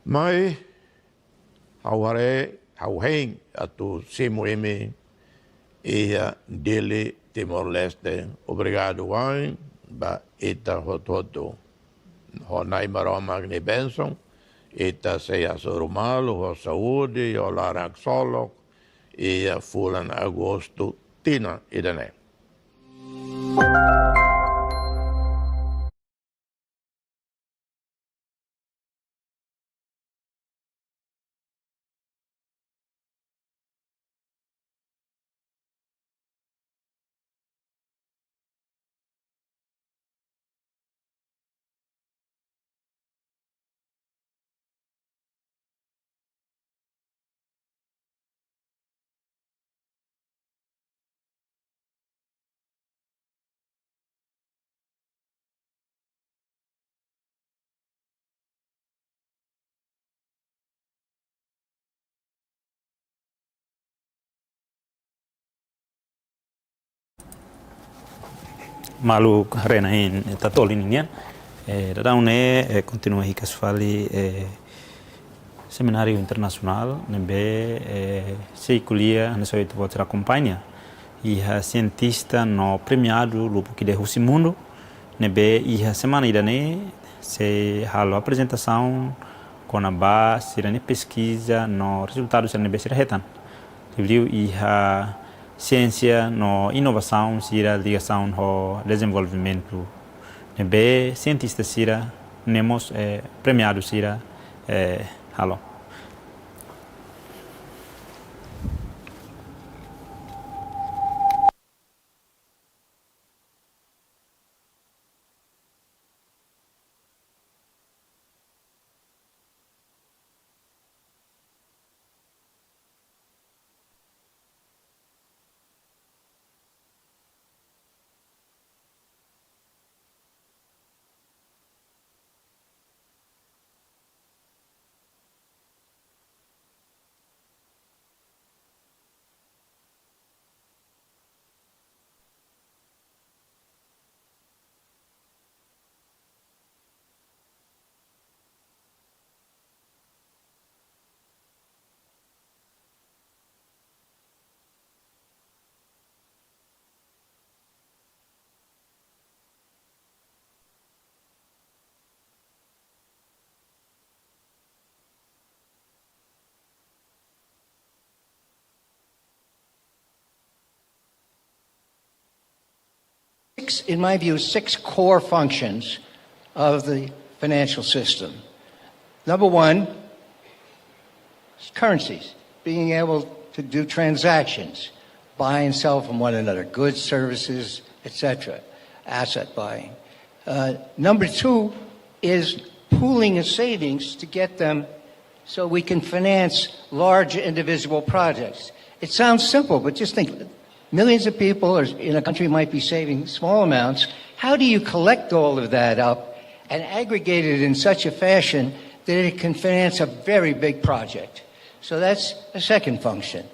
Mas hau heng atu simu imi ia dele Timor-Leste. Obrigado wang ba ita hototo. Honai maroma ni benção. Ita seia sorumalo, ho saúde, ho larak solok. E fulan agosto tina idane. malu rena in Tatoli Atuál Semináriu continua a fali Semináriu Internasionál nebe sei kuliah na sua outra companhia e a cientista no premiado lupo que derruba mundo nebe e a semana idane se halo apresentação com a base de pesquisa no resultados da nebe retan review e a Siénsia no Inovasaun sira ligação ho Dezenvolvimentu nebe cientista sira nemos premiado sira halo in my view, six core functions of the financial system. Number one, currencies, being able to do transactions, buy and sell from one another, goods, services, etc., asset buying. Number two is pooling of savings to get them so we can finance large indivisible projects. It sounds simple, but just think, millions of people in a country might be saving small amounts. How do you collect all of that up and aggregate it in such a fashion that it can finance a very big project? So that's a second function.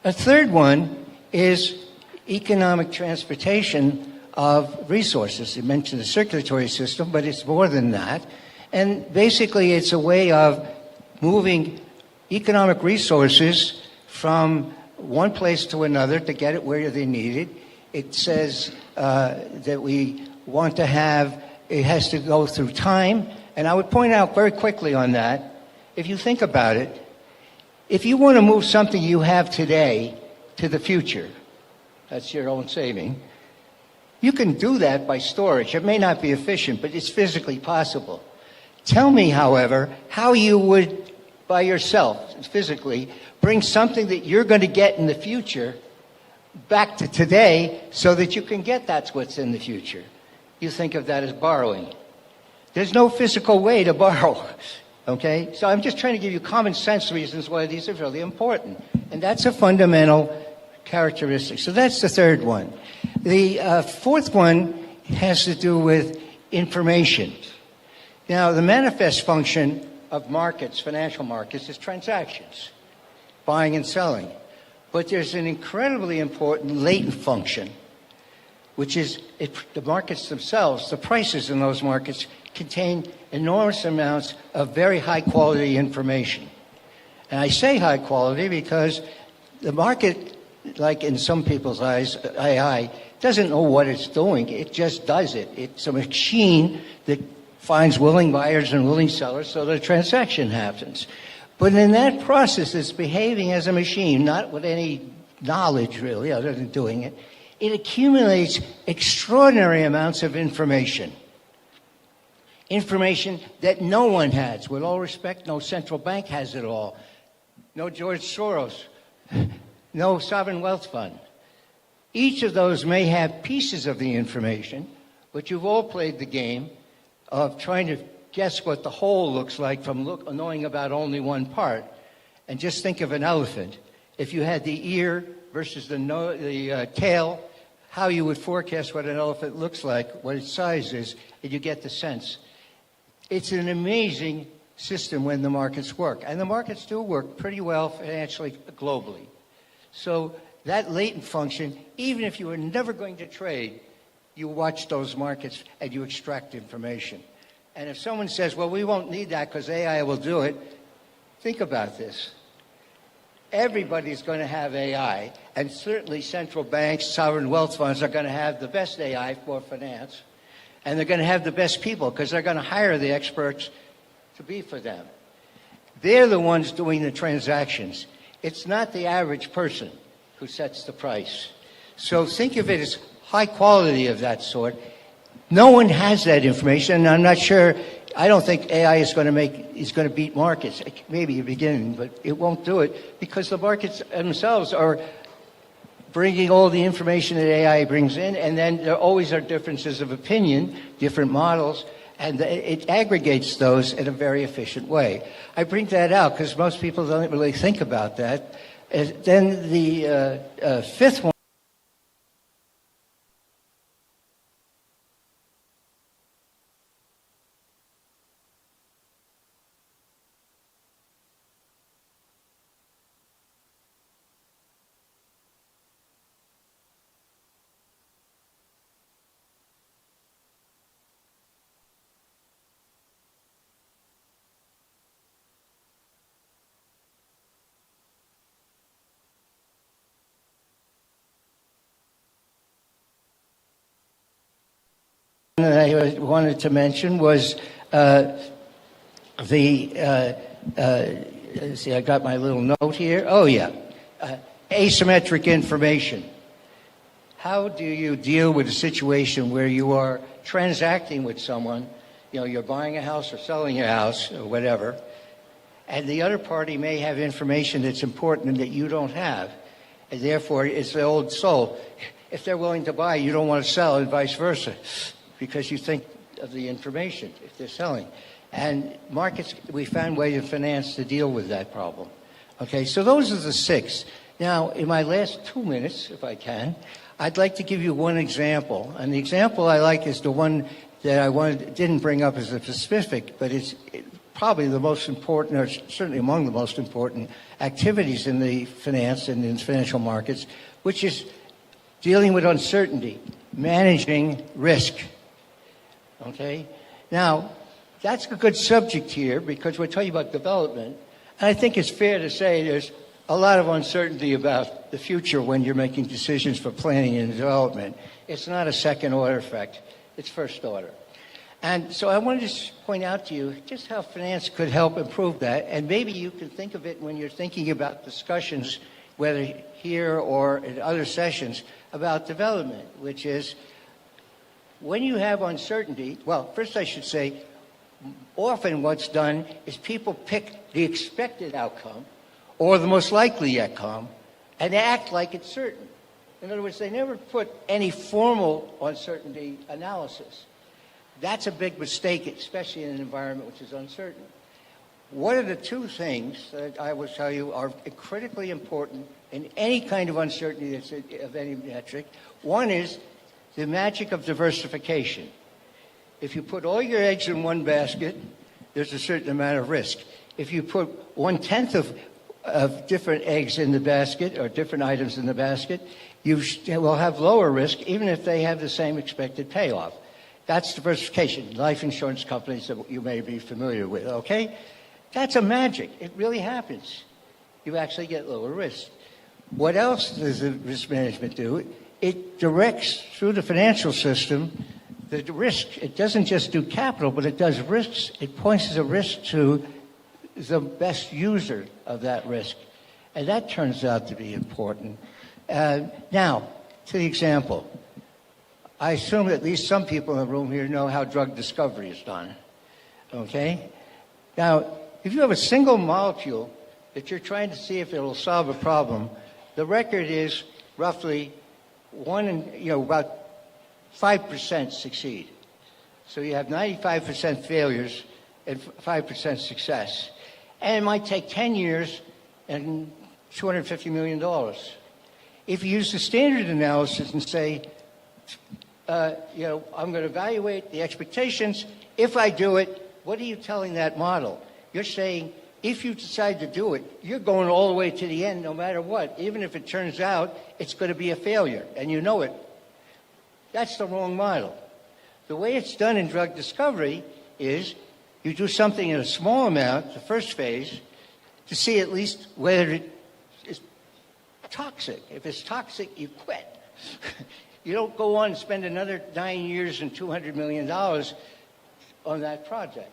A third one is economic transportation of resources. You mentioned the circulatory system, but it's more than that. And basically, it's a way of moving economic resources from one place to another to get it where they need it. It says that we want to have, it has to go through time. And I would point out very quickly on that, if you think about it, if you want to move something you have today to the future, that's your own saving, you can do that by storage. It may not be efficient, but it's physically possible. Tell me, however, how you would, by yourself, physically, bring something that you're going to get in the future back to today so that you can get that's what's in the future. You think of that as borrowing. There's no physical way to borrow, okay? So I'm just trying to give you common sense reasons why these are really important. And that's a fundamental characteristic. So that's the third one. The fourth one has to do with information. Now, the manifest function of markets, financial markets, is transactions, buying and selling. But there's an incredibly important latent function, which is the markets themselves, the prices in those markets contain enormous amounts of very high quality information. And I say high quality because the market, like in some people's eyes, AI, doesn't know what it's doing. It just does it. It's a machine that finds willing buyers and willing sellers so the transaction happens. But in that process, it's behaving as a machine, not with any knowledge really, other than doing it. It accumulates extraordinary amounts of information. Information that no one has. With all respect, no central bank has it all. No George Soros. No sovereign wealth fund. Each of those may have pieces of the information, but you've all played the game of trying to guess what the whole looks like from knowing about only one part. And just think of an elephant. If you had the ear versus the tail, how you would forecast what an elephant looks like, what its size is, and you get the sense. It's an amazing system when the markets work. And the markets do work pretty well financially globally. So that latent function, even if you were never going to trade, you watch those markets and you extract information. And if someone says, well, we won't need that because AI will do it, think about this. Everybody's going to have AI, and certainly central banks, sovereign wealth funds are going to have the best AI for finance, and they're going to have the best people because they're going to hire the experts to be for them. They're the ones doing the transactions. It's not the average person who sets the price. So think of it as high quality of that sort. No one has that information, and I'm not sure, I don't think AI is going to beat markets. Maybe a beginning, but it won't do it because the markets themselves are bringing all the information that AI brings in, and then there always are differences of opinion, different models, and it aggregates those in a very efficient way. I bring that out because most people don't really think about that. Then the fifth one, that I wanted to mention was see, I got my little note here. Oh, yeah. Asymmetric information. how do you deal with a situation where you are transacting with someone, you're buying a house or selling a house or whatever, and the other party may have information that's important that you don't have, and therefore it's the old soul. If they're willing to buy, you don't want to sell, and vice versa, because you think of the information if they're selling. And markets, we found ways in finance to deal with that problem. Okay, so those are the 6. Now, in my last 2 minutes, if I can, I'd like to give you one example. And the example I like is the one that didn't bring up as a specific, but it's probably the most important, or certainly among the most important activities in the finance and in financial markets, which is dealing with uncertainty, managing risk. Okay? Now, that's a good subject here because we're talking about development. And I think it's fair to say there's a lot of uncertainty about the future when you're making decisions for planning and development. It's not a second order effect, it's first order. And so I wanted to point out to you just how finance could help improve that. And maybe you can think of it when you're thinking about discussions, whether here or in other sessions, about development, which is when you have uncertainty, well, first I should say, often what's done is people pick the expected outcome or the most likely outcome and act like it's certain. In other words, they never put any formal uncertainty analysis. That's a big mistake, especially in an environment which is uncertain. What are the 2 things that I will tell you are critically important in any kind of uncertainty that's of any metric? One is the magic of diversification. If you put all your eggs in one basket, there's a certain amount of risk. If you put 1/10 of different eggs in the basket or different items in the basket, you will have lower risk even if they have the same expected payoff. That's diversification. Life insurance companies that you may be familiar with, okay? That's a magic. It really happens. You actually get lower risk. What else does the risk management do? It directs through the financial system the risk. It doesn't just do capital, but it does risks. It points the risk to the best user of that risk. And that turns out to be important. Now, to the example. I assume at least some people in the room here know how drug discovery is done. Okay? Now, if you have a single molecule that you're trying to see if it will solve a problem, the record is roughly about 5% succeed. So you have 95% failures and 5% success. And it might take 10 years and $250 million. If you use the standard analysis and say, I'm going to evaluate the expectations. If I do it, what are you telling that model? You're saying, if you decide to do it, you're going all the way to the end no matter what. Even if it turns out it's going to be a failure, and you know it. That's the wrong model. The way it's done in drug discovery is you do something in a small amount, the first phase, to see at least whether it is toxic. If it's toxic, you quit. You don't go on and spend another 9 years and $200 million on that project.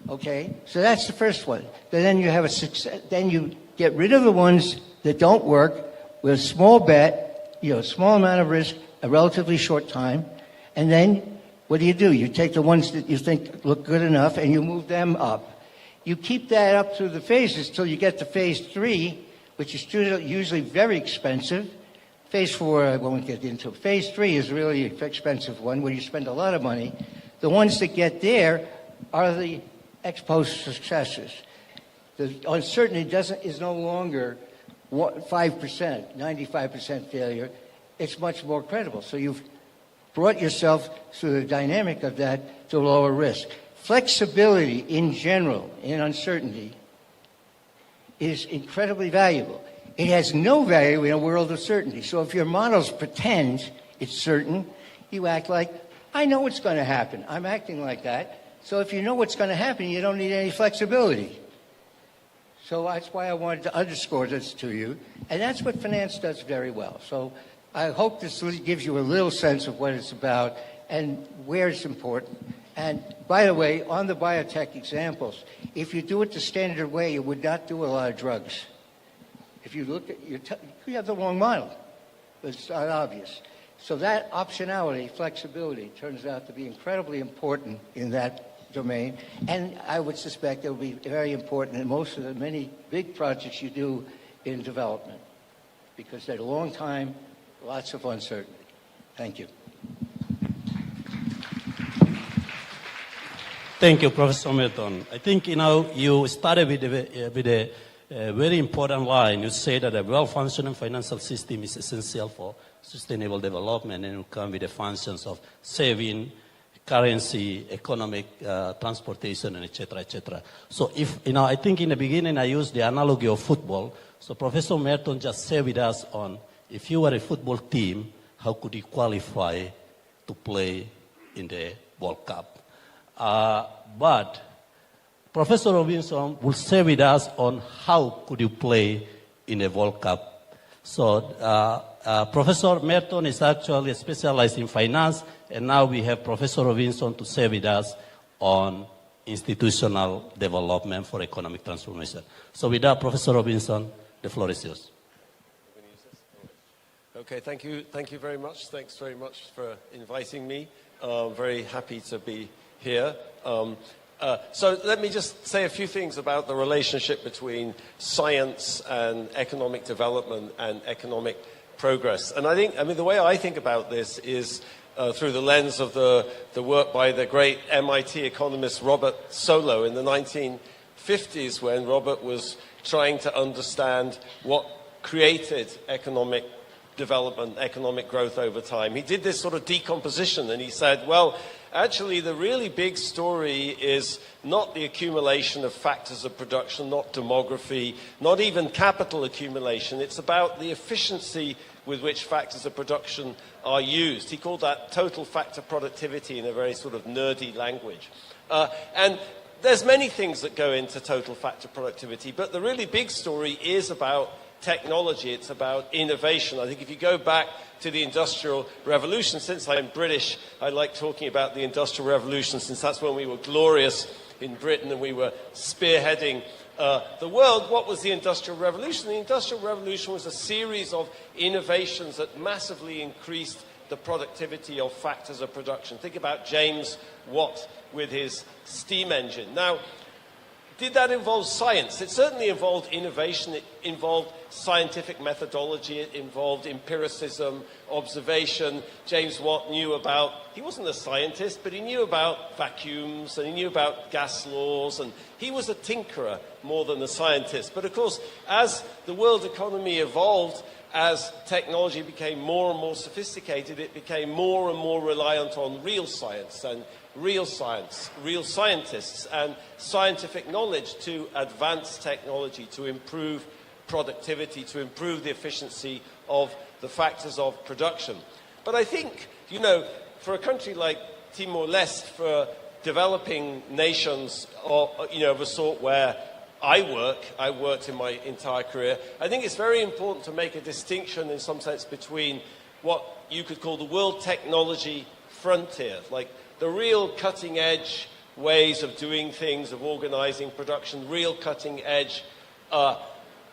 Okay? So that's the first one. Then you have a success. Then you get rid of the ones that don't work with a small bet, a small amount of risk, a relatively short time. And then what do? You take the ones that you think look good enough and you move them up. You keep that up through the phases till you get to phase 3, which is usually very expensive. Phase 4, I won't get into. Phase 3 is really an expensive one where you spend a lot of money. The ones that get there are the ex post successes. The uncertainty is no longer 5%, 95% failure. It's much more credible. So you've brought yourself through the dynamic of that to lower risk. Flexibility in general, in uncertainty, is incredibly valuable. It has no value in a world of certainty. So if your models pretend it's certain, you act like, I know what's going to happen. I'm acting like that. So if you know what's going to happen, you don't need any flexibility. So that's why I wanted to underscore this to you. And that's what finance does very well. So I hope this gives you a little sense of what it's about and where it's important. And by the way, on the biotech examples, if you do it the standard way, you would not do a lot of drugs. If you look at you have the wrong model. It's not obvious. So that optionality, flexibility, turns out to be incredibly important in that domain. And I would suspect it will be very important in most of the many big projects you do in development, because they're a long time, lots of uncertainty. Thank you. Thank you, Professor Milton. I think, you started with a very important line. You say that a well-functioning financial system is essential for sustainable development, and it will come with the functions of saving, currency, economic, transportation, and et cetera. So I think in the beginning I used the analogy of football. So Professor Merton just shared with us on, if you were a football team, how could you qualify to play in the World Cup? But Professor Robinson will share with us on how could you play in a World Cup. So Professor Merton is actually specialized in finance, and now we have Professor Robinson to share with us on institutional development for economic transformation. So with that, Professor Robinson, the floor is yours. Okay, thank you very much. Thanks very much for inviting me. Very happy to be here. So let me just say a few things about the relationship between science and economic development and economic progress. And the way I think about this is through the lens of the work by the great MIT economist Robert Solow in the 1950s, when Robert was trying to understand what created economic development, economic growth over time. He did this sort of decomposition, and he said, well, actually the really big story is not the accumulation of factors of production, not demography, not even capital accumulation. It's about the efficiency with which factors of production are used. He called that total factor productivity in a very sort of nerdy language. And there's many things that go into total factor productivity, but the really big story is about technology. It's about innovation. I think if you go back to the Industrial Revolution, since I'm British, I like talking about the Industrial Revolution, since that's when we were glorious in Britain and we were spearheading the world. What was the Industrial Revolution? The Industrial Revolution was a series of innovations that massively increased the productivity of factors of production. Think about James Watt with his steam engine. Now, did that involve science? It certainly involved innovation. It involved scientific methodology. It involved empiricism, observation. James Watt knew about, he wasn't a scientist, but he knew about vacuums and he knew about gas laws, and he was a tinkerer more than a scientist. But of course, as the world economy evolved, as technology became more and more sophisticated, it became more and more reliant on real science, real scientists, and scientific knowledge to advance technology, to improve productivity, to improve the efficiency of the factors of production. But I think, for a country like Timor-Leste, for developing nations of a sort where I worked in my entire career, I think it's very important to make a distinction in some sense between what you could call the world technology frontier, like the real cutting-edge ways of doing things, of organizing production, real cutting-edge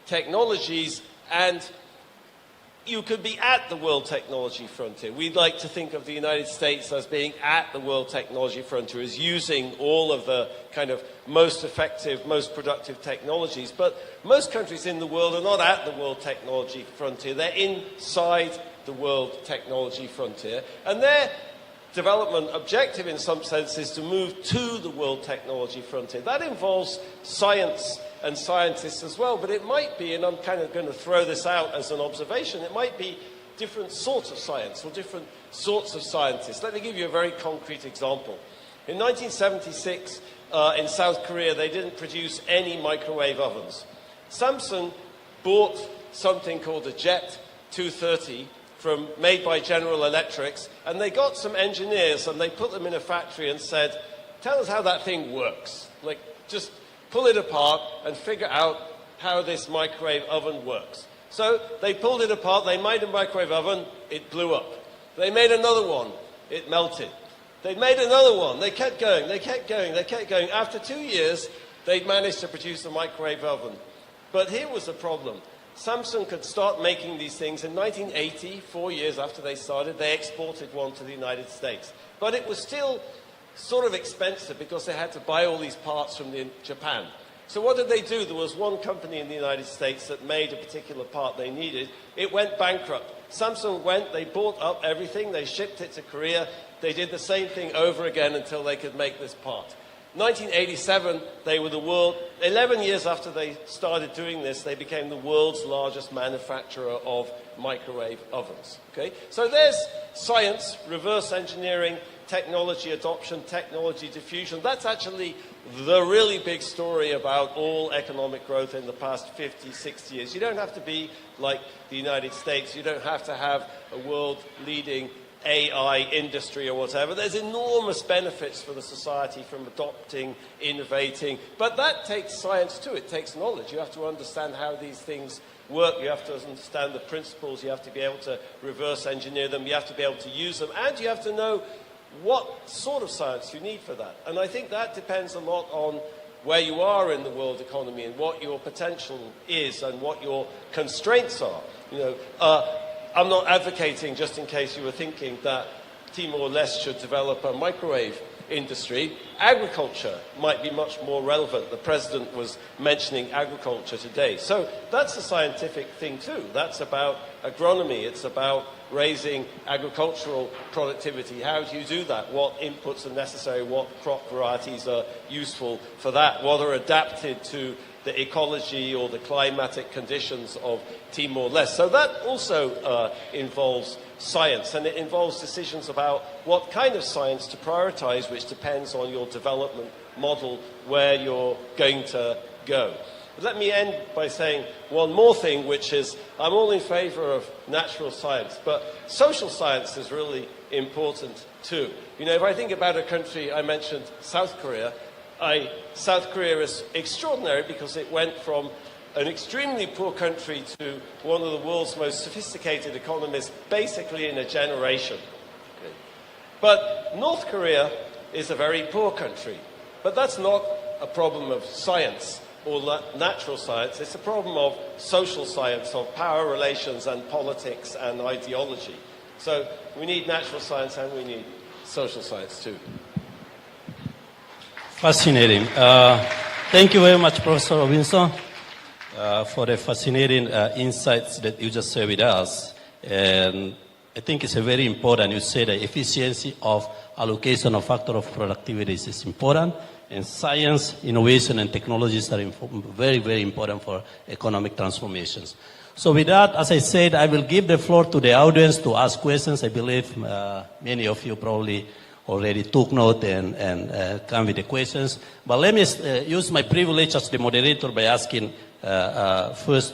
technologies, and you could be at the world technology frontier. We'd like to think of the United States as being at the world technology frontier, as using all of the kind of most effective, most productive technologies. But most countries in the world are not at the world technology frontier. They're inside the world technology frontier. And their development objective, in some sense, is to move to the world technology frontier. That involves science and scientists as well, but it might be, and I'm kind of going to throw this out as an observation, it might be different sorts of science or different sorts of scientists. Let me give you a very concrete example. In 1976, in South Korea, they didn't produce any microwave ovens. Samsung bought something called a Jet 230 made by General Electric, and they got some engineers and they put them in a factory and said, tell us how that thing works. Like, just pull it apart and figure out how this microwave oven works. So they pulled it apart, they made a microwave oven, it blew up. They made another one, it melted. They made another one, they kept going. After 2 years, they'd managed to produce a microwave oven. But here was the problem. Samsung could start making these things. In 1980, 4 years after they started, they exported one to the United States. But it was still sort of expensive because they had to buy all these parts from Japan. So what did they do? There was one company in the United States that made a particular part they needed. It went bankrupt. Samsung went, they bought up everything, they shipped it to Korea. They did the same thing over again until they could make this part. 1987, they were the world, 11 years after they started doing this, they became the world's largest manufacturer of microwave ovens. Okay? So there's science, reverse engineering, technology adoption, technology diffusion. That's actually the really big story about all economic growth in the past 50, 60 years. You don't have to be like the United States. You don't have to have a world-leading AI industry or whatever. There's enormous benefits for the society from adopting, innovating, but that takes science too. It takes knowledge. You have to understand how these things work. You have to understand the principles. You have to be able to reverse engineer them. You have to be able to use them, and you have to know what sort of science you need for that. And I think that depends a lot on where you are in the world economy and what your potential is and what your constraints are. You know, I'm not advocating, just in case you were thinking, that Timor-Leste should develop a microwave industry. Agriculture might be much more relevant. The President was mentioning agriculture today. So that's a scientific thing too. That's about agronomy. It's about raising agricultural productivity. How do you do that? What inputs are necessary? What crop varieties are useful for that? What are adapted to the ecology or the climatic conditions of Timor-Leste? So that also involves science, and it involves decisions about what kind of science to prioritize, which depends on your development model, where you're going to go. But let me end by saying one more thing, which is I'm all in favor of natural science, but social science is really important too. You know, if I think about a country, I mentioned South Korea. South Korea is extraordinary because it went from an extremely poor country to one of the world's most sophisticated economies basically in a generation. Okay. But North Korea is a very poor country. But that's not a problem of science or natural science. It's a problem of social science, of power relations and politics and ideology. So we need natural science and we need social science too. Fascinating. Thank you very much, Professor Robinson, for the fascinating insights that you just shared with us. And I think it's a very important. You say the efficiency of allocation of factor of productivity is important. And science, innovation, and technologies are very, very important for economic transformations. So with that, as I said, I will give the floor to the audience to ask questions. I believe many of you probably already took note and come with the questions. But let me use my privilege as the moderator by asking first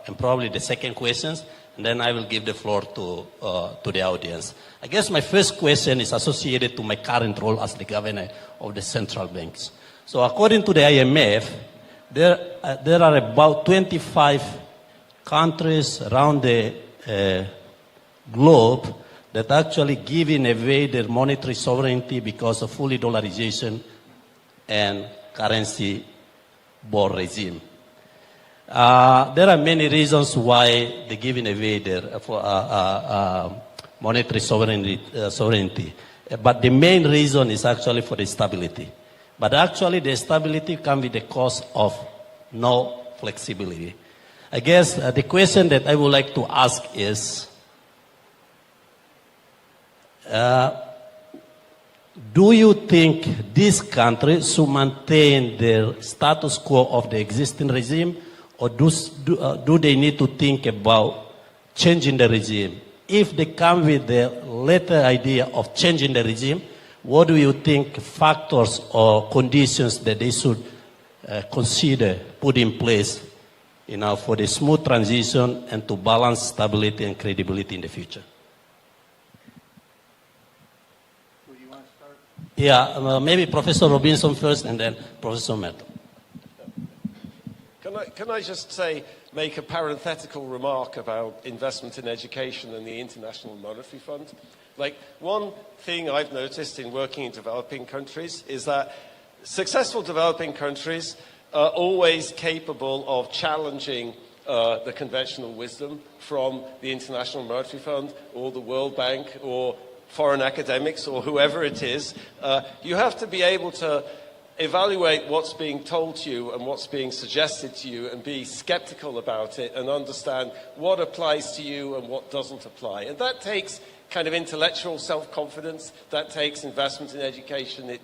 and probably the second questions, and then I will give the floor to the audience. I guess my first question is associated to my current role as the governor of the central banks. So according to the IMF, there are about 25 countries around the globe that actually giving away their monetary sovereignty because of fully dollarization and currency board regime. There are many reasons why they're giving away their monetary sovereignty. But the main reason is actually for the stability. But actually the stability comes with the cost of no flexibility. I guess the question that I would like to ask is, do you think this country should maintain their status quo of the existing regime, or do they need to think about changing the regime? If they come with the latter idea of changing the regime, what do you think factors or conditions that they should consider put in place, for the smooth transition and to balance stability and credibility in the future? Yeah, maybe Professor Robinson first and then Professor Merton. Can I just make a parenthetical remark about investment in education and the International Monetary Fund? Like, one thing I've noticed in working in developing countries is that successful developing countries are always capable of challenging the conventional wisdom from the International Monetary Fund or the World Bank or foreign academics or whoever it is. You have to be able to evaluate what's being told to you and what's being suggested to you and be skeptical about it and understand what applies to you and what doesn't apply. And that takes kind of intellectual self-confidence, that takes investment in education,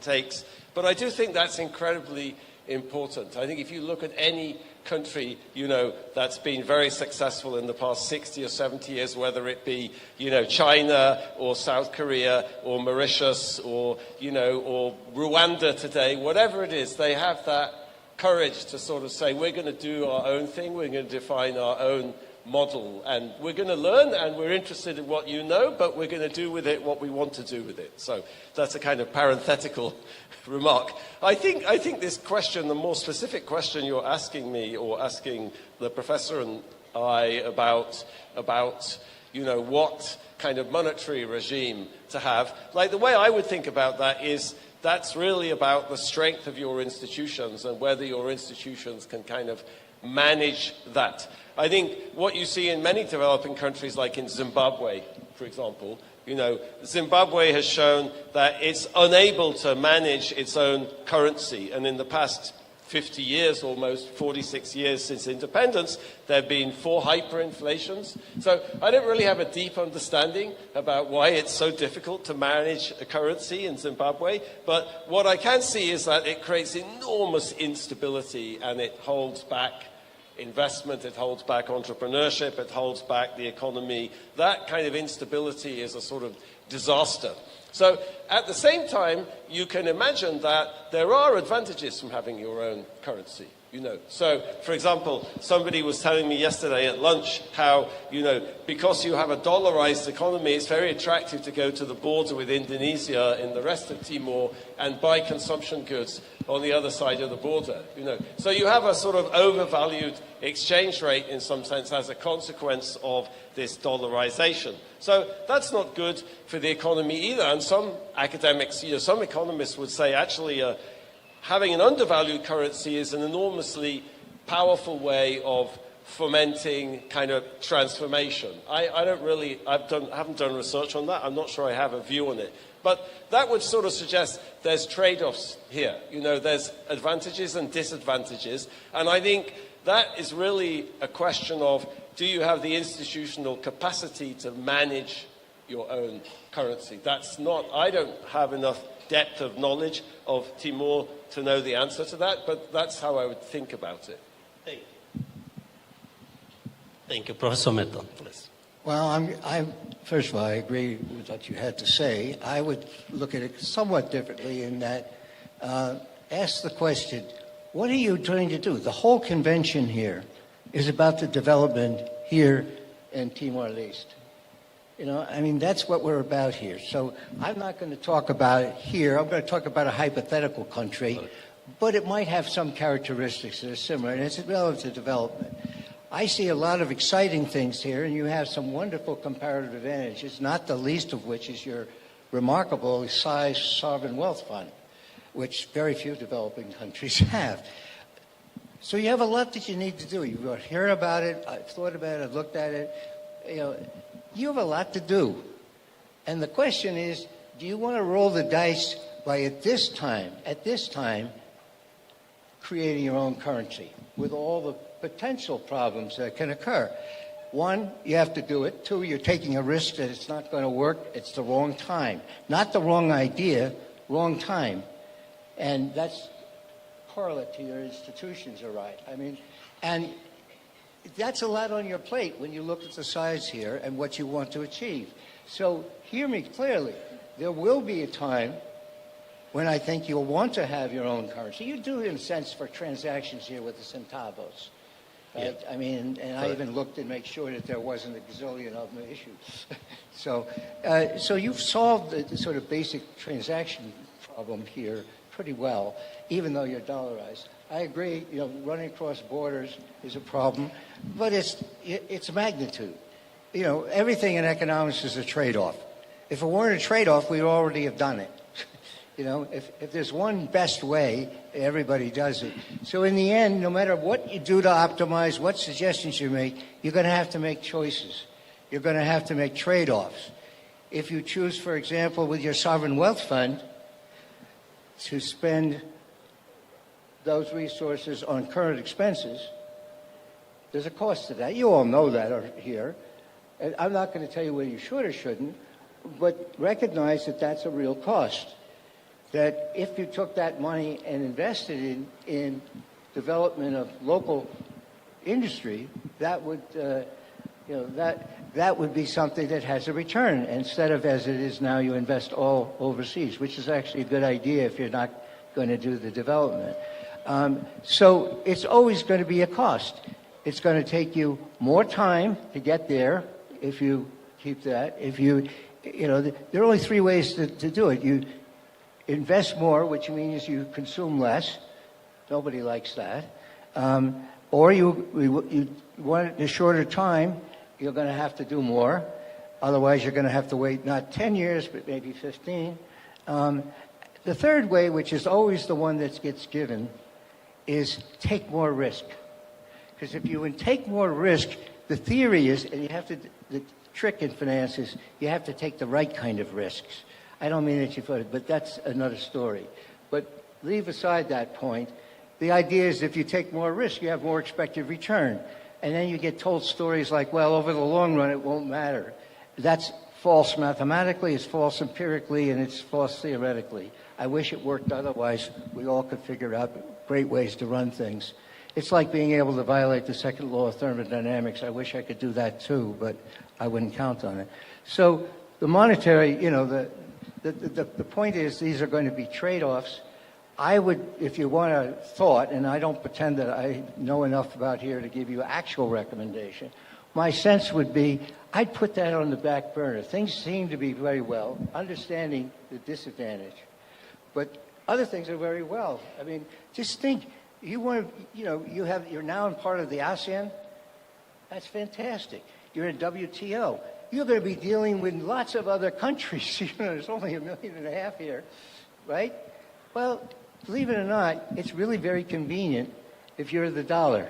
but I do think that's incredibly important. I think if you look at any country, that's been very successful in the past 60 or 70 years, whether it be, China or South Korea or Mauritius or Rwanda today, whatever it is, they have that courage to sort of say, we're going to do our own thing, we're going to define our own model, and we're going to learn, and we're interested in what you know, but we're going to do with it what we want to do with it. So that's a kind of parenthetical remark. I think this question, the more specific question you're asking me, or asking the professor and I about what kind of monetary regime to have, like the way I would think about that is that's really about the strength of your institutions and whether your institutions can kind of manage that. I think what you see in many developing countries, like in Zimbabwe, for example, Zimbabwe has shown that it's unable to manage its own currency. And in the past 50 years, almost 46 years since independence, there have been 4 hyperinflations. So I don't really have a deep understanding about why it's so difficult to manage a currency in Zimbabwe. But what I can see is that it creates enormous instability, and it holds back investment, it holds back entrepreneurship, it holds back the economy. That kind of instability is a sort of disaster. So at the same time, you can imagine that there are advantages from having your own currency. So, for example, somebody was telling me yesterday at lunch how, because you have a dollarized economy, it's very attractive to go to the border with Indonesia in the rest of Timor and buy consumption goods on the other side of the border. So you have a sort of overvalued exchange rate in some sense as a consequence of this dollarization. So that's not good for the economy either. And some academics, some economists would say actually having an undervalued currency is an enormously powerful way of fomenting kind of transformation. I haven't done research on that. I'm not sure I have a view on it. But that would sort of suggest there's trade-offs here. There's advantages and disadvantages. And I think that is really a question of, do you have the institutional capacity to manage your own currency? I don't have enough depth of knowledge of Timor to know the answer to that, but that's how I would think about it. Thank you. Professor Meton, please. Well, first of all, I agree with what you had to say. I would look at it somewhat differently in that, ask the question, what are you trying to do? The whole convention here is about the development here in Timor-Leste. That's what we're about here. So I'm not going to talk about it here. I'm going to talk about a hypothetical country, but it might have some characteristics that are similar, and it's relative to development. I see a lot of exciting things here, and you have some wonderful comparative advantages, not the least of which is your remarkable size sovereign wealth fund, which very few developing countries have. So you have a lot that you need to do. You've heard about it, I've thought about it, I've looked at it. You have a lot to do. And the question is, do you want to roll the dice by at this time, creating your own currency with all the potential problems that can occur? One, you have to do it. Two, you're taking a risk that it's not going to work. It's the wrong time. Not the wrong idea, wrong time. And that's correlate to your institutions are right. And that's a lot on your plate when you look at the size here and what you want to achieve. So hear me clearly. There will be a time when I think you'll want to have your own currency. You do, in a sense, for transactions here with the centavos. Right? Yeah. I even looked to make sure that there wasn't a gazillion of them issues. So you've solved the sort of basic transaction problem here pretty well, even though you're dollarized. I agree, running across borders is a problem, but it's magnitude. Everything in economics is a trade-off. If it weren't a trade-off, we'd already have done it. You know, if there's one best way, everybody does it. So in the end, no matter what you do to optimize, what suggestions you make, you're going to have to make choices. You're going to have to make trade-offs. If you choose, for example, with your sovereign wealth fund, to spend those resources on current expenses, there's a cost to that. You all know that here. And I'm not going to tell you whether you should or shouldn't, but recognize that that's a real cost. That if you took that money and invested in development of local industry, that would, that would be something that has a return, instead of, as it is now, you invest all overseas, which is actually a good idea if you're not going to do the development. So it's always going to be a cost. It's going to take you more time to get there if you keep that. If you know, there are only three ways to do it. You invest more, which means you consume less. Nobody likes that. Or you want it in a shorter time, you're going to have to do more. Otherwise, you're going to have to wait not 10 years, but maybe 15. The third way, which is always the one that gets given, is take more risk. Because if you take more risk, the theory is, and you have to, the trick in finance is you have to take the right kind of risks. I don't mean that you've heard it, but that's another story. But leave aside that point. The idea is if you take more risk, you have more expected return. And then you get told stories like, well, over the long run, it won't matter. That's false mathematically, it's false empirically, and it's false theoretically. I wish it worked otherwise. We all could figure out great ways to run things. It's like being able to violate the second law of thermodynamics. I wish I could do that too, but I wouldn't count on it. So the monetary, you know, the point is these are going to be trade-offs. I would, if you want a thought, and I don't pretend that I know enough about here to give you actual recommendation, my sense would be I'd put that on the back burner. Things seem to be very well, understanding the disadvantage. But other things are very well. I mean, just think, you want to, you know, you're now in part of the ASEAN. That's fantastic. You're in WTO. You're going to be dealing with lots of other countries. You know, there's only 1.5 million here, right? Well, believe it or not, it's really very convenient if you're the dollar.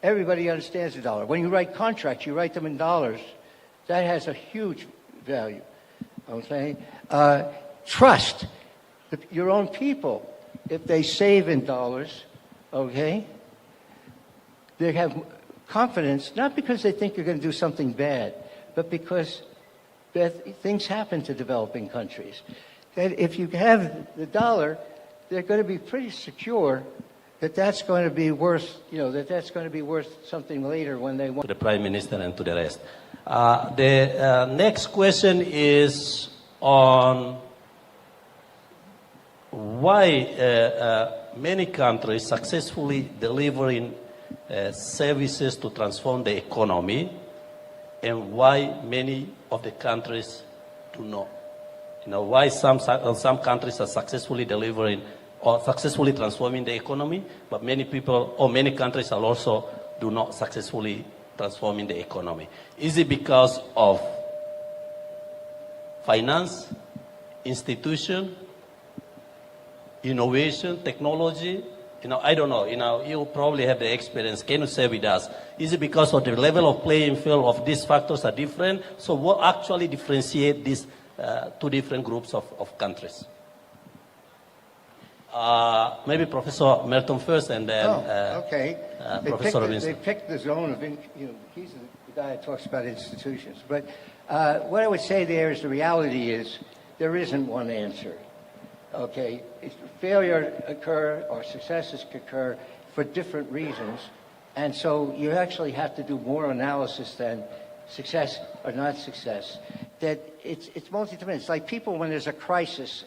Everybody understands the dollar. When you write contracts, you write them in dollars. That has a huge value. Okay? Trust. Your own people, if they save in dollars, okay, they have confidence, not because they think you're going to do something bad, but because things happen to developing countries. That if you have the dollar, they're going to be pretty secure that that's going to be worth, you know, that's going to be worth something later when they want. To the Prime Minister and to the rest. The next question is on why many countries successfully delivering services to transform the economy, and why many of the countries do not. You know, why some countries are successfully delivering or successfully transforming the economy, but many people or many countries are also do not successfully transforming the economy. Is it because of finance, institution, innovation, technology? You know, I don't know. You know, you probably have the experience. Can you share with us? Is it because of the level of playing field of these factors are different? So what actually differentiate these two different groups of countries? Maybe Professor Melton first, and then okay. Professor Robinson. They picked the zone of, you know, he's the guy that talks about institutions. But what I would say there is the reality is there isn't one answer. Okay, failure occur or successes occur for different reasons, and so you actually have to do more analysis than success or not success. That it's multidimensional. It's like people when there's a crisis,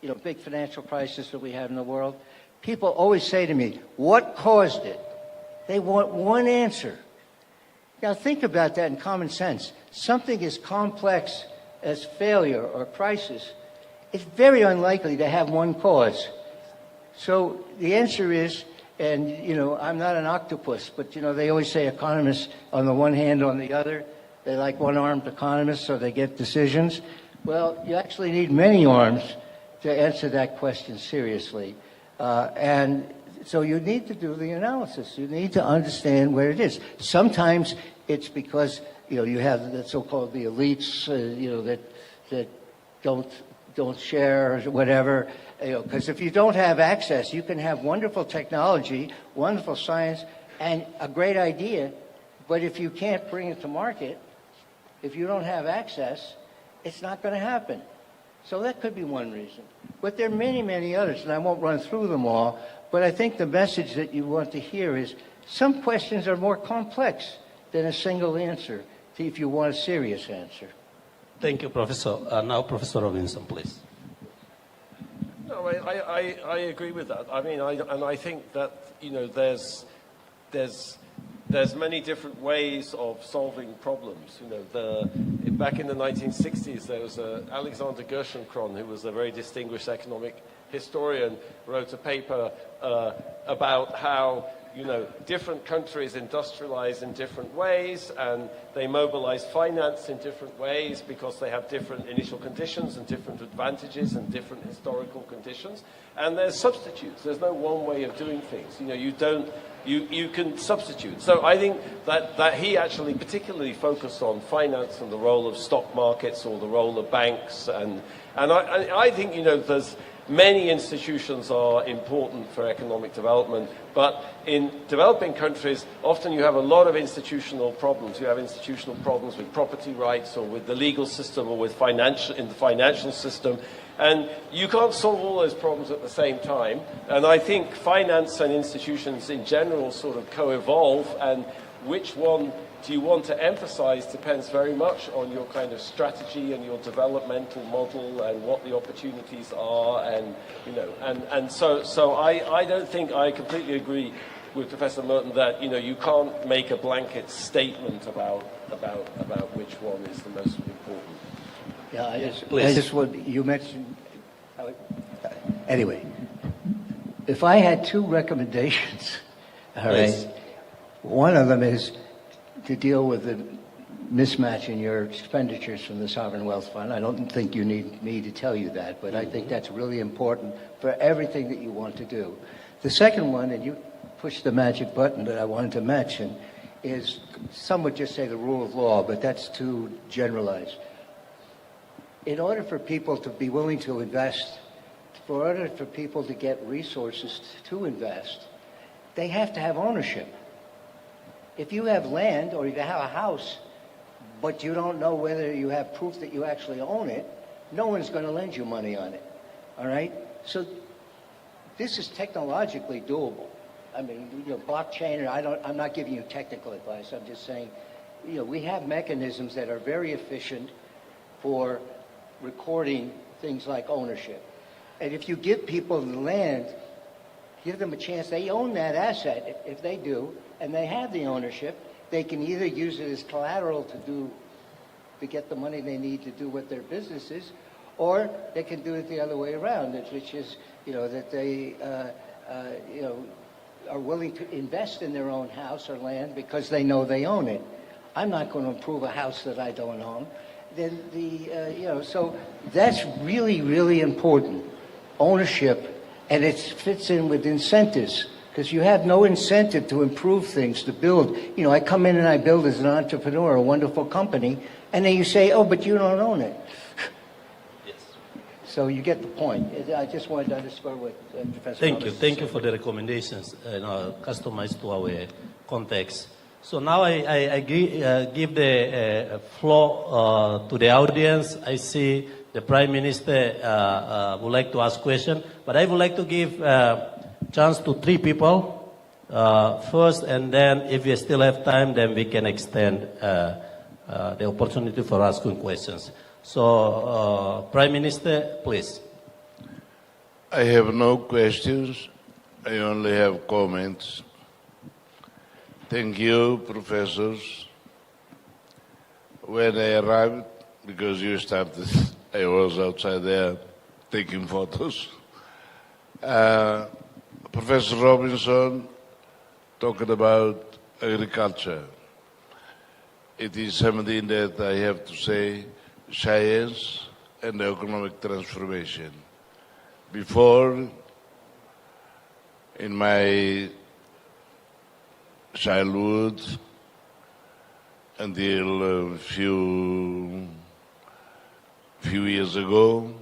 you know, big financial crisis that we have in the world. People always say to me, "What caused it?" They want one answer. Now think about that in common sense. Something as complex as failure or crisis, it's very unlikely to have one cause. So the answer is, and, you know, I'm not an octopus, but, you know, they always say economists on the one hand, on the other. They like one-armed economists, so they get decisions. Well, you actually need many arms to answer that question seriously. And so you need to do the analysis. You need to understand where it is. Sometimes it's because, you have the so-called the elites, that don't share or whatever. Because if you don't have access, you can have wonderful technology, wonderful science, and a great idea, but if you can't bring it to market, if you don't have access, it's not going to happen. So that could be one reason. But there are many, many others, and I won't run through them all, but I think the message that you want to hear is some questions are more complex than a single answer if you want a serious answer. Thank you, Professor. Now, Professor Robinson, please. No, I agree with that. I mean, I think that, there's many different ways of solving problems. Back in the 1960s, there was Alexander Gerschenkron, who was a very distinguished economic historian, wrote a paper about how different countries industrialize in different ways, and they mobilize finance in different ways because they have different initial conditions and different advantages and different historical conditions. And there's substitutes. There's no one way of doing things. You can substitute. So I think that he actually particularly focused on finance and the role of stock markets or the role of banks. And I think, there's many institutions are important for economic development, but in developing countries, often you have a lot of institutional problems. You have institutional problems with property rights or with the legal system or with in the financial system. And you can't solve all those problems at the same time. And I think finance and institutions in general sort of co-evolve, and which one do you want to emphasize depends very much on your kind of strategy and your developmental model and what the opportunities are. And so I don't think I completely agree with Professor Merton that, you can't make a blanket statement about which one is the most important. Yeah, I just want, you mentioned, anyway, if I had two recommendations, all right, one of them is to deal with the mismatch in your expenditures from the Sovereign Wealth Fund. I don't think you need me to tell you that, but I think that's really important for everything that you want to do. The second one, and you pushed the magic button that I wanted to mention, is some would just say the rule of law, but that's too generalized. In order for people to be willing to invest, in order for people to get resources to invest, they have to have ownership. If you have land or you have a house, but you don't know whether you have proof that you actually own it, no one's going to lend you money on it. All right? So this is technologically doable. I mean, blockchain, I'm not giving you technical advice. I'm just saying, we have mechanisms that are very efficient for recording things like ownership. And if you give people the land, give them a chance, they own that asset, if they do, and they have the ownership, they can either use it as collateral to get the money they need to do what their business is, or they can do it the other way around, which is, that they, are willing to invest in their own house or land because they know they own it. I'm not going to improve a house that I don't own. Then so that's really, really important. Ownership, and it fits in with incentives, because you have no incentive to improve things, to build. I come in and I build as an entrepreneur a wonderful company, and then you say, oh, but you don't own it. Yes. So you get the point. I just wanted to underscore what Professor Thank you for the recommendations, customized to our context. So now I give the floor to the audience. I see the Prime Minister would like to ask questions, but I would like to give chance to 3 people first, and then if we still have time, then we can extend the opportunity for asking questions. So, Prime Minister, please. I have no questions. I only have comments. Thank you, professors. When I arrived, because you started, I was outside there taking photos. Professor Robinson talked about agriculture. It is something that I have to say, science and economic transformation. Before, in my childhood, until a few years ago,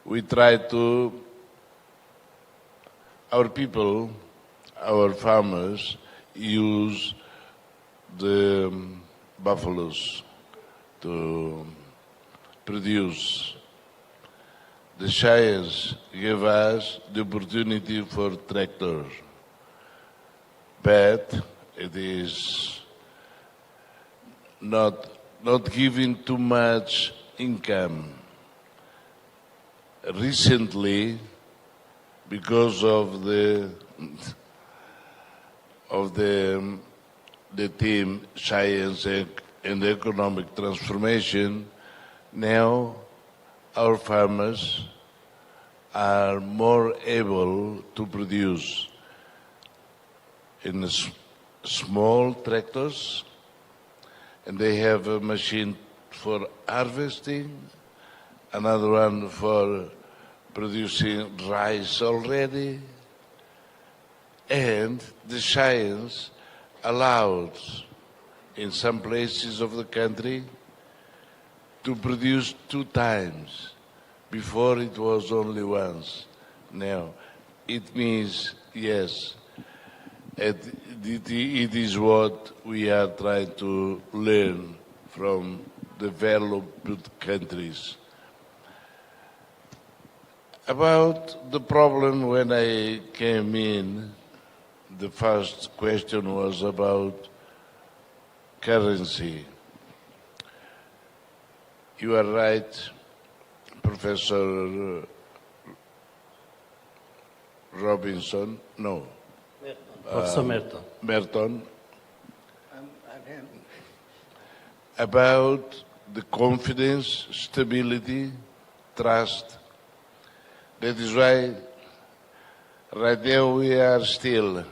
we tried to, our people, our farmers, use the buffaloes to produce. The shires gave us the opportunity for tractors, but it is not giving too much income. Recently, because of the team science and economic transformation, now our farmers are more able to produce in small tractors, and they have a machine for harvesting, another one for producing rice already, and the science allowed in some places of the country to produce 2 times. Before it was only once. Now, it means, yes, it is what we are trying to learn from developed countries. About the problem when I came in, the first question was about currency. You are right, Professor Robinson, no. Professor Merton. Merton. I'm him. About the confidence, stability, trust. That is why right now we are still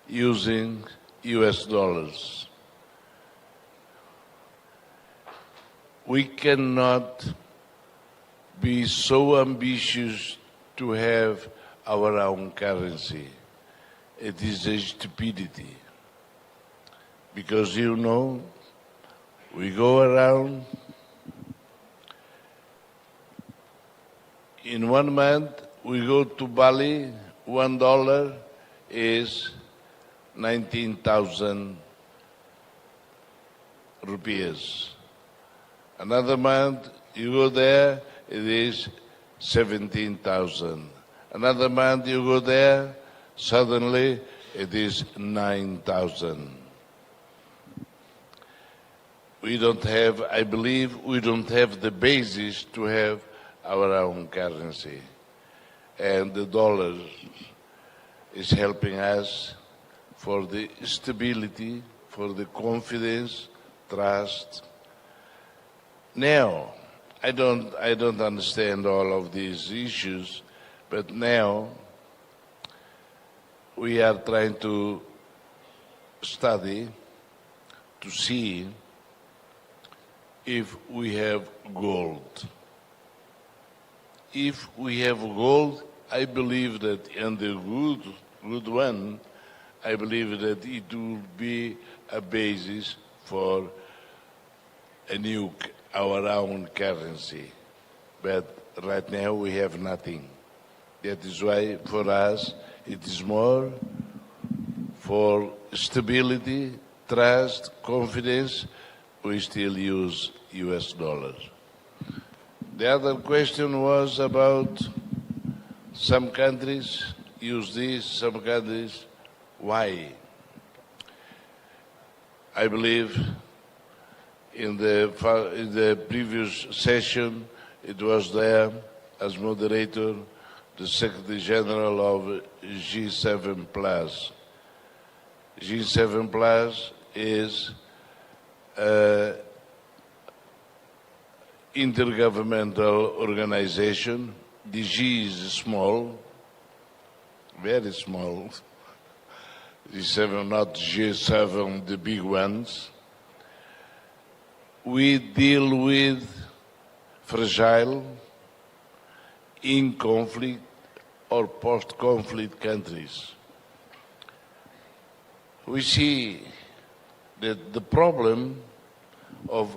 using US dollars. We cannot be so ambitious to have our own currency. It is a stupidity. Because you know, we go around, in 1 month we go to Bali, $1 is 19,000 rupees. Another month you go there, it is 17,000. Another month you go there, suddenly it is 9,000. We don't have, I believe, we don't have the basis to have our own currency. And the dollar is helping us for the stability, for the confidence, trust. Now, I don't understand all of these issues, but now we are trying to study to see if we have gold. If we have gold, I believe that, and the good one, I believe that it will be a basis for our own currency. But right now we have nothing. That is why for us it is more for stability, trust, confidence, we still use US dollars. The other question was about some countries use this, some countries, why? I believe in the previous session, it was there as moderator, the Secretary General of G7+. G7+ is intergovernmental organization. The G is small, very small. G7, not G7, the big ones. We deal with fragile, in conflict or post-conflict countries. We see that the problem of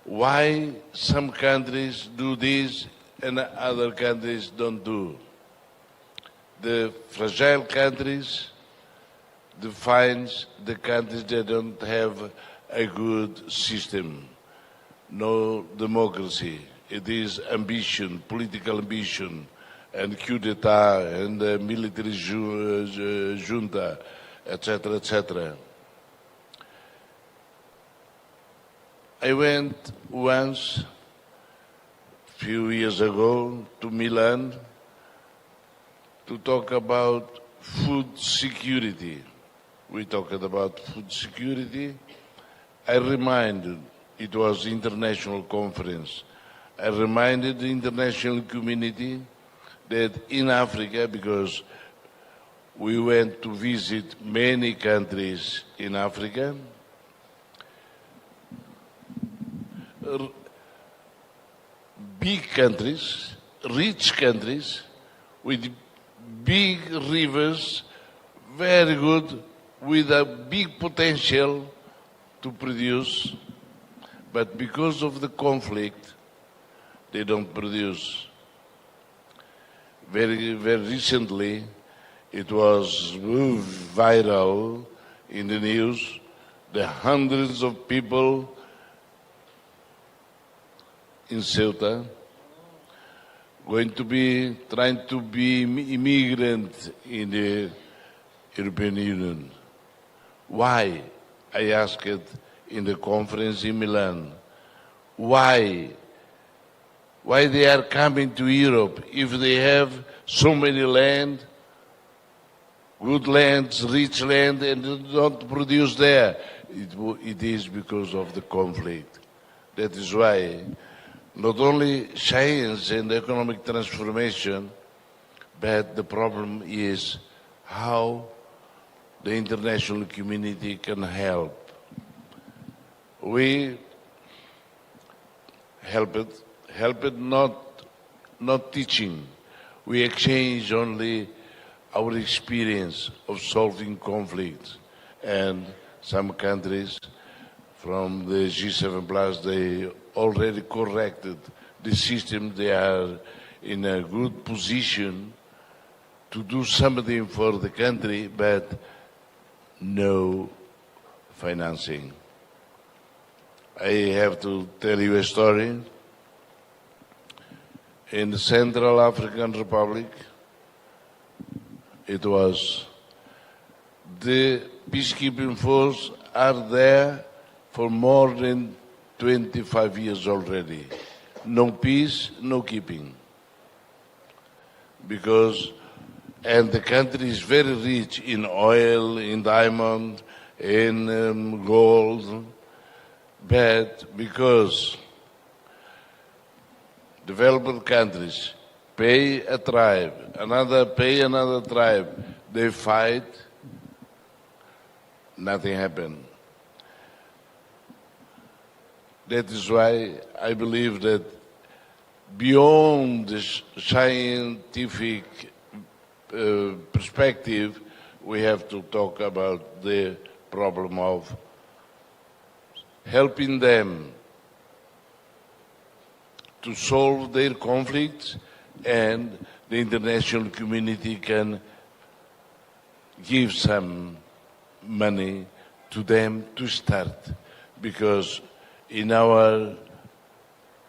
why some countries do this and other countries don't do. The fragile countries defines the countries that don't have a good system, no democracy. It is ambition, political ambition, and coup d'etat, and military junta, etc., etc. I went once, a few years ago, to Milan to talk about food security. We talked about food security. I reminded, it was international conference, I reminded the international community that in Africa, because we went to visit many countries in Africa, big countries, rich countries, with big rivers, very good, with a big potential to produce, but because of the conflict, they don't produce. Very, very recently, it was viral in the news, the hundreds of people in Ceuta going to be trying to be immigrant in the European Union. Why? I asked in the conference in Milan. Why? Why they are coming to Europe if they have so many land, good lands, rich land, and they don't produce there? It is because of the conflict. That is why not only science and economic transformation, but the problem is how the international community can help. We help it not teaching. We exchange only our experience of solving conflicts. And some countries from the G7+, they already corrected the system. They are in a good position to do something for the country, but no financing. I have to tell you a story. In the Central African Republic, it was the peacekeeping force are there for more than 25 years already. No peace, no keeping. And the country is very rich in oil, in diamond, in gold, but because developed countries pay a tribe, pay another tribe, they fight, nothing happens. That is why I believe that beyond the scientific perspective, we have to talk about the problem of helping them to solve their conflicts, and the international community can give some money to them to start, because in our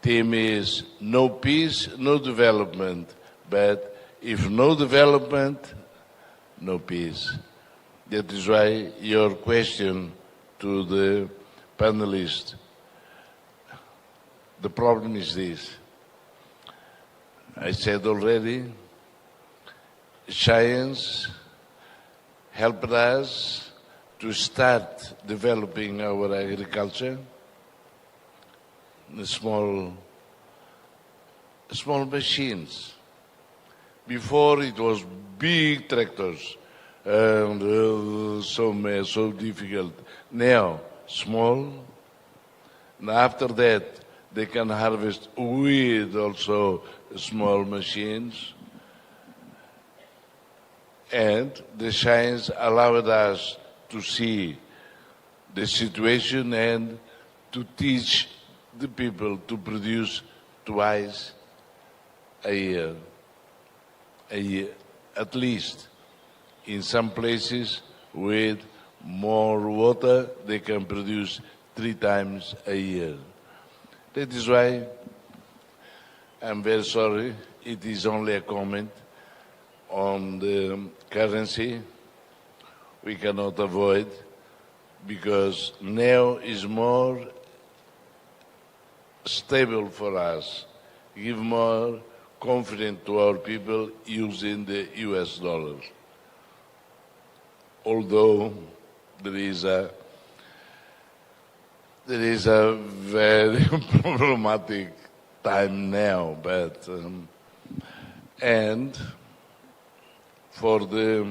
theme is no peace, no development, but if no development, no peace. That is why your question to the panelists, the problem is this. I said already, science helped us to start developing our agriculture, the small machines. Before it was big tractors, and so difficult. Now, small. And after that, They can harvest with also small machines. And the science allowed us to see the situation and to teach the people to produce twice a year, at least. In some places with more water, they can produce 3 times a year. That is why I'm very sorry, it is only a comment on the currency. We cannot avoid, because now is more stable for us, give more confidence to our people using the US dollar. Although there is a very problematic time now, but and for the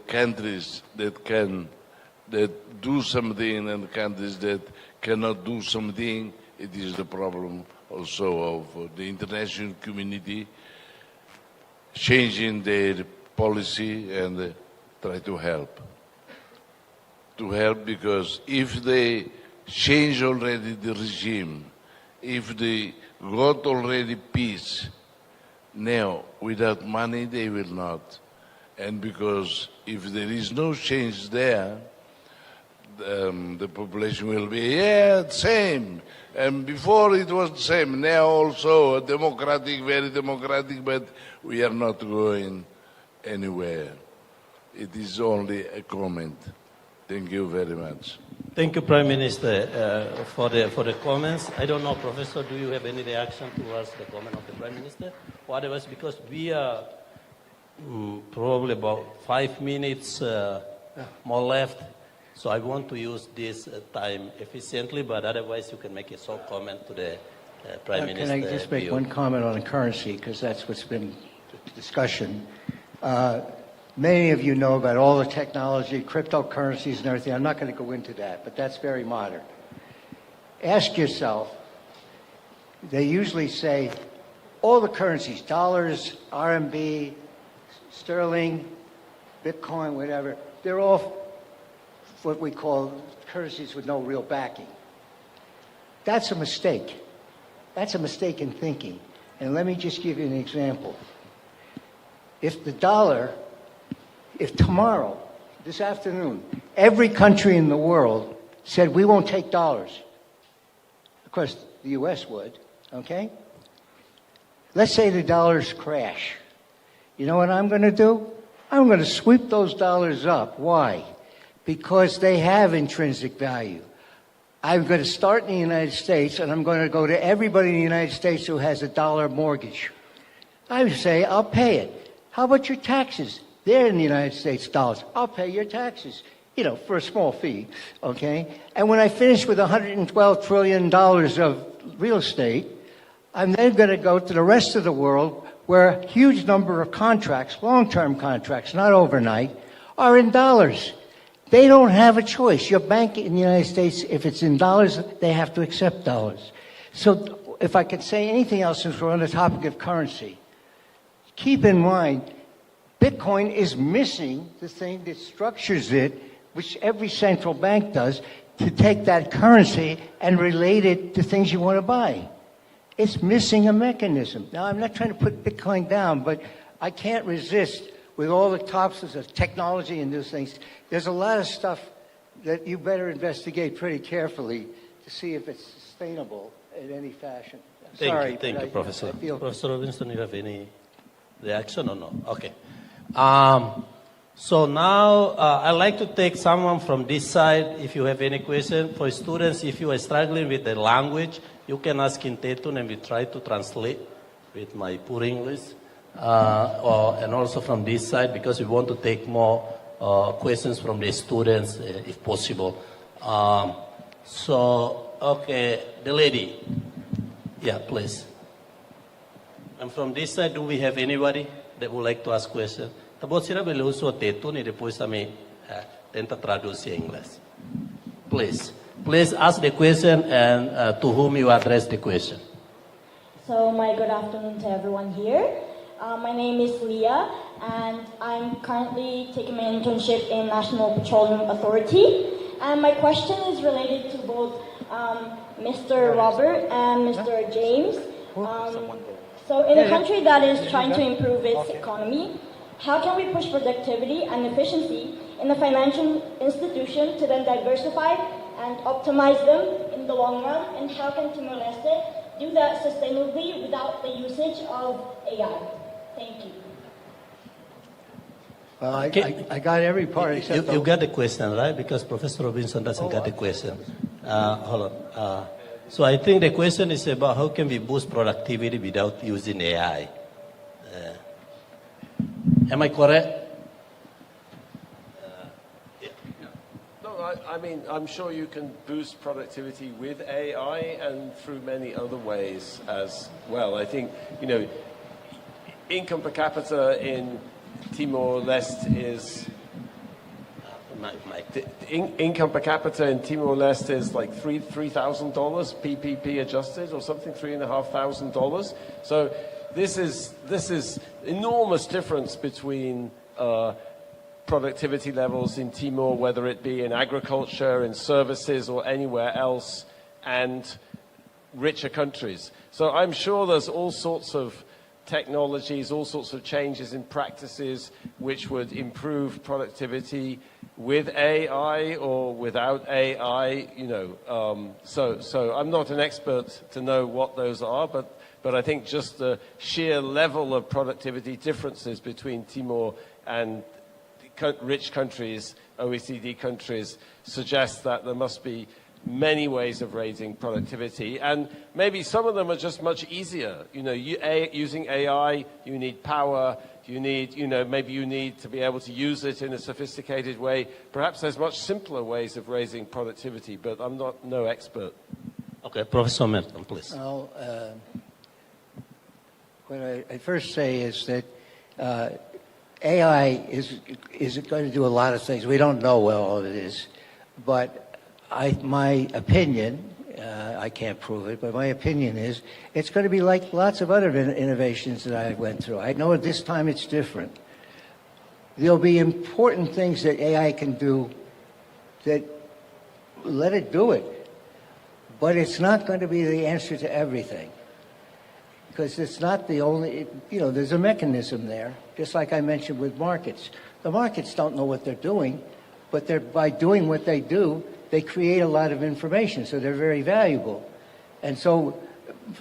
countries that do something and countries that cannot do something, it is the problem also of the international community changing their policy and try to help. To help, because if they change already the regime, if they got already peace, now without money they will not. And because if there is no change there, the population will be, same. And before it was the same, now also democratic, very democratic, but we are not going anywhere. It is only a comment. Thank you very much. Thank you, Prime Minister, for the comments. I don't know, Professor, do you have any reaction towards the comment of the Prime Minister? Or otherwise, because we are probably about 5 minutes more left, so I want to use this time efficiently, but otherwise you can make a short comment to the Prime Minister. Can I just make one comment on the currency, because that's what's been the discussion. Many of you know about all the technology, cryptocurrencies and everything. I'm not going to go into that, but that's very modern. Ask yourself, they usually say all the currencies, dollars, RMB, sterling, Bitcoin, whatever, they're all what we call currencies with no real backing. That's a mistake. That's a mistake in thinking. And let me just give you an example. If the dollar, if tomorrow, this afternoon, every country in the world said we won't take dollars, of course the US would, okay? Let's say the dollars crash. You know what I'm going to do? I'm going to sweep those dollars up. Why? Because they have intrinsic value. I'm going to start in the United States, and I'm going to go to everybody in the United States who has a dollar mortgage. I would say, I'll pay it. How about your taxes? They're in the United States dollars. I'll pay your taxes, for a small fee, okay? And when I finish with $112 trillion of real estate, I'm then going to go to the rest of the world where a huge number of contracts, long-term contracts, not overnight, are in dollars. They don't have a choice. Your bank in the United States, if it's in dollars, they have to accept dollars. So if I could say anything else, since we're on the topic of currency, keep in mind, Bitcoin is missing the thing that structures it, which every central bank does, to take that currency and relate it to things you want to buy. It's missing a mechanism. Now, I'm not trying to put Bitcoin down, but I can't resist, with all the topics of technology and those things, there's a lot of stuff that you better investigate pretty carefully to see if it's sustainable in any fashion. Thank you, Professor. Professor Robinson, you have any reaction or no? Okay. So now I'd like to take someone from this side if you have any question. For students, if you are struggling with the language, you can ask in Tetun and we try to translate with my poor English. And also from this side, because we want to take more questions from the students if possible. Okay, the lady. Yeah, please. And from this side, do we have anybody that would like to ask questions? Tapos sila beluso Tetun e depois kami tenta traduzir em inglês. Please. Please ask the question and to whom you address the question. So, good afternoon to everyone here. My name is Leah, and I'm currently taking my internship in National Petroleum Authority. And my question is related to both Mr. Robert and Mr. James. So in a country that is trying to improve its economy, how can we push productivity and efficiency in the financial institution to then diversify and optimize them in the long run? And how can Timor-Leste do that sustainably without the usage of AI? Thank you. Well, I got every part except you got the question, right? Because Professor Robinson doesn't get the question. Hold on. So I think the question is about how can we boost productivity without using AI. Am I correct? I mean, I'm sure you can boost productivity with AI and through many other ways as well. I think, income per capita in Timor-Leste is... income per capita in Timor-Leste is like $3,000 PPP adjusted or something, $3,500. So this is enormous difference between productivity levels in Timor, whether it be in agriculture, in services, or anywhere else, and richer countries. So I'm sure there's all sorts of technologies, all sorts of changes in practices which would improve productivity with AI or without AI, So I'm not an expert to know what those are, but I think just the sheer level of productivity differences between Timor and rich countries, OECD countries, suggests that there must be many ways of raising productivity, and maybe some of them are just much easier. Using AI, you need power, maybe you need to be able to use it in a sophisticated way. Perhaps there's much simpler ways of raising productivity, but I'm no expert. Okay, Professor Melton, please. Well, what I first say is that AI is going to do a lot of things. We don't know what all it is, but my opinion, I can't prove it, but my opinion is it's going to be like lots of other innovations that I went through. I know this time it's different. There'll be important things that AI can do that let it do it, but it's not going to be the answer to everything. Because it's not the only, there's a mechanism there, just like I mentioned with markets. The markets don't know what they're doing, but by doing what they do, they create a lot of information, so they're very valuable. And so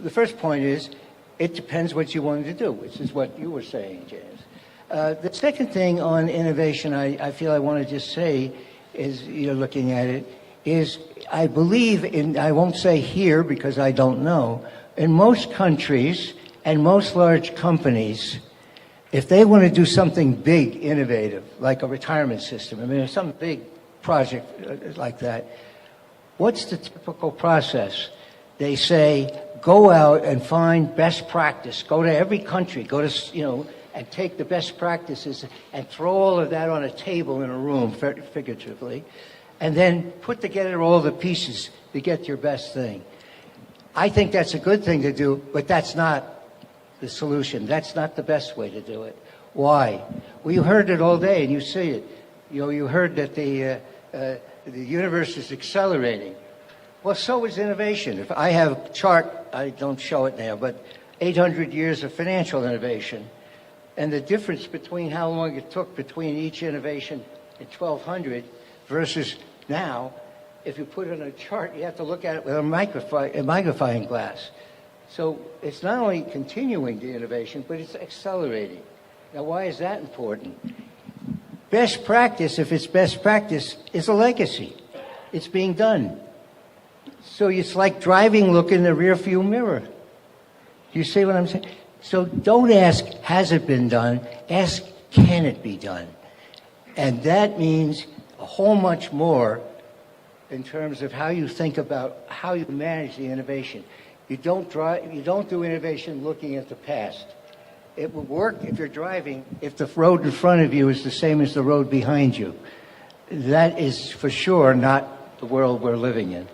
the first point is, it depends what you want to do, which is what you were saying, James. The second thing on innovation I feel I want to just say is, looking at it, is I believe in, I won't say here because I don't know, in most countries and most large companies, if they want to do something big, innovative, like a retirement system, some big project like that, what's the typical process? They say, go out and find best practice. Go to every country, and take the best practices and throw all of that on a table in a room, figuratively, and then put together all the pieces to get your best thing. I think that's a good thing to do, but that's not the solution. That's not the best way to do it. Why? Well, you heard it all day, and you see it. You heard that the universe is accelerating. Well, so is innovation. If I have a chart, I don't show it now, but 800 years of financial innovation, and the difference between how long it took between each innovation in 1200 versus now, if you put it on a chart, you have to look at it with a magnifying glass. So it's not only continuing the innovation, but it's accelerating. Now, why is that important? Best practice, if it's best practice, is a legacy. It's being done. So it's like driving, look in the rearview mirror. You see what I'm saying? So don't ask, has it been done? Ask, can it be done? And that means a whole much more in terms of how you think about how you manage the innovation. You don't do innovation looking at the past. It will work if you're driving, if the road in front of you is the same as the road behind you. That is for sure not the world we're living in.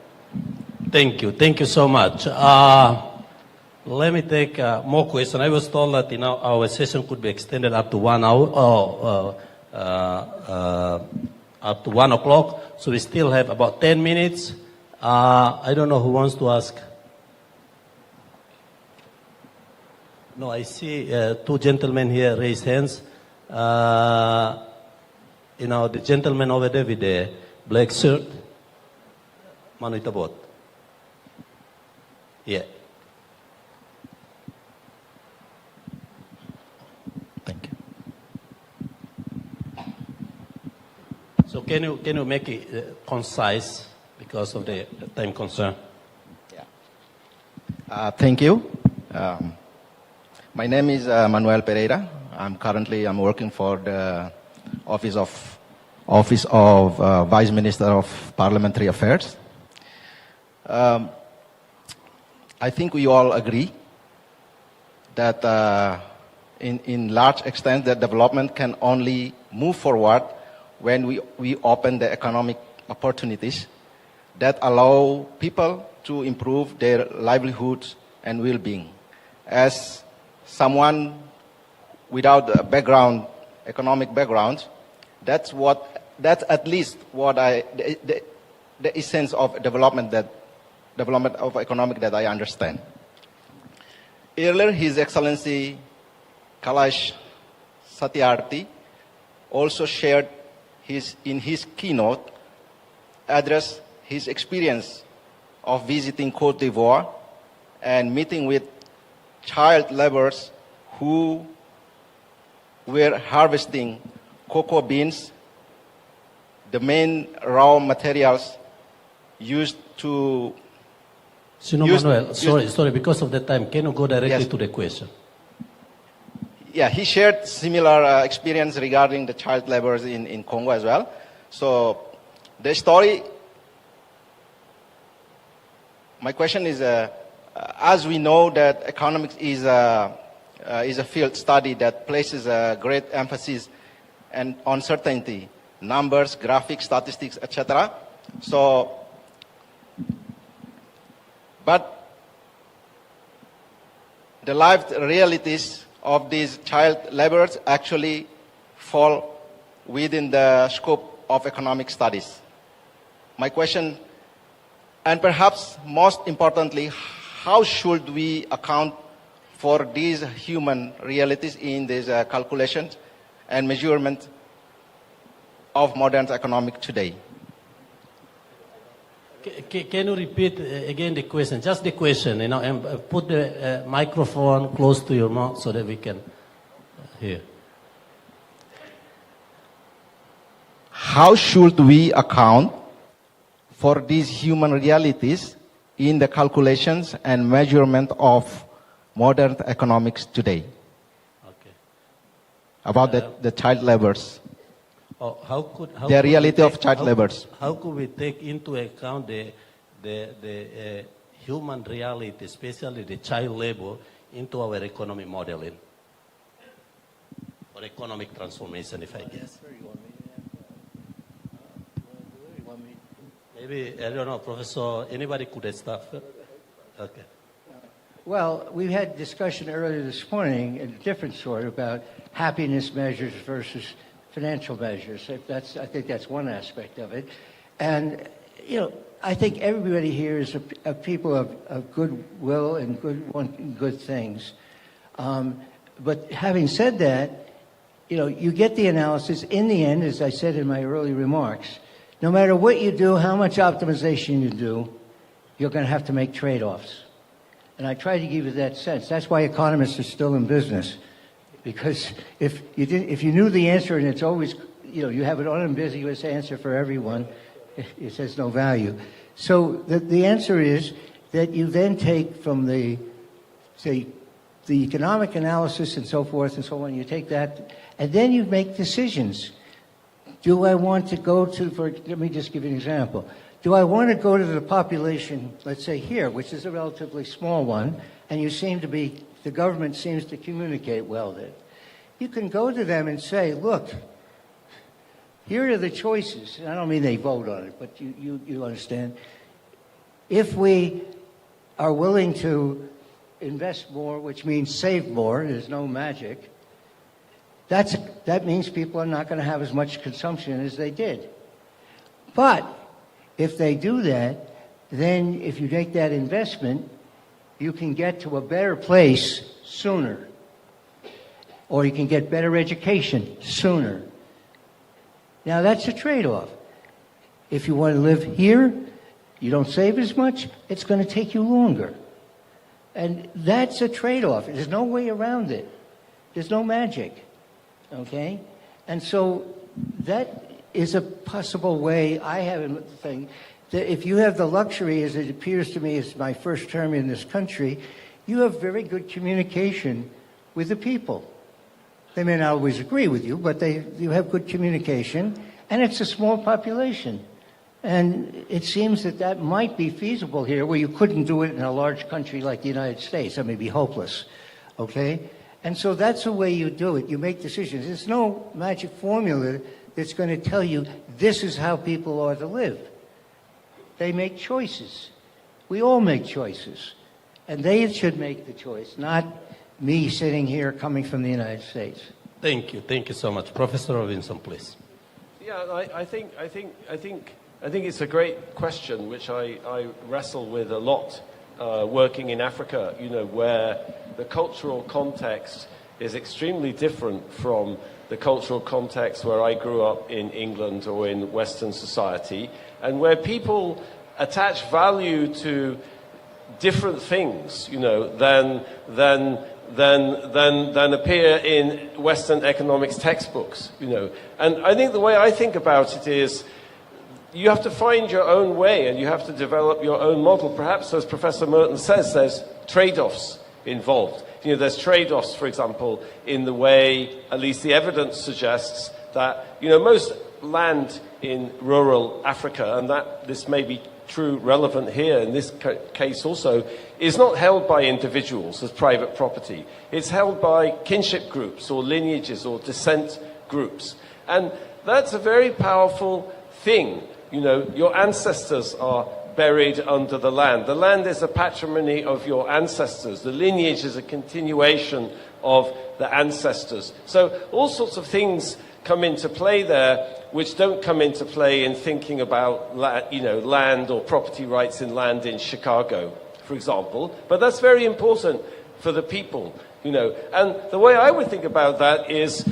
Thank you. Thank you so much. Let me take more questions. I was told that our session could be extended up to 1 hour or up to 1 o'clock. So we still have about 10 minutes. I don't know who wants to ask. No, I see two gentlemen here raise hands. The gentleman over there with the black shirt. Manu itabot. Yeah. Thank you. So can you make it concise because of the time concern? Thank you. My name is Manuel Pereira. I'm working for the Office of Vice Minister of Parliamentary Affairs. I think we all agree that in large extent that development can only move forward when we open the economic opportunities that allow people to improve their livelihoods and well-being. As someone without a background, economic background, that's at least what the essence of development of economic that I understand. Earlier, His Excellency Kailash Satyarthi also shared in his keynote address his experience of visiting Côte d'Ivoire and meeting with child laborers who were harvesting cocoa beans, the main raw materials used to... Manuel, sorry, because of the time, can you go directly to the question? Yeah, he shared similar experience regarding the child laborers in Congo as well. So the story, my question is, as we know that economics is a field study that places a great emphasis and uncertainty, numbers, graphics, statistics, etc. So, but the lived realities of these child laborers actually fall within the scope of economic studies. My question, and perhaps most importantly, how should we account for these human realities in these calculations and measurement of modern economic today? Can you repeat again the question? Just the question, and put the microphone close to your mouth so that we can hear. How should we account for these human realities in the calculations and measurement of modern economics today? Okay. About the child laborers. The reality of child laborers. How could we take into account the human reality, especially the child labor, into our economic modeling? Or economic transformation, if I guess. Maybe, I don't know, Professor, anybody could start first? Okay. Well, we had discussion earlier this morning, a different sort, about happiness measures versus financial measures. I think that's one aspect of it. And, I think everybody here is a people of goodwill and wanting good things. But having said that, you get the analysis. In the end, as I said in my early remarks, no matter what you do, how much optimization you do, you're going to have to make trade-offs. And I try to give you that sense. That's why economists are still in business. Because if you knew the answer and it's always, you have an unambiguous answer for everyone, it has no value. So the answer is that you then take from the economic analysis and so forth and so on, you take that, and then you make decisions. Do I want to go let me just give you an example. Do I want to go to the population, let's say here, which is a relatively small one, and the government seems to communicate well there. You can go to them and say, look, here are the choices. I don't mean they vote on it, but you understand. If we are willing to invest more, which means save more, there's no magic, that means people are not going to have as much consumption as they did. But if they do that, then if you make that investment, you can get to a better place sooner. Or you can get better education sooner. Now that's a trade-off. If you want to live here, you don't save as much, it's going to take you longer. And that's a trade-off. There's no way around it. There's no magic. Okay? And so that is a possible way. I have a thing that if you have the luxury, as it appears to me as my first term in this country, you have very good communication with the people. They may not always agree with you, but you have good communication, and it's a small population. And it seems that might be feasible here, where you couldn't do it in a large country like the United States. That may be hopeless, okay? And so that's the way you do it. You make decisions. There's no magic formula that's going to tell you this is how people ought to live. They make choices. We all make choices. And they should make the choice, not me sitting here coming from the United States. Thank you so much. Professor Robinson, please. Yeah, I think it's a great question, which I wrestle with a lot, working in Africa, where the cultural context is extremely different from the cultural context where I grew up in England or in Western society, and where people attach value to different things, than appear in Western economics textbooks, And I think the way I think about it is, you have to find your own way and you have to develop your own model. Perhaps, as Professor Merton says, there's trade-offs involved. There's trade-offs, for example, in the way, at least the evidence suggests, that, most land in rural Africa, and that this may be true, relevant here in this case also, is not held by individuals as private property. It's held by kinship groups or lineages or descent groups. And that's a very powerful thing. Your ancestors are buried under the land. The land is a patrimony of your ancestors. The lineage is a continuation of the ancestors. So all sorts of things come into play there, which don't come into play in thinking about land or property rights in land in Chicago, for example. But that's very important for the people, And the way I would think about that is,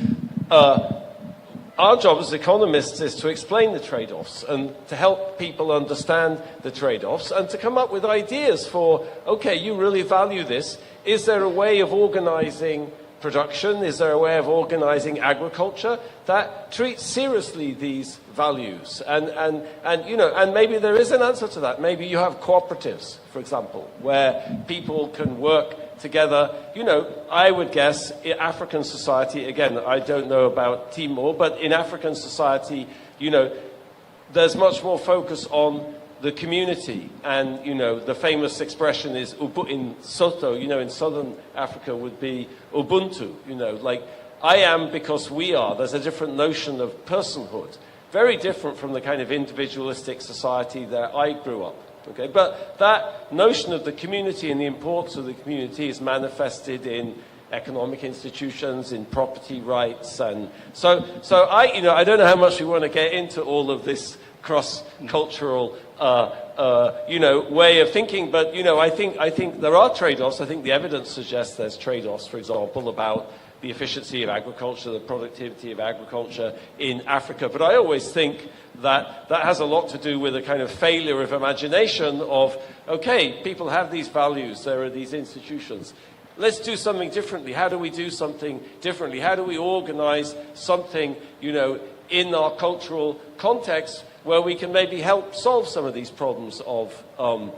our job as economists is to explain the trade-offs and to help people understand the trade-offs and to come up with ideas for, okay, you really value this. Is there a way of organizing production? Is there a way of organizing agriculture that treats seriously these values? And maybe there is an answer to that. Maybe you have cooperatives, for example, where people can work together. I would guess in African society, again, I don't know about Timor, but in African society, there's much more focus on the community. And, the famous expression is in Soto, in southern Africa would be Ubuntu, like I am because we are. There's a different notion of personhood, very different from the kind of individualistic society that I grew up. Okay, but that notion of the community and the importance of the community is manifested in economic institutions, in property rights, and so I don't know how much we want to get into all of this cross-cultural way of thinking, but I think there are trade-offs. I think the evidence suggests there's trade-offs, for example, about the efficiency of agriculture, the productivity of agriculture in Africa. But I always think that has a lot to do with a kind of failure of imagination of, okay, people have these values, there are these institutions. Let's do something differently. How do we do something differently? How do we organize something, in our cultural context where we can maybe help solve some of these problems of some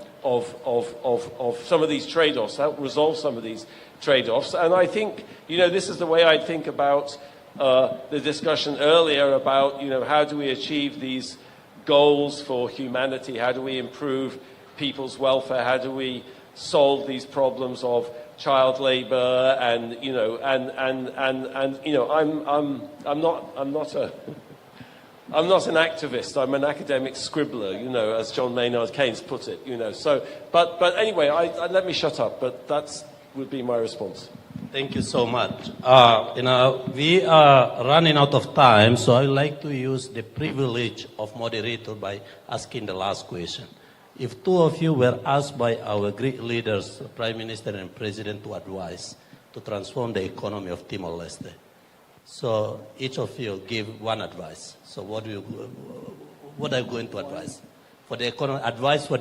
of these trade-offs, help resolve some of these trade-offs. And I think, this is the way I think about the discussion earlier about, how do we achieve these goals for humanity? How do we improve people's welfare? How do we solve these problems of child labor? And I'm not I'm not an activist. I'm an academic scribbler, you know, as John Maynard Keynes put it, you know. So, but anyway, let me shut up. But that would be my response. Thank you so much. You know, we are running out of time, so I would like to use the privilege of moderator by asking the last question. If two of you were asked by our great leaders, Prime Minister and President, to advise to transform the economy of Timor-Leste, so each of you give one advice. So what are you going to advise? For the advice for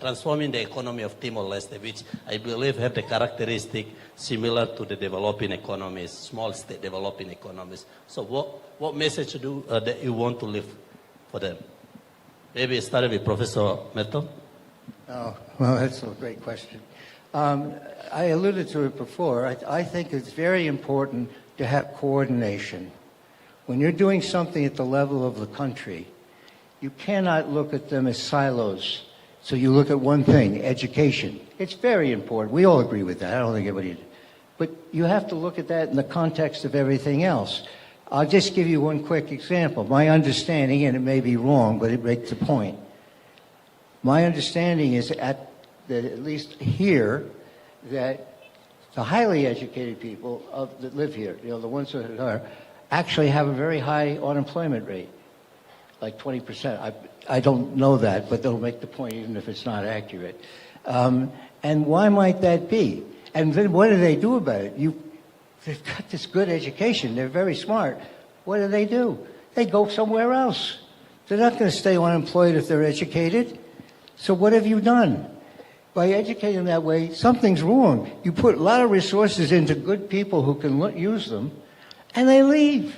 transforming the economy of Timor-Leste, which I believe have the characteristic similar to the developing economies, small state developing economies. So what message that you want to leave for them? Maybe start with Professor Merton. Oh, well, that's a great question. I alluded to it before. I think it's very important to have coordination. When you're doing something at the level of the country, you cannot look at them as silos. So you look at one thing, education. It's very important. We all agree with that. I don't think anybody... But you have to look at that in the context of everything else. I'll just give you one quick example. My understanding, and it may be wrong, but it makes a point. My understanding is at least here, that the highly educated people that live here, you know, the ones that are, actually have a very high unemployment rate, like 20%. I don't know that, but they'll make the point even if it's not accurate. And why might that be? And then what do they do about it? They've got this good education. They're very smart. What do? They go somewhere else. They're not going to stay unemployed if they're educated. So what have you done? By educating them that way, something's wrong. You put a lot of resources into good people who can use them, and they leave.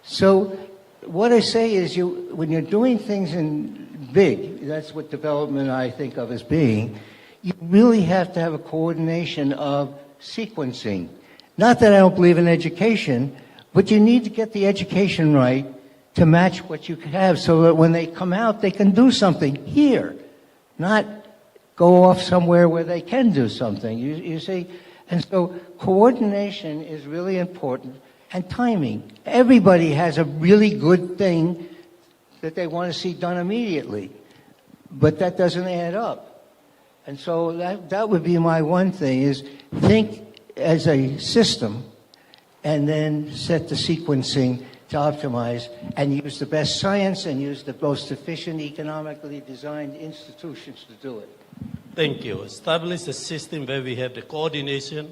So what I say is when you're doing things in big, that's what development I think of as being, you really have to have a coordination of sequencing. Not that I don't believe in education, but you need to get the education right to match what you have so that when they come out, they can do something here, not go off somewhere where they can do something. You see? And so coordination is really important, and timing. Everybody has a really good thing that they want to see done immediately, but that doesn't add up. And so that would be my one thing, is think as a system and then set the sequencing to optimize and use the best science and use the most efficient, economically designed institutions to do it. Thank you. Establish a system where we have the coordination,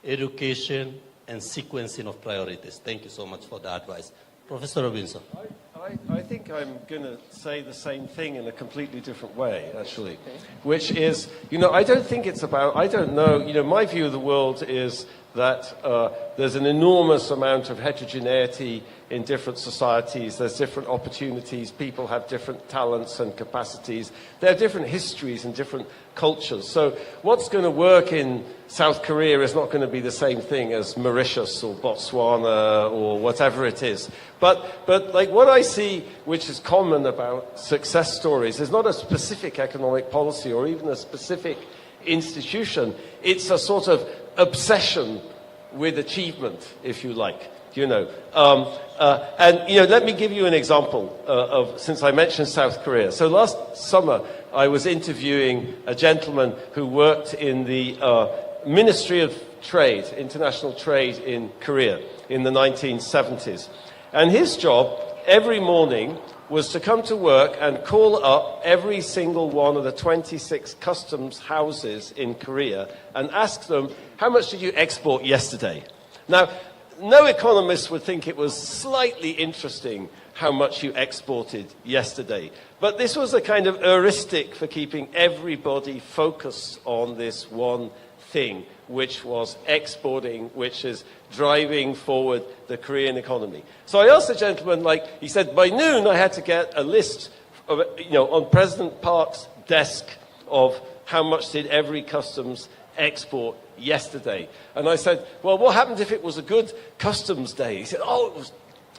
education, and sequencing of priorities. Thank you so much for the advice. Professor Robinson. I think I'm going to say the same thing in a completely different way, actually, which is, I don't think it's about, I don't know, my view of the world is that there's an enormous amount of heterogeneity in different societies. There's different opportunities. People have different talents and capacities. There are different histories and different cultures. So what's going to work in South Korea is not going to be the same thing as Mauritius or Botswana or whatever it is. But like what I see, which is common about success stories, is not a specific economic policy or even a specific institution. It's a sort of obsession with achievement, if you like. Let me give you an example since I mentioned South Korea. So last summer, I was interviewing a gentleman who worked in the Ministry of Trade, International Trade in Korea in the 1970s. And his job every morning was to come to work and call up every single one of the 26 customs houses in Korea and ask them, how much did you export yesterday? Now, no economist would think it was slightly interesting how much you exported yesterday. But this was a kind of heuristic for keeping everybody focused on this one thing, which was exporting, which is driving forward the Korean economy. So I asked the gentleman, he said, by noon I had to get a list of, on President Park's desk of how much did every customs export yesterday. And I said, well, what happened if it was a good customs day? He said,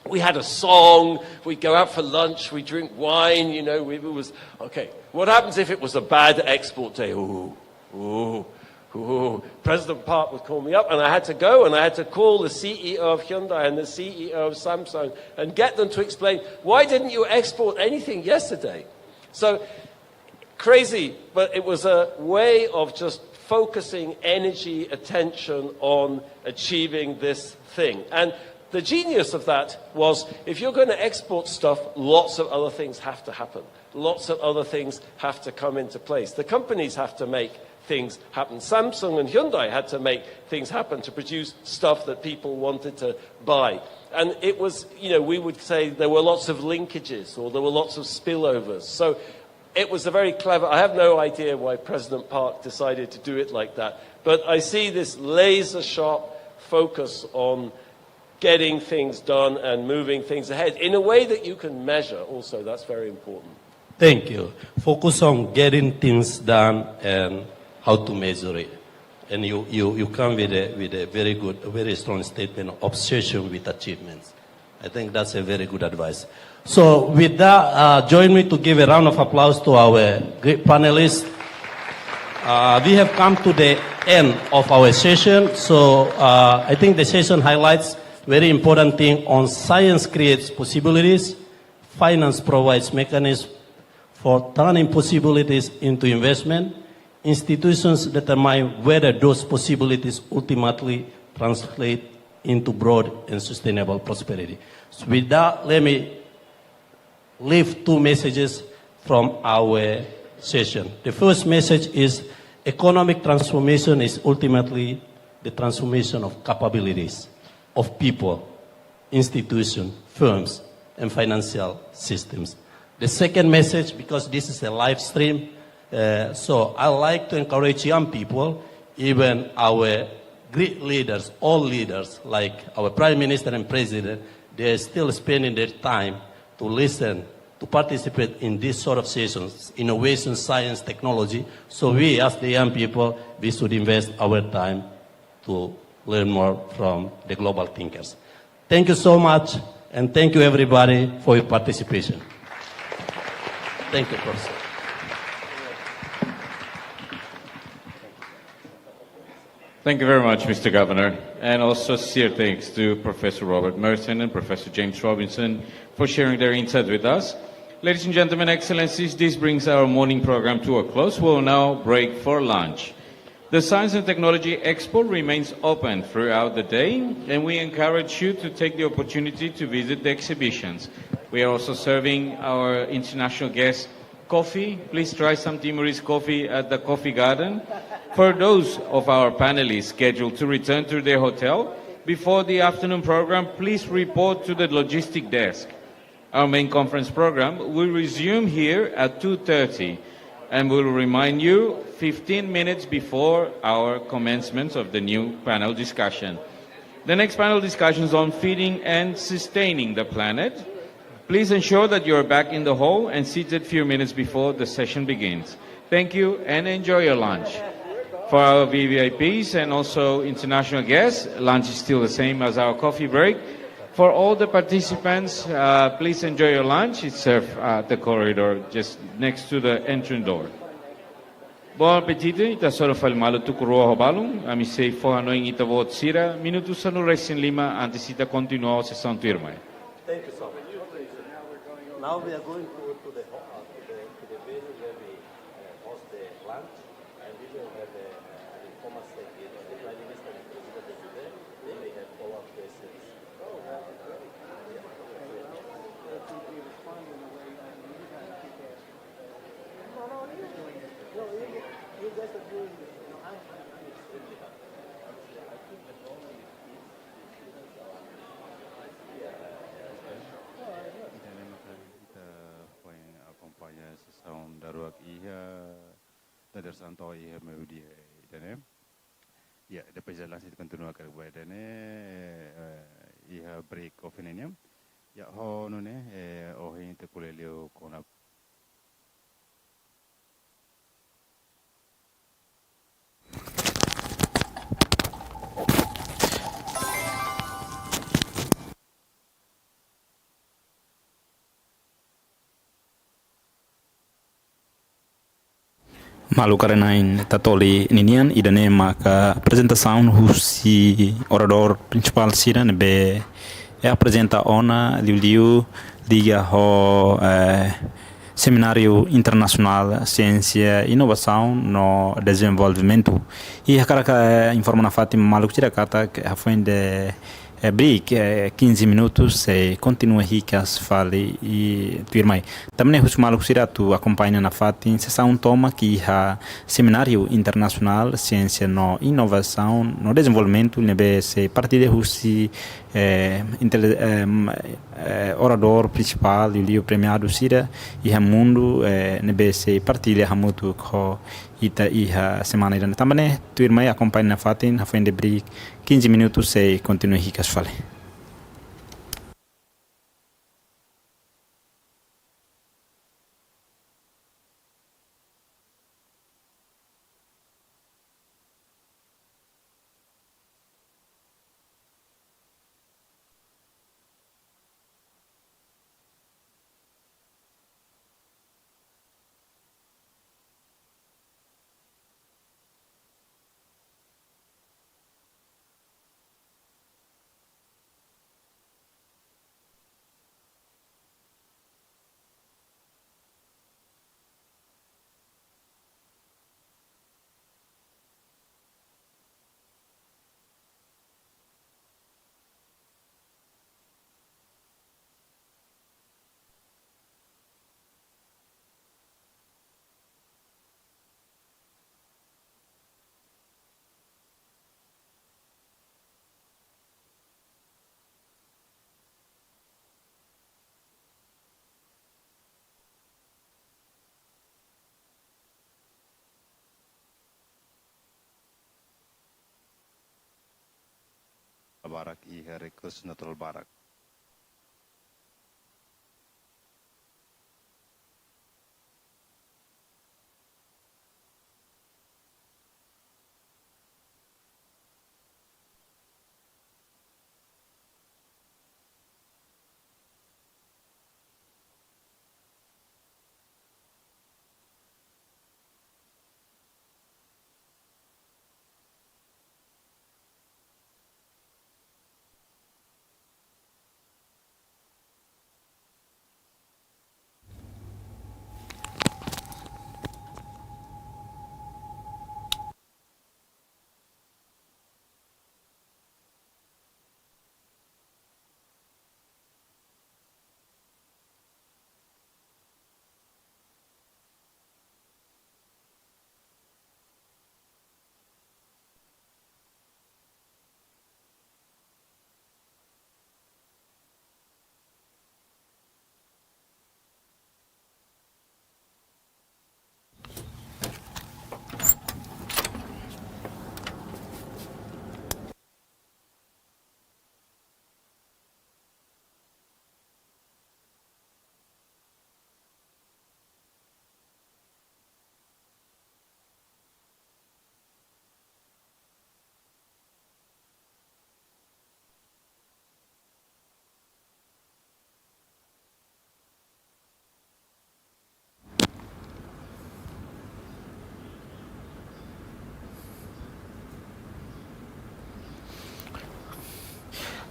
we had a song, we'd go out for lunch, we'd drink wine, it was, okay. What happens if it was a bad export day? President Park would call me up, and I had to go, and I had to call the CEO of Hyundai and the CEO of Samsung and get them to explain, why didn't you export anything yesterday? So, crazy, but it was a way of just focusing energy, attention on achieving this thing. And the genius of that was, if you're going to export stuff, lots of other things have to happen. Lots of other things have to come into place. The companies have to make things happen. Samsung and Hyundai had to make things happen to produce stuff that people wanted to buy. And it was, we would say there were lots of linkages, or there were lots of spillovers. So it was a very clever, I have no idea why President Park decided to do it like that. But I see this laser-sharp focus on getting things done and moving things ahead in a way that you can measure also. That's very important. Thank you. Focus on getting things done and how to measure it. And you come with a very good, a very strong statement of obsession with achievements. I think that's a very good advice. So with that, join me to give a round of applause to our great panelists. We have come to the end of our session. So I think the session highlights very important thing on science creates possibilities, finance provides mechanisms for turning possibilities into investment, institutions determine whether those possibilities ultimately translate into broad and sustainable prosperity. So with that, let me leave two messages from our session. The first message is economic transformation is ultimately the transformation of capabilities of people, institutions, firms, and financial systems. The second message, because this is a live stream, so I like to encourage young people, even our great leaders, all leaders, like our Prime Minister and President, they are still spending their time to listen, to participate in this sort of sessions, innovation, science, technology. So we, as the young people, we should invest our time to learn more from the global thinkers. Thank you so much, and thank you everybody for your participation. Thank you, Professor. Thank you very much, Mr. Governor, and also sincere thanks to Professor Robert Merton and Professor James Robinson for sharing their insights with us. Ladies and gentlemen, Excellencies, this brings our morning program to a close. We'll now break for lunch. The Science and Technology Expo remains open throughout the day, and we encourage you to take the opportunity to visit the exhibitions. We are also serving our international guests coffee. Please try some Timorese coffee at the Coffee Garden. For those of our panelists scheduled to return to their hotel before the afternoon program, please report to the logistic desk. Our main conference program will resume here at 2:30, and we'll remind you 15 minutes before our commencement of the new panel discussion. The next panel discussion is on feeding and sustaining the planet. Please ensure that you are back in the hall and seated a few minutes before the session begins. Thank you and enjoy your lunch. For our VVIPs and also international guests, lunch is still the same as our coffee break. For all the participants, please enjoy your lunch. It's served at the corridor just next to the entrance door. Buon appetito, ita solo fa il malo tu kuruo hobalung, ami sei fo hanoing ita vot sira, minutu sanu resin lima antes ita continuo se santuirmai. Thank you so much. Now we are going to the venue where we host the lunch, and we will have an informal segment. The Prime Minister and President will be there. They may have follow-up questions. You guys are doing, I'm extremely happy. I think the problem is acompanha a sessão da rua da Dersanto e a melodia né e depois ela se continua com a né e a break of né e a no né o gente colheu com a Malu karenain Tatoli ninian idane maka apresentação husi orador principal sira nebe apresenta ona liu liga ho Semináriu Internasionál Siénsia Inovasaun no Dezenvolvimentu. E a cara informa na Fátima malu tira kata que foi de break 15 minutos e continua ricas fale e firmai também os malucos será tu acompanha na fatin sessão toma que a Semináriu Internasionál Siénsia no Inovasaun no Desenvolvimento nebe se partida husi orador principal e o premiado sira e a mundo nebe se partilha hamutu ko ita iha semana irana também tu irmã acompanha na fatin a foi de break 15 minutos e continua ricas fale. Barak I Herikus Natural Barak.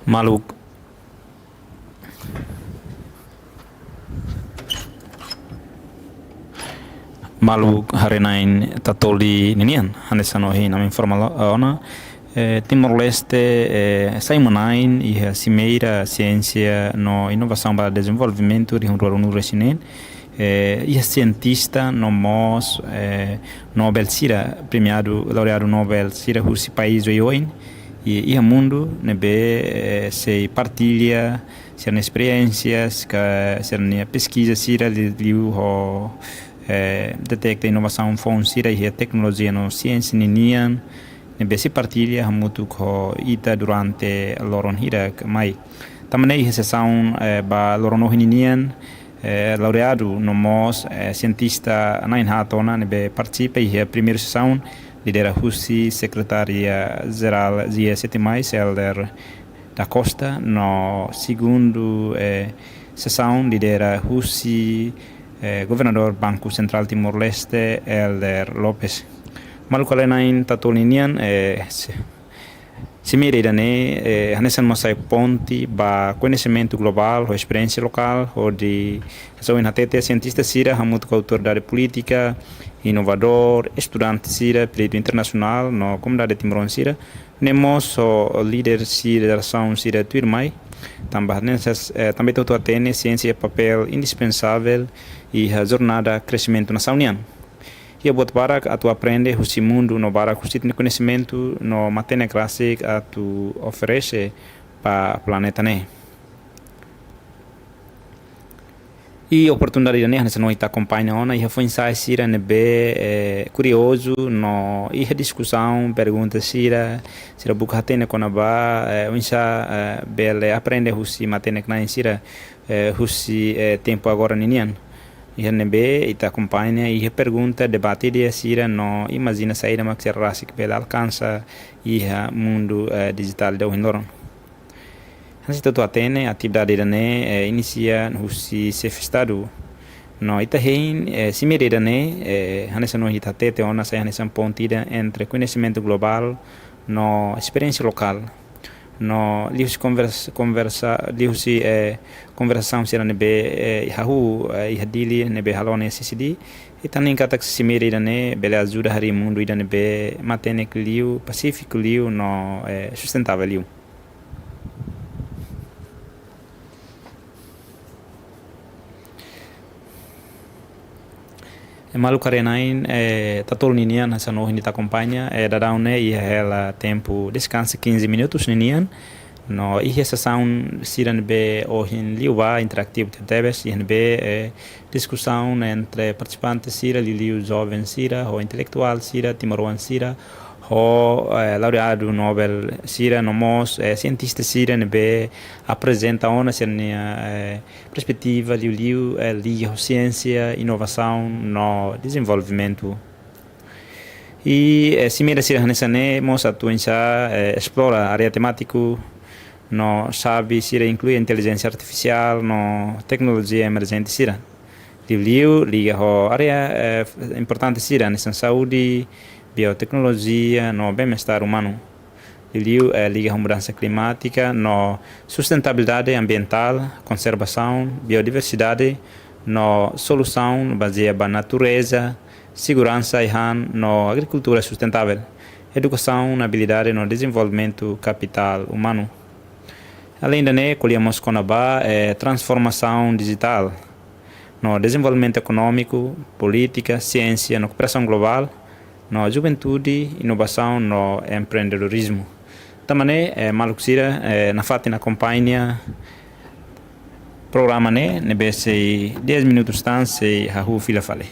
Maluk harenain Tatoli ninian hanesano hi nam informal ona Timor-Leste saimonain e Cimeira Siénsia no Inovasaun para Desenvolvimento de Hunruarunu resinen e cientista no mos Nobel sira premiado laureado Nobel sira husi país oin e o mundo nebe se partilha se experiências se pesquisa sira liu ho detecta inovação fon sira e tecnologia no ciência ninian nebe se partilha muito ko ita durante loron hira mai também a sessão ba loron ninian laureado no mos cientista nain hatona nebe participa e a primeira sessão lidera Husi secretária geral G7 mais Elder da Costa no segundo sessão lidera Husi governador Banco Central Timor-Leste, Elder Lopes. Malukalenain tatolinian se mirei hanesan masai ponti ba conhecimento global, ou experiência local, ou de são inatete cientista sira, hamuto com autoridade política, inovador, estudante sira, período internacional, no comunidade timoron sira, nemos o líder sira da ação sira tuirmai, também todo atene ciência é papel indispensável e a jornada crescimento na saunian. E buat barak atu aprende husi mundo no barak husi conhecimento no matéria clássica atu oferece para planeta né. E oportunidade né nessa noite acompanha ona e foi ensaio sira nebe curioso no e discussão pergunta sira buka tene konaba insa bele aprende husi matéria clássica sira husi tempo agora ninian. E nebe ita acompanha e pergunta debate de sira no imagina saída max rasi que bela alcança e mundo digital de hindoron. Assim todo atene atividade da né inicia no se estado no ita hein se merida né hanessa no ita tete ona sai hanessa pontida entre conhecimento global no experiência local. No livros conversação será nebe hahu ihdili nebe halone CCD e também kata se merida né bele ajuda hari mundo ida nebe matene liu pacífico liu no sustentável liu. Malu karenain tatol ninian essa no hinita acompanha da né e ela tempo descansa 15 minutos ninian no e essa sessão siran be o hin liuwa interativo tebes e be discussão entre participantes sira liu jovem sira ou intelectual sira timoruan sira o laureado Nobel sira nomos cientista sira be apresenta ona senia perspectiva liu ciência inovação no desenvolvimento e se mira sira nessa né moça tu explora área temático no sabe sira inclui inteligência artificial no tecnologia emergente sira liu liga ho área importante sira nessa saúde biotecnologia no bem-estar humano. Liu liga a mudança climática, no sustentabilidade ambiental, conservação, biodiversidade, no solução baseada na natureza, segurança e no agricultura sustentável, educação na habilidade no desenvolvimento capital humano. Além da né, colhemos com a transformação digital, no desenvolvimento econômico, política, ciência, no cooperação global, no juventude, inovação, no empreendedorismo. Também maluxira na fatina acompanha programa né, nebe 10 minutos tan se hahu fila fale.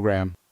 program.